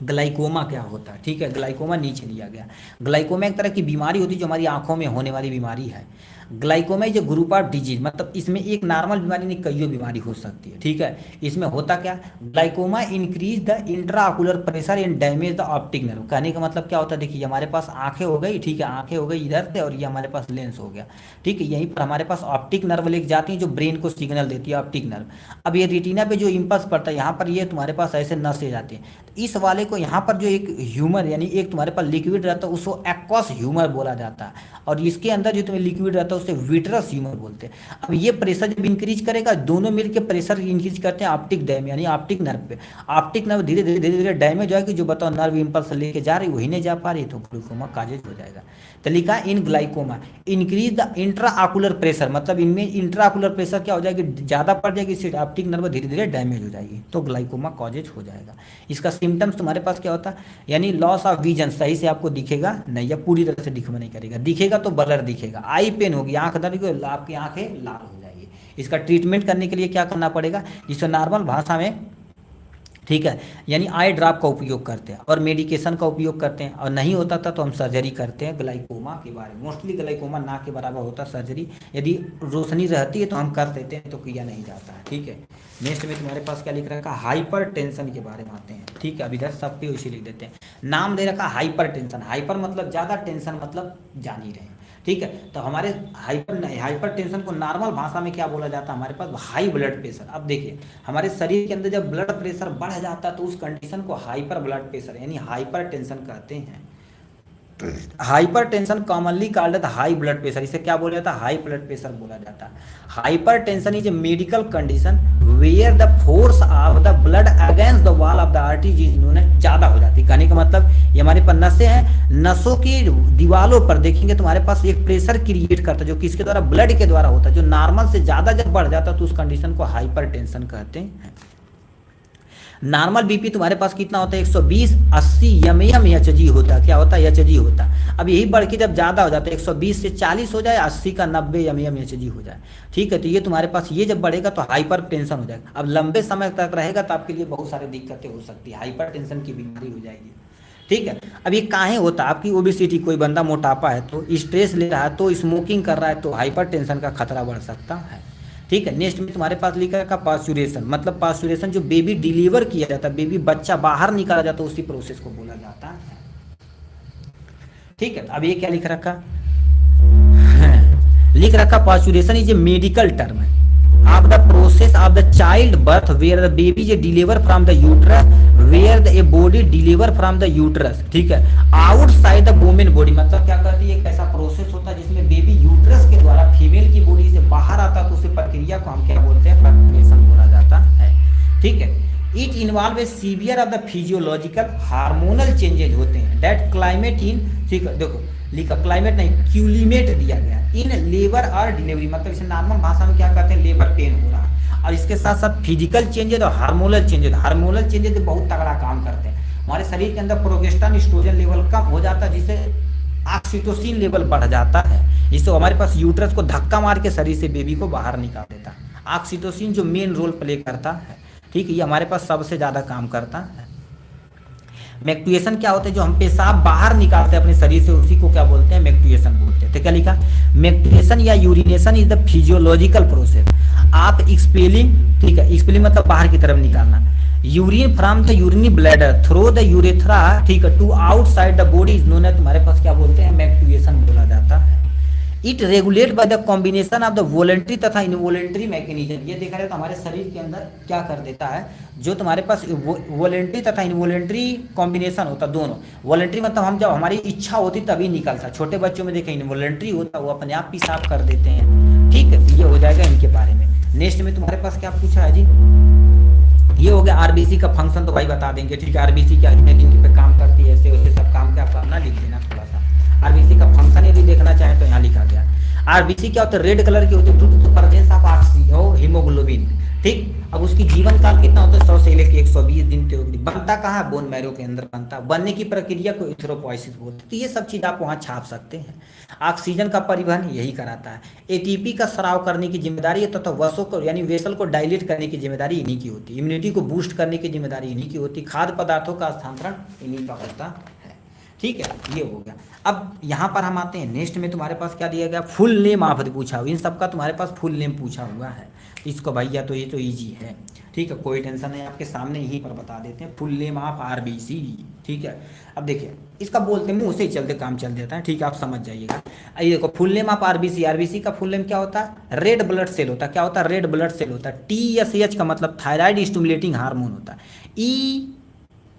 ग्लाइकोमा क्या होता है, ठीक है, ग्लाइकोमा नीचे दिया गया। ग्लाइकोमा एक तरह की बीमारी होती है जो हमारी आंखों में होने वाली बीमारी है। Glaucoma is a group of disease, मतलब इसमें एक नॉर्मल बीमारी नहीं, कईयों बीमारी हो सकती है, ठीक है। इसमें होता क्या, glaucoma increase the intraocular pressure and damage the optic nerve. कहने का मतलब क्या होता है, देखिए हमारे पास आंखें हो गई, ठीक है, आंखें हो गई इधर से, और ये हमारे पास लेंस हो गया, ठीक है। यहीं पर हमारे पास ऑप्टिक नर्व लेके जाती है जो ब्रेन को सिग्नल देती है, ऑप्टिक नर्व। अब ये रेटिना पे जो इम्पल्स पड़ता है, यहाँ पर ये तुम्हारे पास ऐसे नसें जाती हैं। इस वाले को यहाँ पर जो एक ह्यूमर, यानी एक तुम्हारे पास लिक्विड रहता है, उसको एक्वस ह्यूमर बोला जाता है, और इसके अंदर जो तुम्हें लिक्विड रहता है उसे विट्रस ह्यूमर बोलते हैं। अब ये प्रेशर जब इंक्रीज करेगा, दोनों मिलकर प्रेशर इंक्रीज करते हैं ऑप्टिक डैम, यानी ऑप्टिक नर्व पे। ऑप्टिक नर्व धीरे धीरे धीरे धीरे डैमेज होगी, जो बताओ नर्व इम्पल्स लेके जा रही वही नहीं जा पा रही, तो ग्लाइकोमा काजेज हो जाएगा। तो लिखा in glaucoma increase the intraocular pressure, मतलब इनमें इंट्राऑकुलर प्रेशर क्या हो जाएगी, ज़्यादा पड़ जाएगी, इससे ऑप्टिक नर्व धीरे धीरे डैमेज हो जाएगी, तो ग्लाइकोमा कॉजेज हो जाएगा। इसका सिम्टम्स तुम्हारे पास क्या होता है, यानी लॉस ऑफ विजन, सही से आपको दिखेगा नहीं, या पूरी तरह से दिखवा नहीं करेगा, दिखेगा तो ब्लर दिखेगा, आई पेन होगी, आंख दर्द होगी, आपकी आंखें लाल हो जाएगी। इसका ट्रीटमेंट करने के लिए क्या करना पड़ेगा, जिसे नॉर्मल भाषा में, ठीक है, यानी आई ड्रॉप का उपयोग करते हैं और मेडिकेशन का उपयोग करते हैं, और नहीं होता था तो हम सर्जरी करते हैं। ग्लाइकोमा के बारे में मोस्टली ग्लाइकोमा ना के बराबर होता है सर्जरी, यदि रोशनी रहती है तो हम कर देते हैं, तो किया नहीं जाता है, ठीक है। नेक्स्ट में तुम्हारे पास क्या लिख रखा है, हाइपर टेंशन के बारे में आते हैं, ठीक है। अब इधर सब पे उसी लिख देते हैं, नाम दे रखा हाइपर टेंशन। हाइपर मतलब ज़्यादा, टेंशन मतलब जान ही रहे, ठीक है। तो हमारे हाइपर टेंशन को नॉर्मल भाषा में क्या बोला जाता है, हमारे पास हाई ब्लड प्रेशर। अब देखिए हमारे शरीर के अंदर जब ब्लड प्रेशर बढ़ जाता है तो उस कंडीशन को हाइपर ब्लड प्रेशर यानी हाइपर टेंशन कहते हैं। Hypertension commonly called the high blood pressure, इसे क्या बोला जाता है? हाई ब्लड प्रेशर बोला जाता है। Hypertension is a medical condition where the force of the blood against the wall of the arteries is known as, ज्यादा हो जाती है। कहने का मतलब ये हमारे पास नसें हैं, नसों की दीवारों पर देखेंगे तुम्हारे पास एक प्रेशर क्रिएट करता है जो किसके द्वारा? ब्लड के द्वारा होता है, जो नॉर्मल से ज्यादा जब बढ़ जाता है तो उस कंडीशन को हाइपरटेंशन कहते हैं। नॉर्मल बीपी तुम्हारे पास कितना होता है? 120 80 एमएमएचजी होता है। क्या होता है? एचजी होता है। अब यही बढ़ के जब ज़्यादा हो जाता है 120 से 40 हो जाए, 80 का 90 एमएमएचजी हो जाए, ठीक है, तो ये तुम्हारे पास ये जब बढ़ेगा तो हाइपर टेंशन हो जाएगा। अब लंबे समय तक रहेगा तो आपके लिए बहुत सारी दिक्कतें हो सकती है, हाइपर टेंशन की बीमारी हो जाएगी, ठीक है। अब ये काहे होता है? आपकी ओबेसिटी, कोई बंदा मोटापा है तो स्ट्रेस ले रहा है तो स्मोकिंग कर रहा है तो हाइपर टेंशन का खतरा बढ़ सकता है, ठीक है। नेक्स्ट में तुम्हारे पास लिखा है पास्चुरेशन, मतलब पास्चुरेशन जो बेबी डिलीवर किया जाता है, बेबी बच्चा बाहर निकाला जाता है, उसी प्रोसेस को बोला जाता है, ठीक है। अब ये क्या लिख रखा? लिख रखा parturition is a medical term of the process of the child birth where the baby is deliver from the uterus where the a body deliver from the uterus, ठीक है, आउटसाइड द वुमेन बॉडी। मतलब क्या कहती है? एक ऐसा process होता है जिसमें बेबी यूट्रस के द्वारा फीमेल की बॉडी से बाहर आता है, तो उस प्रक्रिया को हम क्या बोलते हैं? प्रक्रिएशन बोला जाता है, ठीक है। It involve A severe of the physiological hormonal changes होते हैं दैट क्लाइमेट इन, ठीक है, देखो लिखा क्लाइमेट नहीं, क्यूलिमेट दिया गया इन लेबर और डिलीवरी, मतलब इसे नॉर्मल भाषा में क्या कहते हैं? लेबर पेन हो रहा है। और इसके साथ साथ फिजिकल चेंजेज और हार्मोनल चेंजेज, हार्मोनल चेंजेज बहुत तगड़ा काम करते हैं। हमारे शरीर के अंदर प्रोजेस्टेरोन एस्ट्रोजन लेवल कम हो जाता है, जिससे ऑक्सीटोसिन लेवल बढ़ जाता है, जिससे हमारे पास यूट्रस को धक्का मार के शरीर से बेबी को बाहर निकाल देता है। ऑक्सीटोसिन जो मेन रोल प्ले करता है, ठीक है, ये हमारे पास सबसे ज्यादा काम करता है। मैक्टुएशन क्या होता है? जो हम पेशाब बाहर निकालते हैं अपने शरीर से, उसी को क्या बोलते हैं? मैक्टुएशन बोलते हैं। तो क्या लिखा? मैक्टुएशन या urination is the physiological process of expelling, ठीक है, एक्सपेलिंग मतलब बाहर की तरफ निकालना, urine from the urinary bladder through the urethra, ठीक है, to outside the body is known as, तुम्हारे पास क्या बोलते हैं? मैक्टुएशन बोला जाता है। It regulate by the combination of the voluntary तथा इनवॉलेंट्री मैकेनिज्म, ये देखा जाए तो हमारे शरीर के अंदर क्या कर देता है? जो तुम्हारे पास वॉलेंट्री तथा इनवॉलेंट्री कॉम्बिनेशन होता है, दोनों। वॉलेंट्री मतलब हम जब हमारी इच्छा होती तभी निकलता, छोटे बच्चों में देखें इनवॉलेंट्री होता, वो अपने आप पेशाब कर देते हैं, ठीक है, ये हो जाएगा इनके बारे में। नेक्स्ट में तुम्हारे पास क्या पूछा है जी? ये हो गया आरबीसी का फंक्शन, तो भाई बता देंगे, ठीक है। आरबीसी क्या इतने दिन पे काम करती है, ऐसे वैसे सब काम क्या करना, लिख देना थोड़ा सा। आरबीसी का फंक्शन यदि देखना चाहे तो यहाँ लिखा गया। आरबीसी क्या होता है? रेड कलर की होती है, due to presence of oxygen haemoglobin, ठीक। अब उसकी जीवन काल कितना होता है? 100 से लेकर 120 दिन तक। बनता कहाँ है? बोन मैरो के अंदर बनता। बनने की प्रक्रिया को इथेरोपोइसिस बोलते हैं। तो ये सब चीज आप वहाँ छाप सकते हैं। ऑक्सीजन का परिवहन यही कराता है। एटीपी का स्राव करने की जिम्मेदारी है, तथा वसों को यानी वेसल को डायलेट करने की जिम्मेदारी इन्हीं की होती है। इम्यूनिटी को बूस्ट करने की जिम्मेदारी इन्हीं की होती है। खाद्य पदार्थों का स्थानांतरण इन्हीं का होता है, ठीक है, ये हो गया। अब यहाँ पर हम आते हैं नेक्स्ट में, तुम्हारे पास क्या दिया गया? फुल नेम आप पूछा हुआ, इन सबका तुम्हारे पास फुल नेम पूछा हुआ है। इसको भैया तो ये तो इजी है, ठीक है, कोई टेंशन नहीं, आपके सामने यहीं पर बता देते हैं। फुल नेम ऑफ आरबीसी, ठीक है। अब देखिए इसका बोलते मुंह से ही चलते काम चल जाता है, ठीक है, आप समझ जाइएगा। ये देखो full name of RBC, RBC का फुल नेम क्या होता है? रेड ब्लड सेल होता है। क्या होता है? रेड ब्लड सेल होता है। TSH का मतलब थायराइड स्टिमुलेटिंग हार्मोन होता है।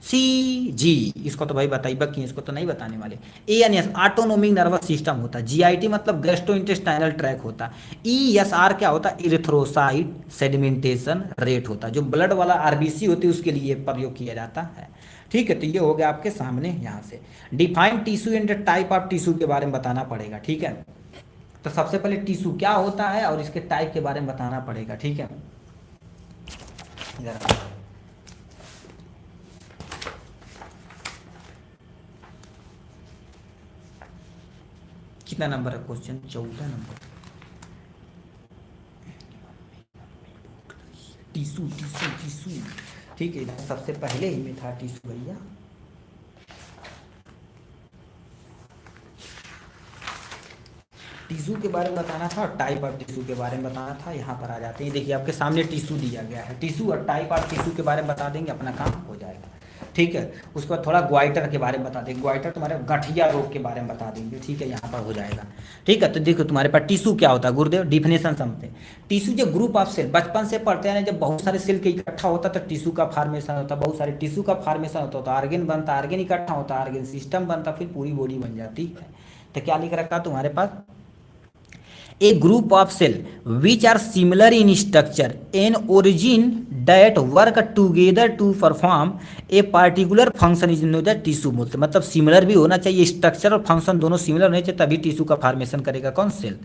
ECG, इसको तो भाई बताइए बाकी, इसको तो नहीं बताने वाले। ANS ऑटोनोमिक नर्वस सिस्टम होता है। GIT मतलब गैस्ट्रोइंटेस्टाइनल ट्रैक होता है। ESR क्या होता है? इरिथ्रोसाइट सेडिमेंटेशन रेट होता है। जो ब्लड वाला आरबीसी होती है उसके लिए प्रयोग किया जाता है, ठीक है। तो ये हो गया आपके सामने। यहाँ से define tissue and type of tissue के बारे में बताना पड़ेगा, ठीक है। तो सबसे पहले टिश्यू क्या होता है और इसके टाइप के बारे में बताना पड़ेगा, ठीक है। कितना नंबर है question? 14 number. Tissue tissue tissue, ठीक है, सबसे पहले ही में था टिश्यू भैया। टिश्यू के बारे में बताना था और टाइप ऑफ टिश्यू के बारे में बताना था। यहाँ पर आ जाते हैं, देखिए आपके सामने टिश्यू दिया गया है। टिश्यू और टाइप ऑफ टिश्यू के बारे में बता देंगे, अपना काम हो जाएगा। ठीक है। उसके बाद थोड़ा ग्वाइटर के बारे में बता देंगे, ग्वाइटर तुम्हारे गठिया रोग के बारे में बता देंगे, ठीक है, यहाँ पर हो जाएगा। ठीक है, तो देखो तुम्हारे पास टिश्यू क्या होता है गुरुदेव, डिफिनेशन समझते हैं। टिश्यू जो ग्रुप ऑफ सेल, बचपन से पढ़ते हैं ना, जब बहुत सारे सेल के इकट्ठा होता तो टिश्यू का फॉर्मेशन होता, बहुत सारे टिश्यू का फॉर्मेशन होता तो आर्गेन बनता, आर्गेन इकट्ठा होता, आर्गेन सिस्टम बनता, फिर पूरी बॉडी बन जाती है। तो क्या लिख रखा तुम्हारे पास, a group of cell which are similar in structure and origin that work together to perform a particular function is known as tissue बोलते, मतलब सिमिलर भी होना चाहिए, स्ट्रक्चर और फंक्शन दोनों सिमिलर होने चाहिए, तभी टिश्यू का फॉर्मेशन करेगा कौन, सेल।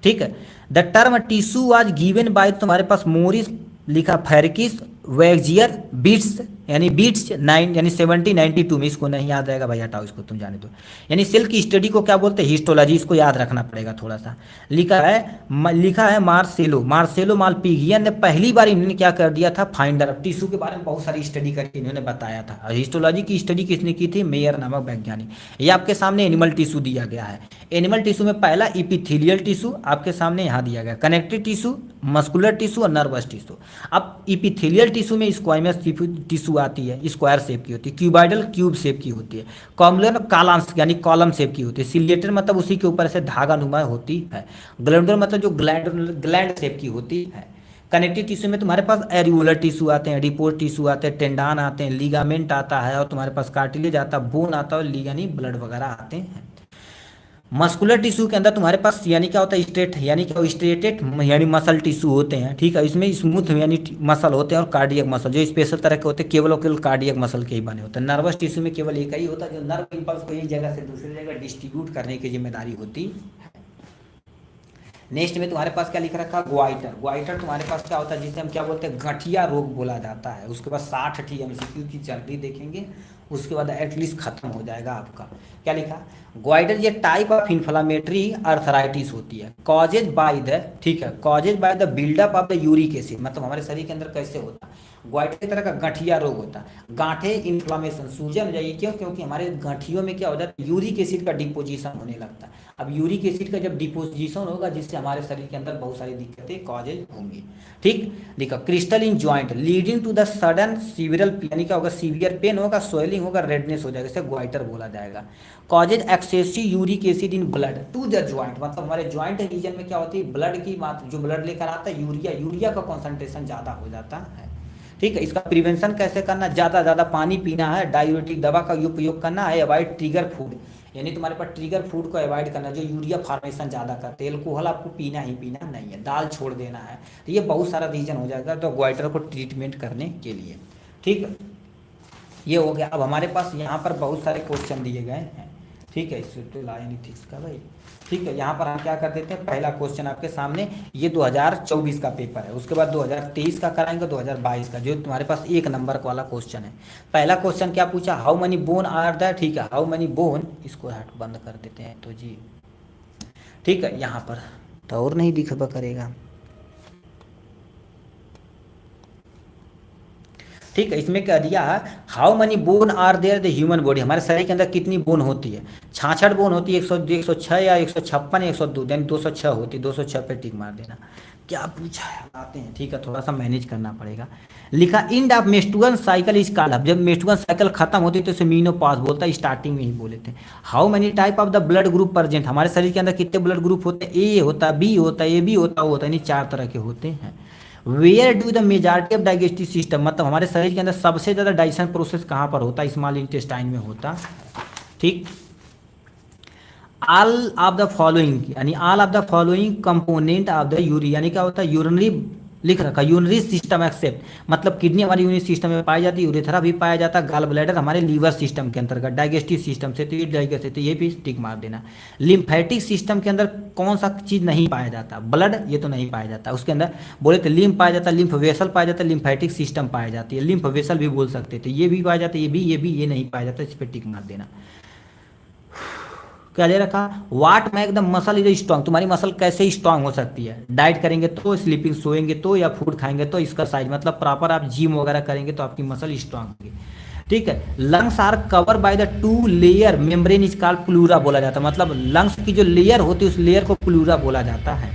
ठीक है, the term tissue was given by, तुम्हारे पास मोरिस लिखा, फेरकिस वैजियर बीट्स, यानी बीट्स 9 यानी 1792 में, इसको नहीं याद रहेगा भाई, हटाओ इसको, तुम जाने दो। यानी सेल की स्टडी को क्या बोलते हैं, हिस्टोलॉजी, इसको याद रखना पड़ेगा थोड़ा सा। लिखा है मार्सेलो मालपिगियन ने पहली बार इन्होंने क्या कर दिया था, फाइंडर टिश्यू के बारे में बहुत सारी स्टडी करके इन्होंने बताया था। और हिस्टोलॉजी की स्टडी किसने की थी, मेयर नामक वैज्ञानिक। ये आपके सामने एनिमल टिश्यू दिया गया है। एनिमल टिश्यू में पहला इपिथेलियल टिश्यू आपके सामने यहाँ दिया गया, कनेक्टिव टिश्यू, मस्कुलर टिश्यू और नर्वस टिश्यू। अब इपिथेलियल टिश्यू में स्क्वाइमस टिश्यू आती है, स्क्वायर शेप की होती है, क्यूबाइडल क्यूब शेप की होती है, कॉम्बुलर कालांस यानी कॉलम शेप की होती है, सिलिएटर मतलब उसी के ऊपर से धागा नुमा होती है, ग्लैंडुलर मतलब जो ग्लैंड शेप की होती है। कनेक्टिव टिश्यू में तुम्हारे पास एरियोलर टिश्यू आते हैं, एडिपोज टिश्यू आते हैं, टेंडान आते हैं, लिगामेंट आता है, और तुम्हारे पास कार्टिलेज आता है, बोन आता है, और यानी ब्लड वगैरह आते हैं। मस्कुलर टिश्यू के अंदर तुम्हारे पास यानी क्या होता है, स्ट्रेट यानी क्या, स्ट्रेटेड यानी मसल टिश्यू होते हैं। ठीक है, इसमें स्मूथ यानी मसल होते हैं, और कार्डियक मसल जो स्पेशल तरह के होते हैं, केवल और केवल कार्डियक मसल के ही बने होते हैं। नर्वस टिश्यू में केवल एक ही होता है जो नर्व इंपल्स को एक जगह से दूसरी जगह डिस्ट्रीब्यूट करने की जिम्मेदारी होती है। नेक्स्ट में तुम्हारे पास क्या लिख रखा, ग्वाइटर। ग्वाइटर तुम्हारे पास क्या होता है, जिसे हम क्या बोलते हैं, गठिया रोग बोला जाता है। उसके बाद 60 MCQ की जल्दी देखेंगे, उसके बाद एटलीस्ट खत्म हो जाएगा आपका। क्या लिखा, ग्वाइटर ये टाइप ऑफ इन्फ्लामेटरी अर्थराइटिस होती है, कॉजेज बाय द, ठीक है, causes by the build up of the uric acid, मतलब हमारे शरीर के अंदर कैसे होता है, ग्वाइटर की तरह का गठिया रोग होता है। गांठे इन्फ्लामेशन, सूजन हो जाएगी, क्यों, क्योंकि हमारे गठियों में क्या हो जाता है, यूरिक एसिड का डिपोजिशन होने लगता है। अब यूरिक एसिड का जब डिपोजिशन होगा, जिससे हमारे शरीर के अंदर बहुत सारी दिक्कतें कॉजेज होंगी। ठीक, देखो, crystal in joint leading to the sudden severe, यानी क्या होगा, सीवियर पेन होगा, स्वेलिंग होगा, रेडनेस हो जाएगा, इसे ग्वाइटर बोला जाएगा। Causes excessive uric acid in blood to the joint, मतलब हमारे ज्वाइंट रीजन में क्या होती है, ब्लड की मात्रा, जो ब्लड लेकर आता है, यूरिया का कॉन्सेंट्रेशन ज़्यादा हो जाता है। ठीक है, इसका प्रिवेंशन कैसे करना, ज़्यादा पानी पीना है, डायूरेटिक दवा का उपयोग करना है, अवॉइड ट्रिगर फूड, यानी तुम्हारे पास ट्रिगर फूड को अवॉइड करना जो यूरिया फॉर्मेशन ज़्यादा करते हैं, एल्कोहल आपको पीना ही पीना नहीं है, दाल छोड़ देना है, तो ये बहुत सारा रीजन हो जाएगा तो ग्वाइटर को ट्रीटमेंट करने के लिए। ठीक है, ये हो गया। अब हमारे पास यहाँ पर बहुत सारे क्वेश्चन दिए गए हैं। ठीक है, इससे तो लाइनिथिक्स का भाई। ठीक है, यहाँ पर हम क्या कर देते हैं, पहला क्वेश्चन आपके सामने, ये 2024 का पेपर है, उसके बाद 2023 का कराएंगे, 2022 का, जो तुम्हारे पास 1 नंबर वाला क्वेश्चन है। पहला क्वेश्चन क्या पूछा, how many bone are the, ठीक है, हाउ मनी बोन, इसको हट बंद कर देते हैं तो जी। ठीक है, यहाँ पर तो और नहीं दिखा करेगा। ठीक है, इसमें क्या दिया है, how many bone are there the human body, हमारे शरीर के अंदर कितनी बोन होती है, 66 बोन होती है, 106 या 156 या 102, यानी 206 होती है, 206 पे टिक मार देना। क्या पूछा है, आते हैं। ठीक है, थोड़ा सा मैनेज करना पड़ेगा। लिखा, end of menstrual cycle is called, अब जब मेस्टुअल साइकिल खत्म होती है तो इसे मीनोपॉज बोलता है, स्टार्टिंग में ही बोले थे। How many type of the blood group present, हमारे शरीर के अंदर कितने ब्लड ग्रुप होते हैं, ए होता है, बी होता है, ए बी होता है, वो होता है, यानी 4 तरह के होते हैं। Where do the majority of digestive system, मतलब हमारे शरीर के अंदर सबसे ज़्यादा डाइजेशन प्रोसेस कहाँ पर होता है, स्मॉल इंटेस्टाइन में होता। ठीक, ऑल ऑफ द फॉलोइंग, यानी all of the following component of the urine, यानी क्या होता है, यूरिनरी लिख रखा, यूरिनरी सिस्टम एक्सेप्ट, मतलब किडनी हमारी यूरिनरी सिस्टम में पाई जाती है, यूरेथ्रा भी पाया जाता है, गॉल ब्लैडर हमारे लीवर सिस्टम के अंतर्गत, डाइजेस्टिव सिस्टम से, तो ये डाइजेस्ट, तो ये भी टिक मार देना। लिम्फेटिक सिस्टम के अंदर कौन सा चीज़ नहीं पाया जाता, ब्लड, ये तो नहीं पाया जाता, उसके अंदर बोले तो लिम्फ पाया जाता है, लिम्फ वेसल पाया जाता है, लिम्फेटिक सिस्टम पाया जाती है, लिम्फ वेसल भी बोल सकते थे, ये भी पाया जाता है, ये नहीं पाया जाता, इस पर टिक मार देना। क्या दे रखा, वाट make the muscle is strong, तुम्हारी मसल कैसे स्ट्रांग हो सकती है, डाइट करेंगे तो, स्लीपिंग सोएंगे तो, या फूड खाएंगे तो, इसका साइज मतलब प्रॉपर आप जिम वगैरह करेंगे तो आपकी मसल स्ट्रांग होगी। ठीक है, lungs are cover by the 2 layer membrane is called pleura बोला जाता है, मतलब लंग्स की जो लेयर होती है उस लेयर को प्लूरा बोला जाता है।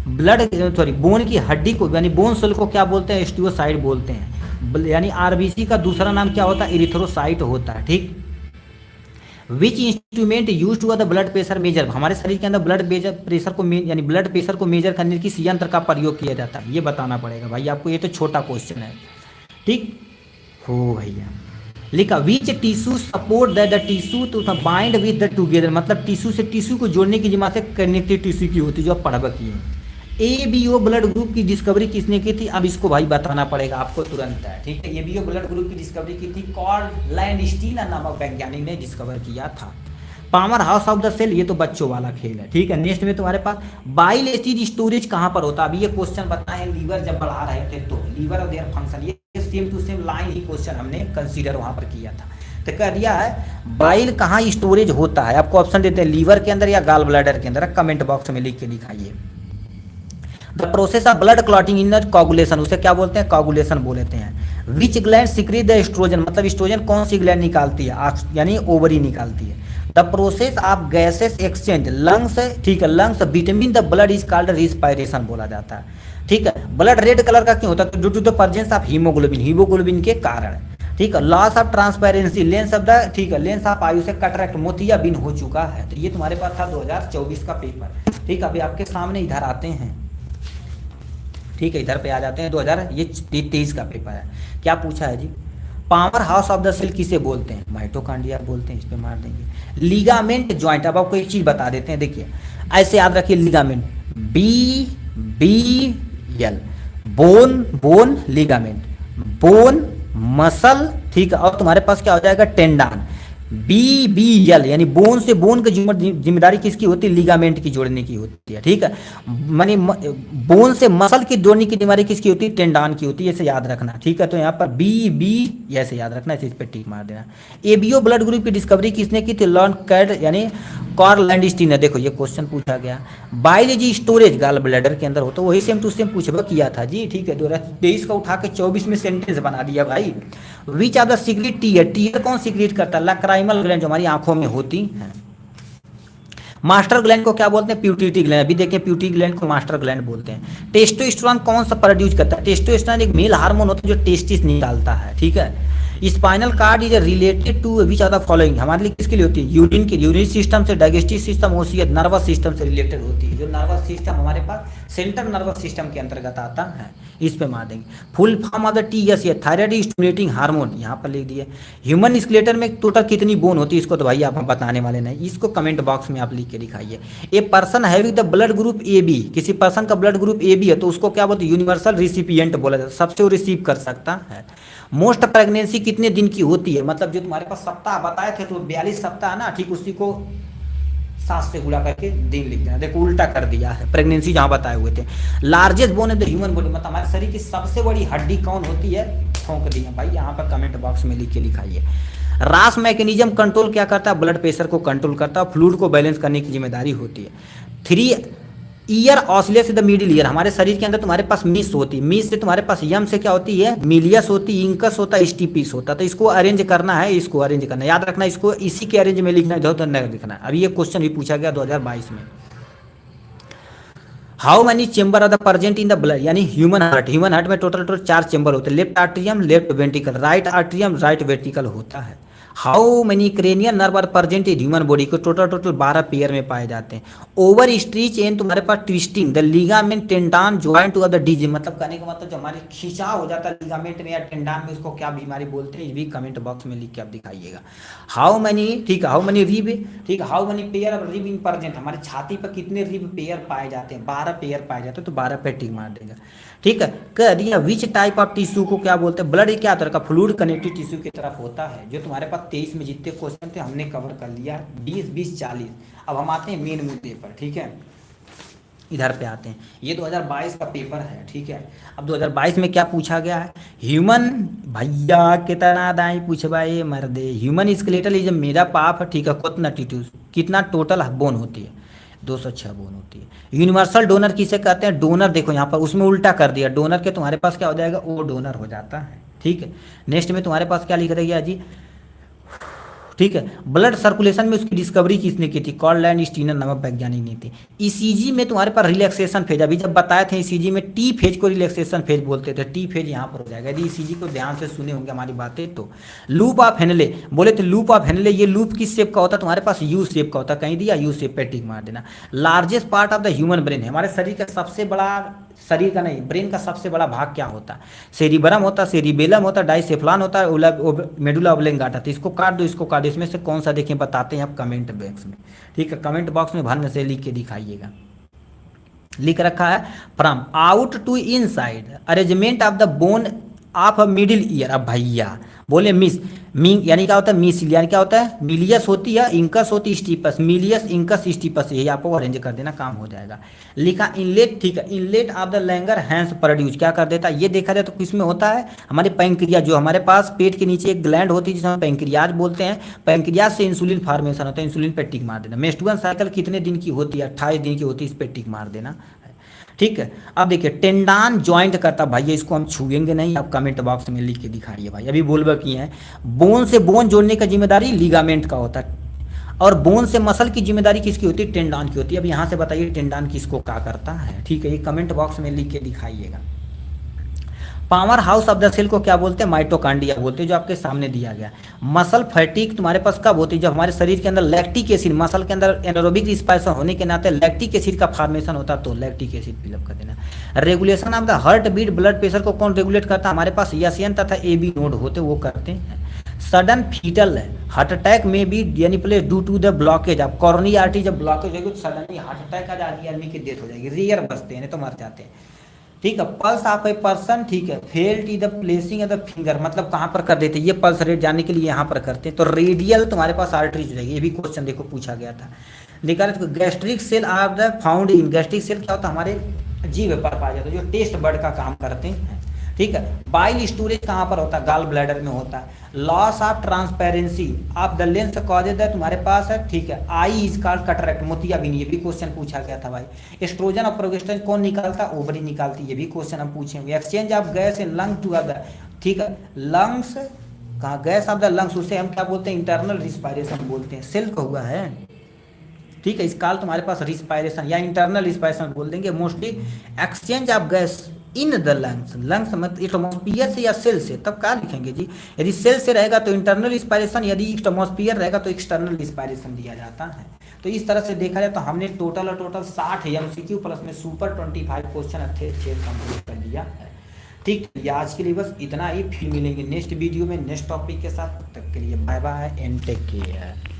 ब्लड बोन की हड्डी को यानी बोन सेल को क्या बोलते हैं, एस्टियोसाइड बोलते हैं। यानी आरबीसी का दूसरा नाम क्या होता है, इरिथ्रोसाइट होता है। ठीक, which instrument use to the blood pressure measure, हमारे शरीर के अंदर ब्लड प्रेशर को यानी ब्लड प्रेशर को मेजर करने किस यंत्र का प्रयोग किया जाता है, ये बताना पड़ेगा भाई आपको, ये तो छोटा क्वेश्चन है। ठीक हो भैया, लिखा which tissue support the tissue to bind with the together, मतलब टिश्यू से टिश्यू को जोड़ने की जिम्मा से कनेक्टिव टिश्यू की होती है, जो आप पढ़ की है। एबीओ ब्लड ग्रुप की डिस्कवरी किसने की थी, अब इसको भाई बताना पड़ेगा आपको तुरंत है। ठीक है, एबीओ ब्लड ग्रुप की डिस्कवरी की थी कार्ल लैंडस्टीन नामक वैज्ञानिक ने डिस्कवर किया था। Power house of the cell, ये तो बच्चों वाला खेल है। ठीक है, नेक्स्ट में तुम्हारे पास बाइल एसिड स्टोरेज कहाँ पर होता है, अभी ये क्वेश्चन बताए लीवर जब बढ़ा रहे थे तो लीवर और देयर फंक्शन, ये सेम टू सेम लाइन ही क्वेश्चन हमने कंसीडर वहां पर किया था। तो कह दिया है बाइल कहाँ स्टोरेज होता है, आपको ऑप्शन देते हैं लीवर के अंदर या गाल ब्लैडर के अंदर, कमेंट बॉक्स में लिख के दिखाइए। The process of blood clotting in coagulation, उसे क्या बोलते हैं, कोगुलेशन बोलते हैं। Which gland secrete the estrogen, मतलब एस्ट्रोजन कौन सी ग्लैंड निकालती है, यानी ओवरी निकालती है। The process of gases exchange lungs, ठीक है, lungs vitamin the blood is called respiration बोला जाता है। ठीक है, ब्लड रेड कलर का क्यों होता है, due to the presence of haemoglobin, haemoglobin के कारण। ठीक है, loss of transparency, lens of the, ठीक है, लेंस ऑफ आयु से कटरैक्ट, मोतियाबिंद हो चुका है। तो ये तुम्हारे पास था 2024 का पेपर। ठीक है, अभी आपके सामने इधर आते हैं। ठीक है, इधर पे आ जाते हैं 2023 का पेपर है। क्या पूछा है जी, power house of the cell किसे बोलते हैं, माइटोकॉन्ड्रिया बोलते हैं, इस पे मार देंगे। लिगामेंट ज्वाइंट, अब आपको एक चीज बता देते हैं, देखिए ऐसे याद रखिए, ligament BBL, bone, bone ligament, bone muscle, ठीक है, और तुम्हारे पास क्या हो जाएगा, टेंडान। BBL यानी बोन से बोन की जिम्मेदारी किसकी होती है, लिगामेंट की जोड़ने की होती है। ठीक है, मानी बोन से मसल की जोड़ने की जिम्मेदारी किसकी होती है, टेंडान की होती है, ऐसे याद रखना। ठीक है, तो यहाँ पर BB ऐसे याद रखना, इस पर टिक मार देना। एबीओ ब्लड ग्रुप की डिस्कवरी किसने की थी, लॉन कैड यानी कार्ल लैंडस्टीन ने। देखो ये क्वेश्चन पूछा गया, बायोलॉजी स्टोरेज गाल ब्लैडर के अंदर होता है, वही सेम टू सेम पूछवा किया था जी। ठीक है, 2023 का उठा के 24 में सेंटेंस बना दिया भाई। Which of the secrete tear, tear कौन सीक्रेट करता है, लाक्राइमल ग्लैंड जो हमारी आंखों में होती है। मास्टर ग्लैंड को क्या बोलते हैं, प्यूटिटी ग्लैंड, अभी देखिए प्यूटिटी ग्लैंड को मास्टर ग्लैंड बोलते हैं। टेस्टोस्टेरोन कौन सा प्रोड्यूस करता है, टेस्टोस्टेरोन एक मेल हार्मोन होता है जो टेस्टिस निकालता है। ठीक है, spinal cord is related to which of the following, हमारे लिए किसके लिए होती है, यूरिन की, यूरिन सिस्टम से, डाइजेस्टिव सिस्टम होती है, नर्वस सिस्टम से रिलेटेड होती है। जो नर्वस सिस्टम हमारे पास सेंट्रल नर्वस सिस्टम के अंतर्गत आता है, इस पे मार देंगे। Full form of the TS ये थायराइड स्टिमुलेटिंग हार्मोन, यहाँ पर लिख दिए। ह्यूमन स्केलेटन में टोटल कितनी बोन होती है, इसको तो भाई आप हम बताने वाले नहीं, इसको कमेंट बॉक्स में आप लिख के दिखाइए। A person having the blood group AB, किसी पर्सन का ब्लड ग्रुप AB है तो उसको क्या बोलते हैं, यूनिवर्सल रिसिपिएंट बोला जाता है, सबसे वो रिसीव कर सकता है। मोस्ट प्रेगनेंसी कितने दिन की होती है, मतलब जो तुम्हारे पास सप्ताह बताए थे तो 42 सप्ताह ना, ठीक उसी को 7 से गुणा करके दिन लिख देना। देखो उल्टा कर दिया है, प्रेगनेंसी जहां बताए हुए थे। Largest bone in the human body, मतलब हमारे शरीर की सबसे बड़ी हड्डी कौन होती है, ठोंक दी है भाई, यहाँ पर कमेंट बॉक्स में लिख के लिखाइए। रास मैकेनिज्म कंट्रोल क्या करता है, ब्लड प्रेशर को कंट्रोल करता है, फ्लूइड को बैलेंस करने की जिम्मेदारी होती है। 3 ईयर ऑसिलेस द मिडिल ईयर, हमारे शरीर के अंदर तुम्हारे पास मिस होती है, मिस से तुम्हारे पास यम से क्या होती है, मिलियस होती है, इंकस होता है, स्टीपिस होता है। तो इसको अरेंज करना है, इसको अरेंज करना है, याद रखना, इसको इसी के अरेंज में लिखना है, तो नहीं लिखना है। अभी ये क्वेश्चन भी पूछा गया 2022 में। How many chamber are the present in the blood, यानी ह्यूमन हार्ट, ह्यूमन हार्ट में टोटल 4 चेंबर होते हैं, left atrium, left ventricle, right atrium, right ventricle होता है। How many cranial nerve are present in human body को, total 12 pair में पाए जाते हैं। ओवर स्ट्रीच एंड तुम्हारे पास twisting the ligament tendon joint to the disease, मतलब कहने का मतलब जो हमारे खिंचाव हो जाता है लिगामेंट में या टेंडान में, उसको क्या बीमारी बोलते हैं, ये भी कमेंट बॉक्स में लिख के आप दिखाइएगा। हाउ मेनी, ठीक है, हाउ मेनी रिब, ठीक है, how many pair of rib in present, हमारे छाती पर कितने रिब पेयर पाए जाते हैं, 12 पेयर पाए जाते हैं, तो 12 पे टिक मार देगा। ठीक है, कह दिया विच टाइप ऑफ टिश्यू को क्या बोलते हैं, ब्लड क्या तरह का, फ्लूइड कनेक्टिव टिश्यू की तरफ होता है। जो तुम्हारे पास 23 में जितने क्वेश्चन थे हमने कवर कर लिया, 20, 40। अब हम आते हैं मेन मुद्दे पर। ठीक है, इधर पे आते हैं, ये 2022 का पेपर है। ठीक है, अब 2022 में क्या पूछा गया है, ह्यूमन, भैया कितना दाई पूछवा ये मर्दे, ह्यूमन स्केलेटल इज मेरा पाप, ठीक है, कितना टिश्यू, कितना टोटल बोन होती है, 206 बोन होती है। यूनिवर्सल डोनर किसे कहते हैं, डोनर, देखो यहाँ पर उसमें उल्टा कर दिया, डोनर के तुम्हारे पास क्या हो जाएगा, ओ डोनर हो जाता है। ठीक है, नेक्स्ट में तुम्हारे पास क्या लिख रही है जी, ठीक है। ब्लड सर्कुलेशन में उसकी डिस्कवरी किसने की थी? कॉर्डलैंड स्टीनर नामक वैज्ञानिक ने थी। ईसीजी में तुम्हारे पास रिलैक्सेशन फेज, अभी जब बताए थे ईसीजी में टी फेज को रिलैक्सेशन फेज बोलते थे, टी फेज यहाँ पर हो जाएगा यदि ईसीजी को ध्यान से सुने होंगे हमारी बातें तो। लूप ऑफ हेनले बोले तो लूप ऑफ हेनले, ये लूप किस शेप का होता है? तुम्हारे पास यू शेप का होता है, कहीं दिया यू शेप पे टिक मार देना। Largest part of the human brain है, हमारे शरीर का सबसे बड़ा, शरीर का नहीं ब्रेन का सबसे बड़ा भाग क्या होता है? सेरिबरम होता है, सेरिबेलम होता है, डाइसेफ्लान होता है, मेडुला ओब्लेंगाटा। तो इसको काट दो, इसको काट दो, इसमें से कौन सा देखें बताते हैं आप कमेंट बॉक्स में। ठीक है, कमेंट बॉक्स में भर से लिख के दिखाइएगा। लिख रखा है from out to inside arrangement of the bone of a middle ear. अब भैया बोले मिस मिंग यानी क्या होता है? मिस यानी क्या होता है? मिलियस होती है, इंकस होती, स्टीपस, मिलियस इंकस स्टीपस, यही आपको अरेंज कर देना, काम हो जाएगा। लिखा इनलेट, ठीक है, inlet of the Langerhans produce, क्या कर देता है? ये देखा जाए तो किस में होता है? हमारे पैंक्रियाज, जो हमारे पास पेट के नीचे एक ग्लैंड होती है जिसे हम पैंक्रियाज बोलते हैं, पैंक्रियाज से इंसुलिन फॉर्मेशन होता है, इंसुलिन पे टिक मार देना। मेंस्ट्रुअल साइकिल कितने दिन की होती है? 28 दिन की होती है, इस पे टिक मार देना। ठीक है, अब देखिए टेंडान ज्वाइंट करता, भाई इसको हम छुएंगे नहीं, आप कमेंट बॉक्स में लिख के दिखाइए भाई। अभी बोलबा की है, बोन से बोन जोड़ने का जिम्मेदारी लिगामेंट का होता है, और बोन से मसल की जिम्मेदारी किसकी होती है? टेंडान की होती है। अब यहाँ से बताइए टेंडान किसको क्या करता है? ठीक है, ये कमेंट बॉक्स में लिख के दिखाइएगा। Power house of the cell को क्या बोलते हैं? माइटोकांड्रिया बोलते हैं, जो आपके सामने दिया गया। मसल फैटिक तुम्हारे पास कब होती है? जब हमारे शरीर के अंदर लैक्टिक एसिड, मसल के अंदर एनारोबिक रिस्पायरेशन होने के नाते लैक्टिक एसिड का फॉर्मेशन होता है, तो लैक्टिक एसिड फिलअप कर देना। Regulation of the heartbeat, blood pressure को कौन रेगुलेट करता है? हमारे पास यसियन तथा एबी नोड होते, वो करते हैं। सडन फीटल हार्ट अटैक में भी यानी place due to the blockage, आप कॉर्नी आर्टरी जब ब्लॉकेज होगी तो सडनली हार्ट अटैक आ जाएगी, आदमी की डेथ हो जाएगी, रेयर बचते हैं, नहीं तो मर जाते हैं। ठीक है, पल्स ऑफ ए पर्सन, ठीक है, felt in the placing of the finger, मतलब कहाँ पर कर देते हैं? ये पल्स रेट जानने के लिए यहाँ पर करते हैं, तो रेडियल तुम्हारे पास आर्टरीज हो जाएगी। ये भी क्वेश्चन देखो पूछा गया था। देखा gastric cell are the found in, gastric cell क्या होता है? हमारे जीभ पर पाया जाता है, जो टेस्ट बर्ड का काम करते हैं। ठीक है, बाइल स्टोरेज कहाँ पर होता है? गाल ब्लैडर में होता है। Loss of transparency of the lens causes है तुम्हारे पास है, ठीक है, आई इज कॉल्ड कैटरेक्ट, मोतियाबिंद, ये भी क्वेश्चन पूछा गया था भाई। एस्ट्रोजन और प्रोजेस्टेरोन कौन निकालता? ओवरी निकालती, ये भी क्वेश्चन हम पूछेंगे। Exchange of gas in lung to other, ठीक है, लंग्स कहाँ, गैस ऑफ द लंग्स, उसे हम क्या बोलते हैं? इंटरनल रिस्पायरेशन बोलते हैं। सेल का हुआ है, ठीक है, इस काल तुम्हारे पास रिस्पायरेशन या इंटरनल रिस्पायरेशन बोल देंगे mostly. Exchange of gas in the lungs, lungs मतलब एटमॉस्फियर से या सेल से, तब क्या लिखेंगे जी? यदि सेल से रहेगा तो इंटरनल रिस्पायरेशन, यदि एटमॉस्फियर रहेगा तो एक्सटर्नल रिस्पायरेशन दिया जाता है। तो इस तरह से देखा जाए तो हमने टोटल 60 एमसीक्यू प्लस में सुपर 25 क्वेश्चन अच्छे अच्छे कंप्लीट कर लिया है। ठीक है, आज के लिए बस इतना ही, फिर मिलेंगे नेक्स्ट वीडियो में नेक्स्ट टॉपिक के साथ। तब तक के लिए bye bye and take care.